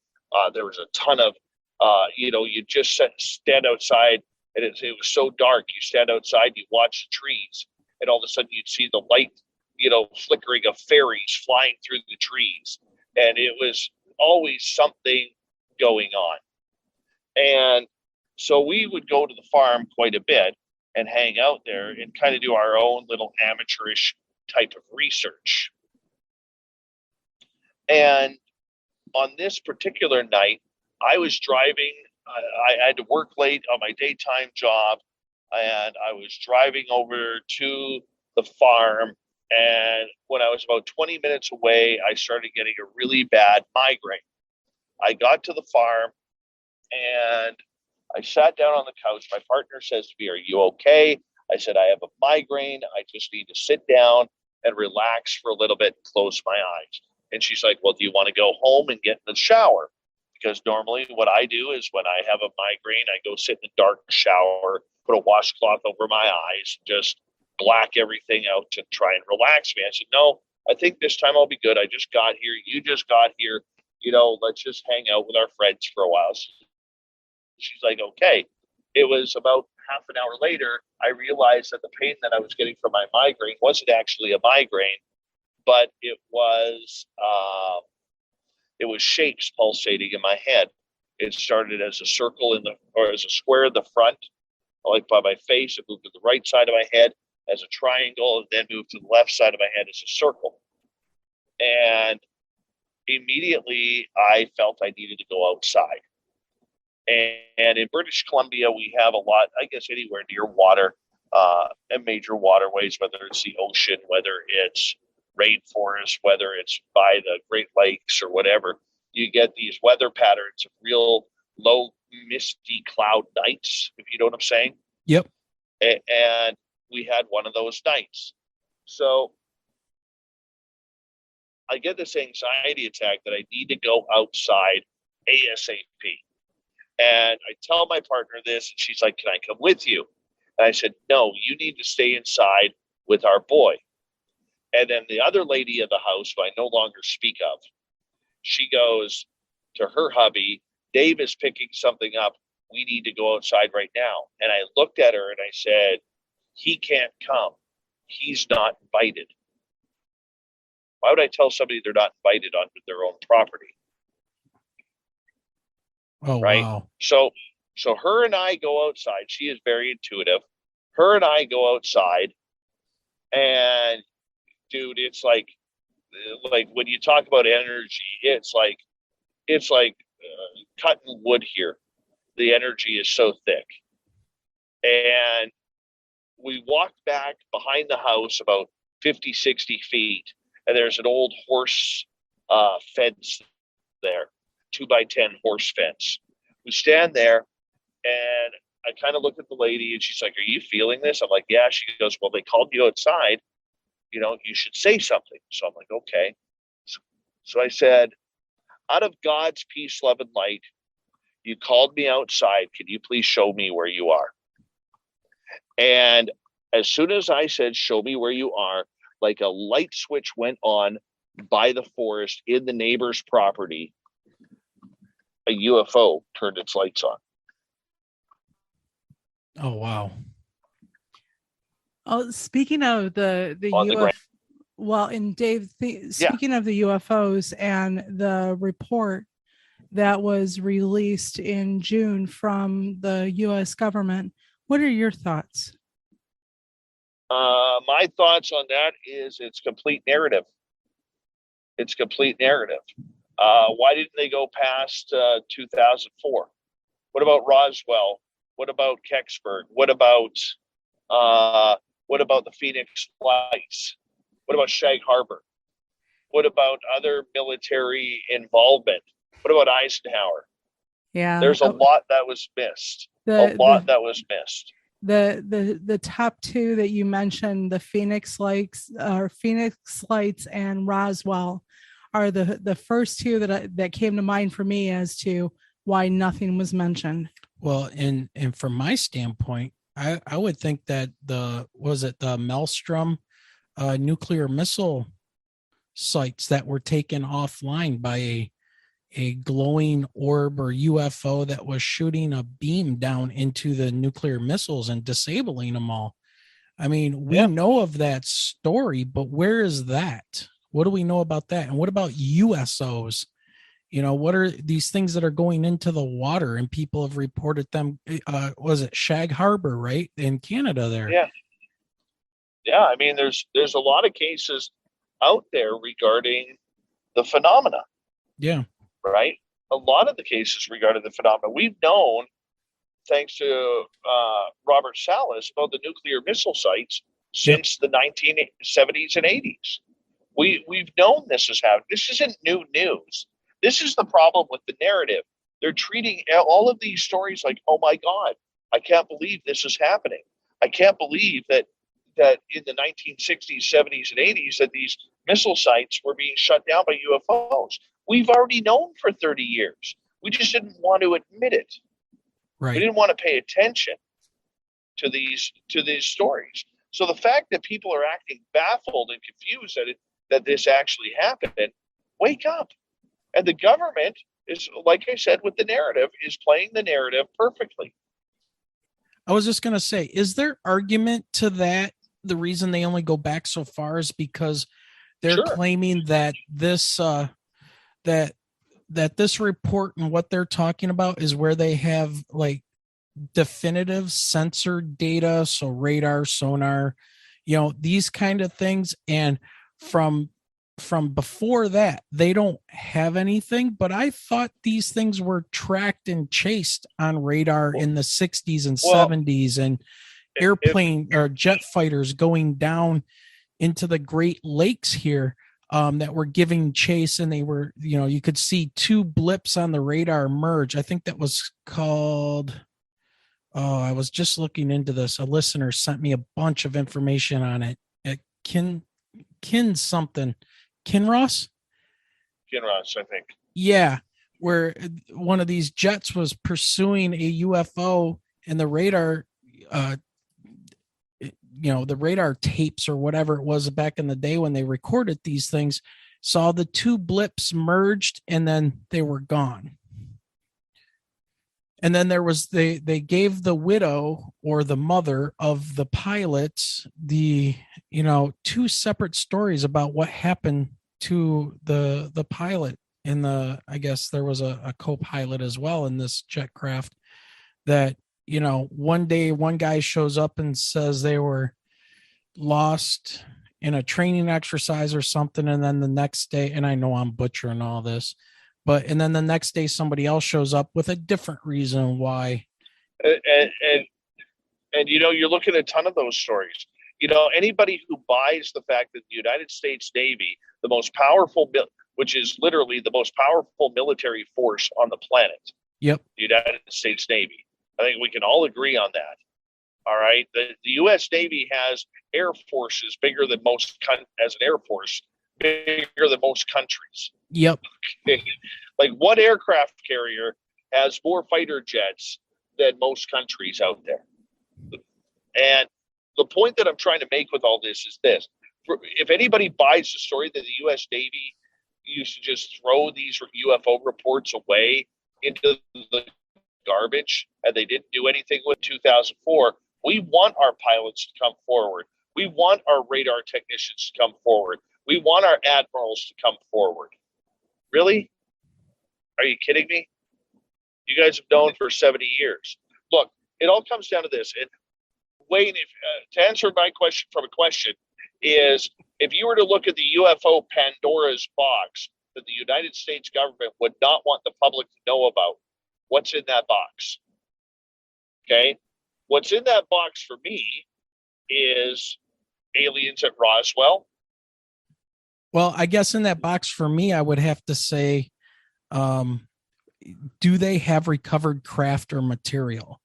There was a ton of, you just stand outside, and it was so dark. You stand outside, you watch the trees, and all of a sudden you'd see the light, flickering of fairies flying through the trees. And it was always something going on. And so we would go to the farm quite a bit and hang out there and kind of do our own little amateurish type of research. And on this particular night, I was driving. I had to work late on my daytime job, and I was driving over to the farm. And when I was about 20 minutes away, I started getting a really bad migraine. I got to the farm, and I sat down on the couch. My partner says to me, "Are you okay?" I said, "I have a migraine. I just need to sit down and relax for a little bit and close my eyes." And she's like, "Well, do you want to go home and get in the shower?" Because normally what I do is when I have a migraine, I go sit in a dark shower, put a washcloth over my eyes, just black everything out to try and relax me. I said, "No, I think this time I'll be good. I just got here. You just got here. Let's just hang out with our friends for a while." She's like, "Okay." It was about half an hour later, I realized that the pain that I was getting from my migraine wasn't actually a migraine, but it was shapes pulsating in my head. It started as a circle as a square in the front, like by my face. It moved to the right side of my head as a triangle, and then moved to the left side of my head as a circle. And immediately I felt I needed to go outside. And in British Columbia, we have a lot, I guess, anywhere near water and major waterways, whether it's the ocean, whether it's rainforest, whether it's by the Great Lakes or whatever. You get these weather patterns of real low, misty cloud nights, if you know what I'm saying. Yep. And we had one of those nights. So I get this anxiety attack that I need to go outside ASAP. And I tell my partner this, and she's like, "Can I come with you?" And I said, "No, you need to stay inside with our boy." And then the other lady of the house, who I no longer speak of, she goes to her hubby, "Dave is picking something up. We need to go outside right now." And I looked at her and I said, "He can't come. He's not invited." Why would I tell somebody they're not invited onto their own property? Oh, right? Wow. So her and I go outside. She is very intuitive. Her and I go outside, and dude, it's like when you talk about energy, it's like cutting wood here. The energy is so thick. And we walked back behind the house about 50, 60 feet, and there's an old horse fence there, 2x10 horse fence. We stand there, and I kind of look at the lady, and she's like, "Are you feeling this?" I'm like, "Yeah." She goes, "Well, they called you outside. You should say something." So I'm like, "Okay." So I said, "Out of God's peace, love, and light, you called me outside. Can you please show me where you are?" And as soon as I said, "Show me where you are," like a light switch went on by the forest in the neighbor's property. A UFO turned its lights on. Oh, wow. Oh, speaking of the On the UFO, ground. well, and Dave, speaking of the UFOs and the report that was released in June from the U.S. government, what are your thoughts? My thoughts on that is it's complete narrative. It's complete narrative. Why didn't they go past 2004? What about Roswell? What about Kecksburg? What about the Phoenix Lights? What about Shag Harbor? What about other military involvement? What about Eisenhower? Yeah, There's a lot that was missed. That was missed. The top two that you mentioned, the Phoenix Lights and Roswell, are the first two that came to mind for me as to why nothing was mentioned. Well, and from my standpoint, I would think that the Maelstrom nuclear missile sites that were taken offline by a glowing orb or UFO that was shooting a beam down into the nuclear missiles and disabling them all. I mean, we know of that story, but where is that? What do we know about that? And what about USOs? What are these things that are going into the water, and people have reported them? Was it Shag Harbor, right, in Canada there? Yeah. I mean, there's a lot of cases out there regarding the phenomena. Yeah. Right. A lot of the cases regarding the phenomena we've known, thanks to Robert Salas, about the nuclear missile sites since the 1970s and 80s. We've known this is happening. This isn't new news. This is the problem with the narrative. They're treating all of these stories like, "Oh my God, I can't believe this is happening. I can't believe that in the 1960s, 70s, and 80s that these missile sites were being shut down by UFOs. We've already known for 30 years. We just didn't want to admit it. Right. We didn't want to pay attention to these stories. So the fact that people are acting baffled and confused that this actually happened, wake up. And the government is, like I said, with the narrative, is playing the narrative perfectly. I was just going to say, is there argument to that? The reason they only go back so far is because they're claiming that this that this report and what they're talking about is where they have like definitive sensor data, so radar, sonar, these kind of things, and from before that they don't have anything. But I thought these things were tracked and chased on radar in the 60s and 70s, and airplane or jet fighters going down into the Great Lakes here that were giving chase, and they were, you could see two blips on the radar merge. I think that was called, I was just looking into this. A listener sent me a bunch of information on it at Kinross, I think. Yeah, where one of these jets was pursuing a UFO, and the radar, the radar tapes or whatever it was back in the day when they recorded these things, saw the two blips merged and then they were gone. And then there was, they gave the widow or the mother of the pilots two separate stories about what happened to the pilot. And I guess there was a co-pilot as well in this jet craft that, one day one guy shows up and says they were lost in a training exercise or something. And then the next day, and I know I'm butchering all this, and then the next day somebody else shows up with a different reason why. And you're looking at a ton of those stories. Anybody who buys the fact that the United States Navy, the most powerful, which is literally the most powerful military force on the planet, Yep. the United States Navy, I think we can all agree on that. All right. The U.S. Navy has air forces bigger than as an air force, bigger than most countries. Yep. Like, what aircraft carrier has more fighter jets than most countries out there? And the point that I'm trying to make with all this is this. If anybody buys the story that the U.S. Navy used to just throw these UFO reports away into the garbage and they didn't do anything with 2004, we want our pilots to come forward. We want our radar technicians to come forward. We want our admirals to come forward. Really? Are you kidding me? You guys have known for 70 years. Look, it all comes down to this. And Wayne, to answer my question from a question, is if you were to look at the UFO Pandora's box that the United States government would not want the public to know about, what's in that box? Okay? What's in that box for me is aliens at Roswell. Well, I guess in that box for me, I would have to say, do they have recovered craft or material?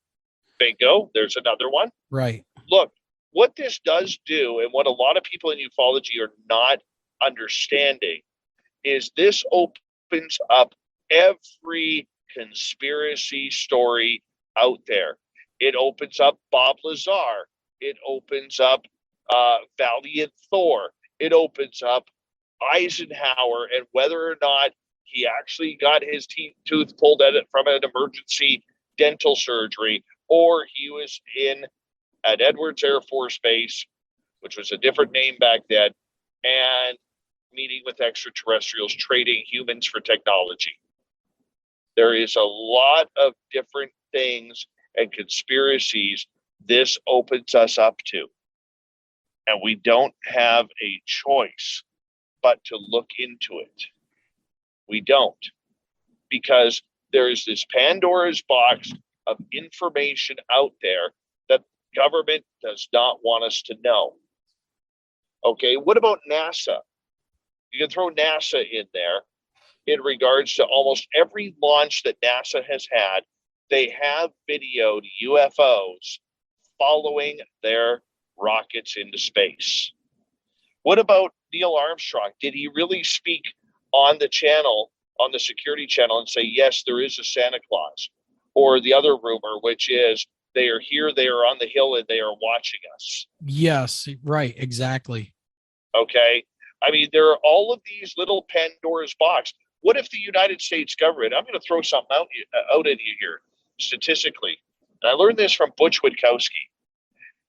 Bingo. There's another one. Right. Look, what this does do, and what a lot of people in ufology are not understanding, is this opens up every conspiracy story out there. It opens up Bob Lazar. It opens up Valiant Thor. It opens up Eisenhower and whether or not he actually got his tooth pulled out from an emergency dental surgery, or he was at Edwards Air Force Base, which was a different name back then, and meeting with extraterrestrials, trading humans for technology. There is a lot of different things and conspiracies this opens us up to. And we don't have a choice but to look into it. We don't. Because there is this Pandora's box of information out there that government does not want us to know. Okay, what about NASA? You can throw NASA in there in regards to almost every launch that NASA has had. They have videoed UFOs following their rockets into space. What about Neil Armstrong? Did he really speak on the channel, on the security channel, and say, yes, there is a Santa Claus? Or the other rumor, which is they are here, they are on the hill, and they are watching us. Yes, right, exactly. Okay. I mean, there are all of these little Pandora's box. What if the United States government, I'm going to throw something out at you here, statistically. And I learned this from Butch Witkowski.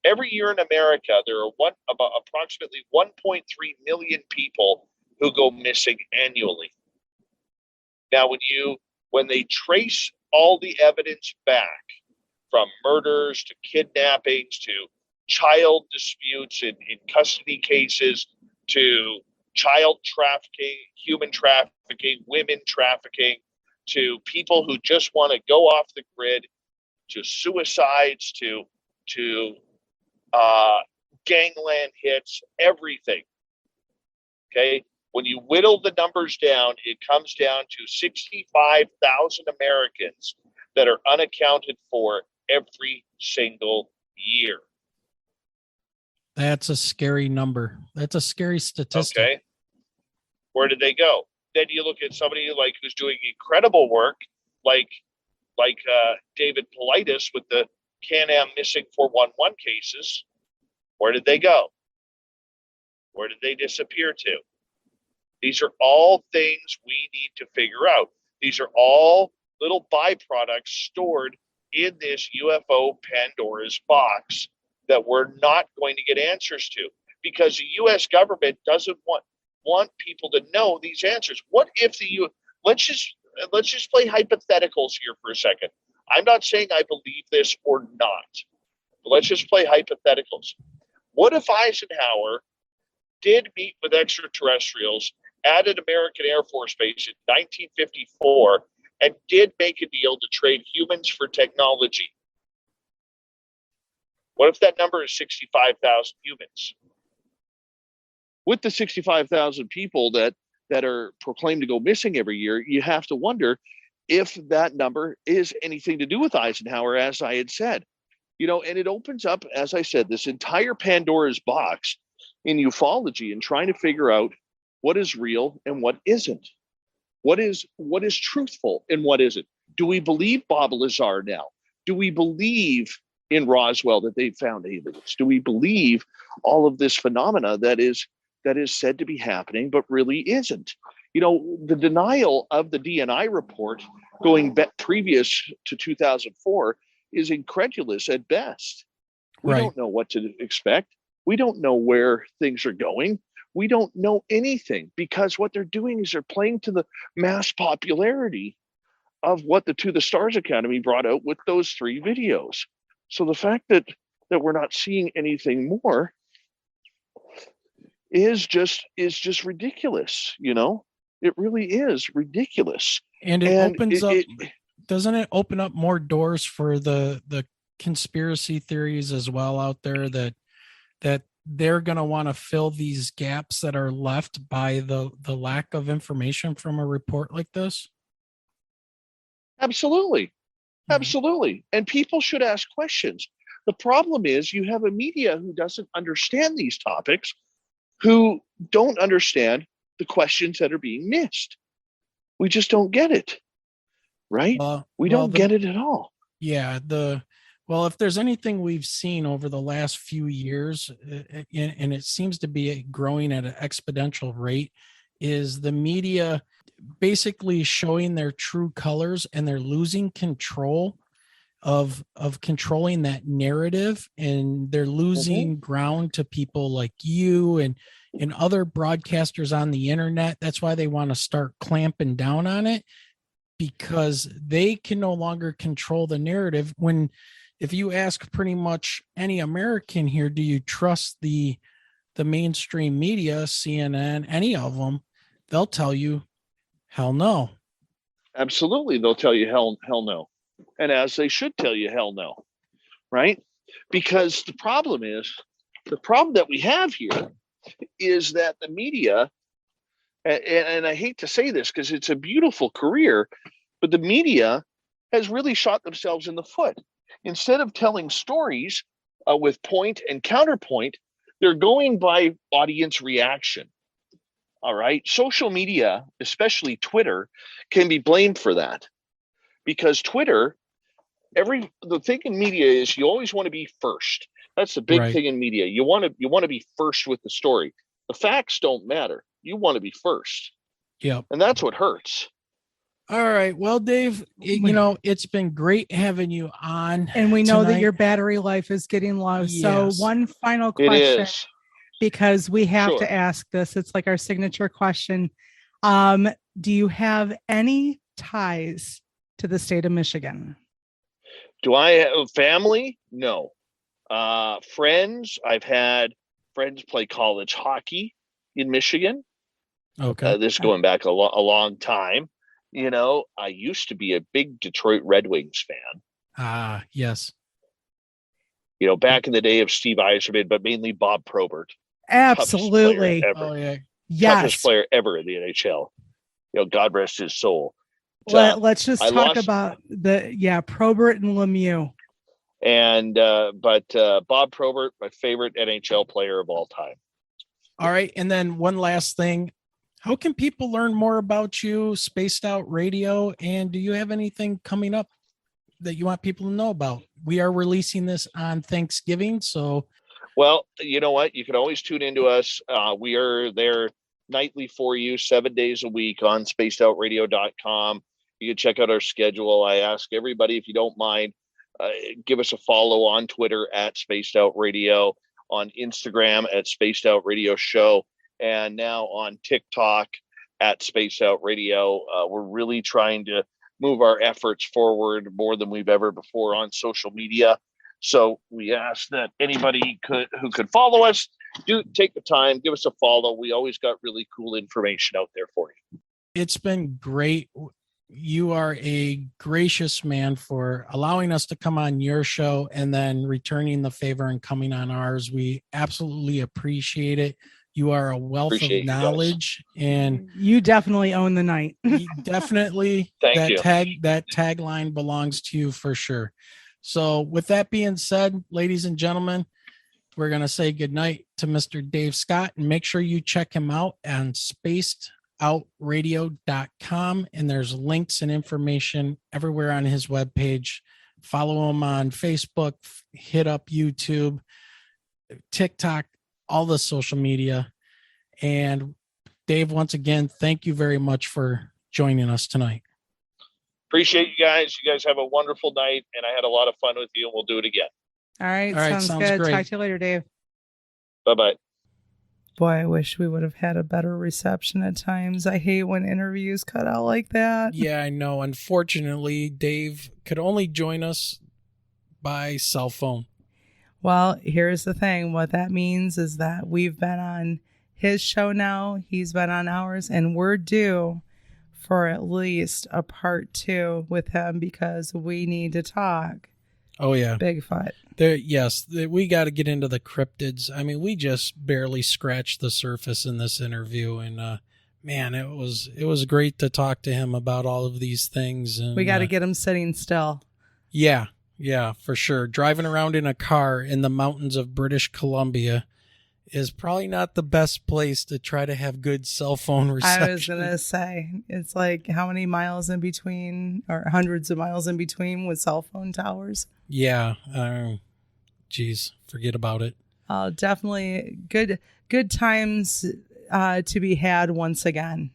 Every year in America, there are about approximately 1.3 million people who go missing annually. Now, when they trace all the evidence back, from murders to kidnappings to child disputes in custody cases to child trafficking, human trafficking, women trafficking, to people who just want to go off the grid, to suicides, to gangland hits, everything. Okay? When you whittle the numbers down, it comes down to 65,000 Americans that are unaccounted for every single year. That's a scary number. That's a scary statistic. Okay. Where did they go? Then you look at somebody like who's doing incredible work, like David Politis with the Can-Am missing 411 cases. Where did they go? Where did they disappear to? These are all things we need to figure out. These are all little byproducts stored in this UFO Pandora's box that we're not going to get answers to, because the U.S. government doesn't want people to know these answers. What if let's just play hypotheticals here for a second. I'm not saying I believe this or not, but let's just play hypotheticals. What if Eisenhower did meet with extraterrestrials at an American Air Force Base in 1954 and did make a deal to trade humans for technology? What if that number is 65,000 humans? With the 65,000 people that are proclaimed to go missing every year, you have to wonder if that number is anything to do with Eisenhower, as I had said. And it opens up, as I said, this entire Pandora's box in ufology and trying to figure out what is real and what isn't. What is truthful and what isn't? Do we believe Bob Lazar now? Do we believe in Roswell that they found aliens? Do we believe all of this phenomena that is said to be happening but really isn't? The denial of the DNI report going back previous to 2004 is incredulous at best. We don't know what to expect. We don't know where things are going. We don't know anything, because what they're doing is they're playing to the mass popularity of what the To the Stars Academy brought out with those 3 videos. So the fact that we're not seeing anything more is just ridiculous. It really is ridiculous. And it opens up, doesn't it open up more doors for the conspiracy theories as well out there, that they're going to want to fill these gaps that are left by the lack of information from a report like this? Absolutely. And people should ask questions. The problem is you have a media who doesn't understand these topics, who don't understand the questions that are being missed. We just don't get it, right? We don't get it at all. Yeah. If there's anything we've seen over the last few years, and it seems to be growing at an exponential rate, is the media basically showing their true colors, and they're losing control of controlling that narrative, and they're losing ground to people like you and other broadcasters on the internet. That's why they want to start clamping down on it, because they can no longer control the narrative. If you ask pretty much any American here, do you trust the mainstream media, CNN, any of them, they'll tell you, hell no. Absolutely. They'll tell you hell no. And as they should tell you hell no, right? Because the problem that we have here is that the media, and I hate to say this because it's a beautiful career, but the media has really shot themselves in the foot. Instead of telling stories with point and counterpoint, they're going by audience reaction. All right. Social media, especially Twitter, can be blamed for that, because Twitter, the thing in media is you always want to be first. That's the big thing in media. You want to be first with the story. The facts don't matter. You want to be first. Yeah. And that's what hurts. All right. Well, Dave, it's been great having you on. And we know tonight. that your battery life is getting low. Yes. So one final question, because we have to ask this. It's like our signature question. Do you have any ties to the state of Michigan? Do I have family? No. Friends? I've had friends play college hockey in Michigan. Okay. This is going back a long time. I used to be a big Detroit Red Wings fan. Yes. Back in the day of Steve Yzerman, but mainly Bob Probert. Absolutely. Oh, yeah. Yes. Toughest player ever in the NHL. God rest his soul. Let's just talk about Probert and Lemieux. But Bob Probert, my favorite NHL player of all time. All right. And then one last thing. How can people learn more about you, Spaced Out Radio? And do you have anything coming up that you want people to know about? We are releasing this on Thanksgiving. So, well, you know what? You can always tune into us. We are there nightly for you, 7 days a week on spacedoutradio.com. You can check out our schedule. I ask everybody, if you don't mind, give us a follow on Twitter at Spaced Out Radio, on Instagram at Spaced Out Radio Show, and now on TikTok at Spaced Out Radio. We're really trying to move our efforts forward more than we've ever before on social media. So we ask that anybody who could follow us, do take the time, give us a follow. We always got really cool information out there for you. It's been great you are a gracious man for allowing us to come on your show and then returning the favor and coming on ours. We absolutely appreciate it. You are a wealth Appreciate of you guys. knowledge, and You definitely own the night. definitely Thank you. that tagline belongs to you for sure. So with that being said, ladies and gentlemen, we're going to say goodnight to Mr. Dave Scott, and make sure you check him out on spacedoutradio.com. And there's links and information everywhere on his webpage. Follow him on Facebook, hit up YouTube, TikTok, all the social media. And Dave, once again, thank you very much for joining us tonight. Appreciate you guys. You guys have a wonderful night, and I had a lot of fun with you, and we'll do it again. All right. All right, Sounds sounds good. great. Talk to you later, Dave. Bye-bye. Boy, I wish we would have had a better reception at times. I hate when interviews cut out like that. Yeah, I know. Unfortunately, Dave could only join us by cell phone. Well, here's the thing. What that means is that we've been on his show now. He's been on ours, and we're due for at least a part 2 with him because we need to talk Oh, yeah. Bigfoot. We got to get into the cryptids. I mean, we just barely scratched the surface in this interview, and man, it was great to talk to him about all of these things. And We got to get him sitting still. Yeah, for sure. Driving around in a car in the mountains of British Columbia is probably not the best place to try to have good cell phone reception. I was going to say, it's like how many miles in between, or hundreds of miles in between with cell phone towers? Yeah. Geez, forget about it. Definitely good times to be had once again.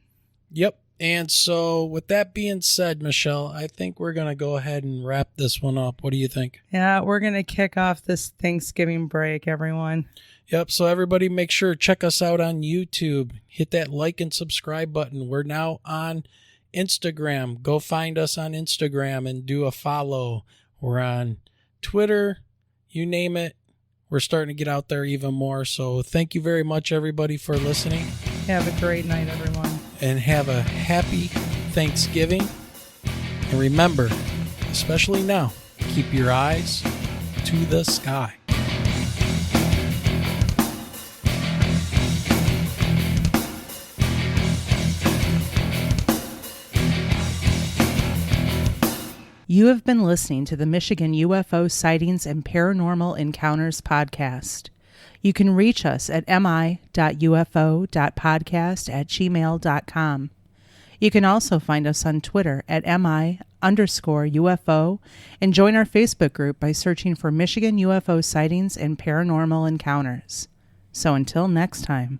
Yep. And so with that being said, Michelle, I think we're going to go ahead and wrap this one up. What do you think? Yeah, we're going to kick off this Thanksgiving break, everyone. Yep. So everybody make sure to check us out on YouTube. Hit that like and subscribe button. We're now on Instagram. Go find us on Instagram and do a follow. We're on Twitter. You name it. We're starting to get out there even more. So thank you very much, everybody, for listening. Have a great night, everyone. And have a happy Thanksgiving. And remember, especially now, keep your eyes to the sky. You have been listening to the Michigan UFO Sightings and Paranormal Encounters podcast. You can reach us at mi.ufo.podcast@gmail.com. You can also find us on Twitter at mi_UFO and join our Facebook group by searching for Michigan UFO Sightings and Paranormal Encounters. So until next time.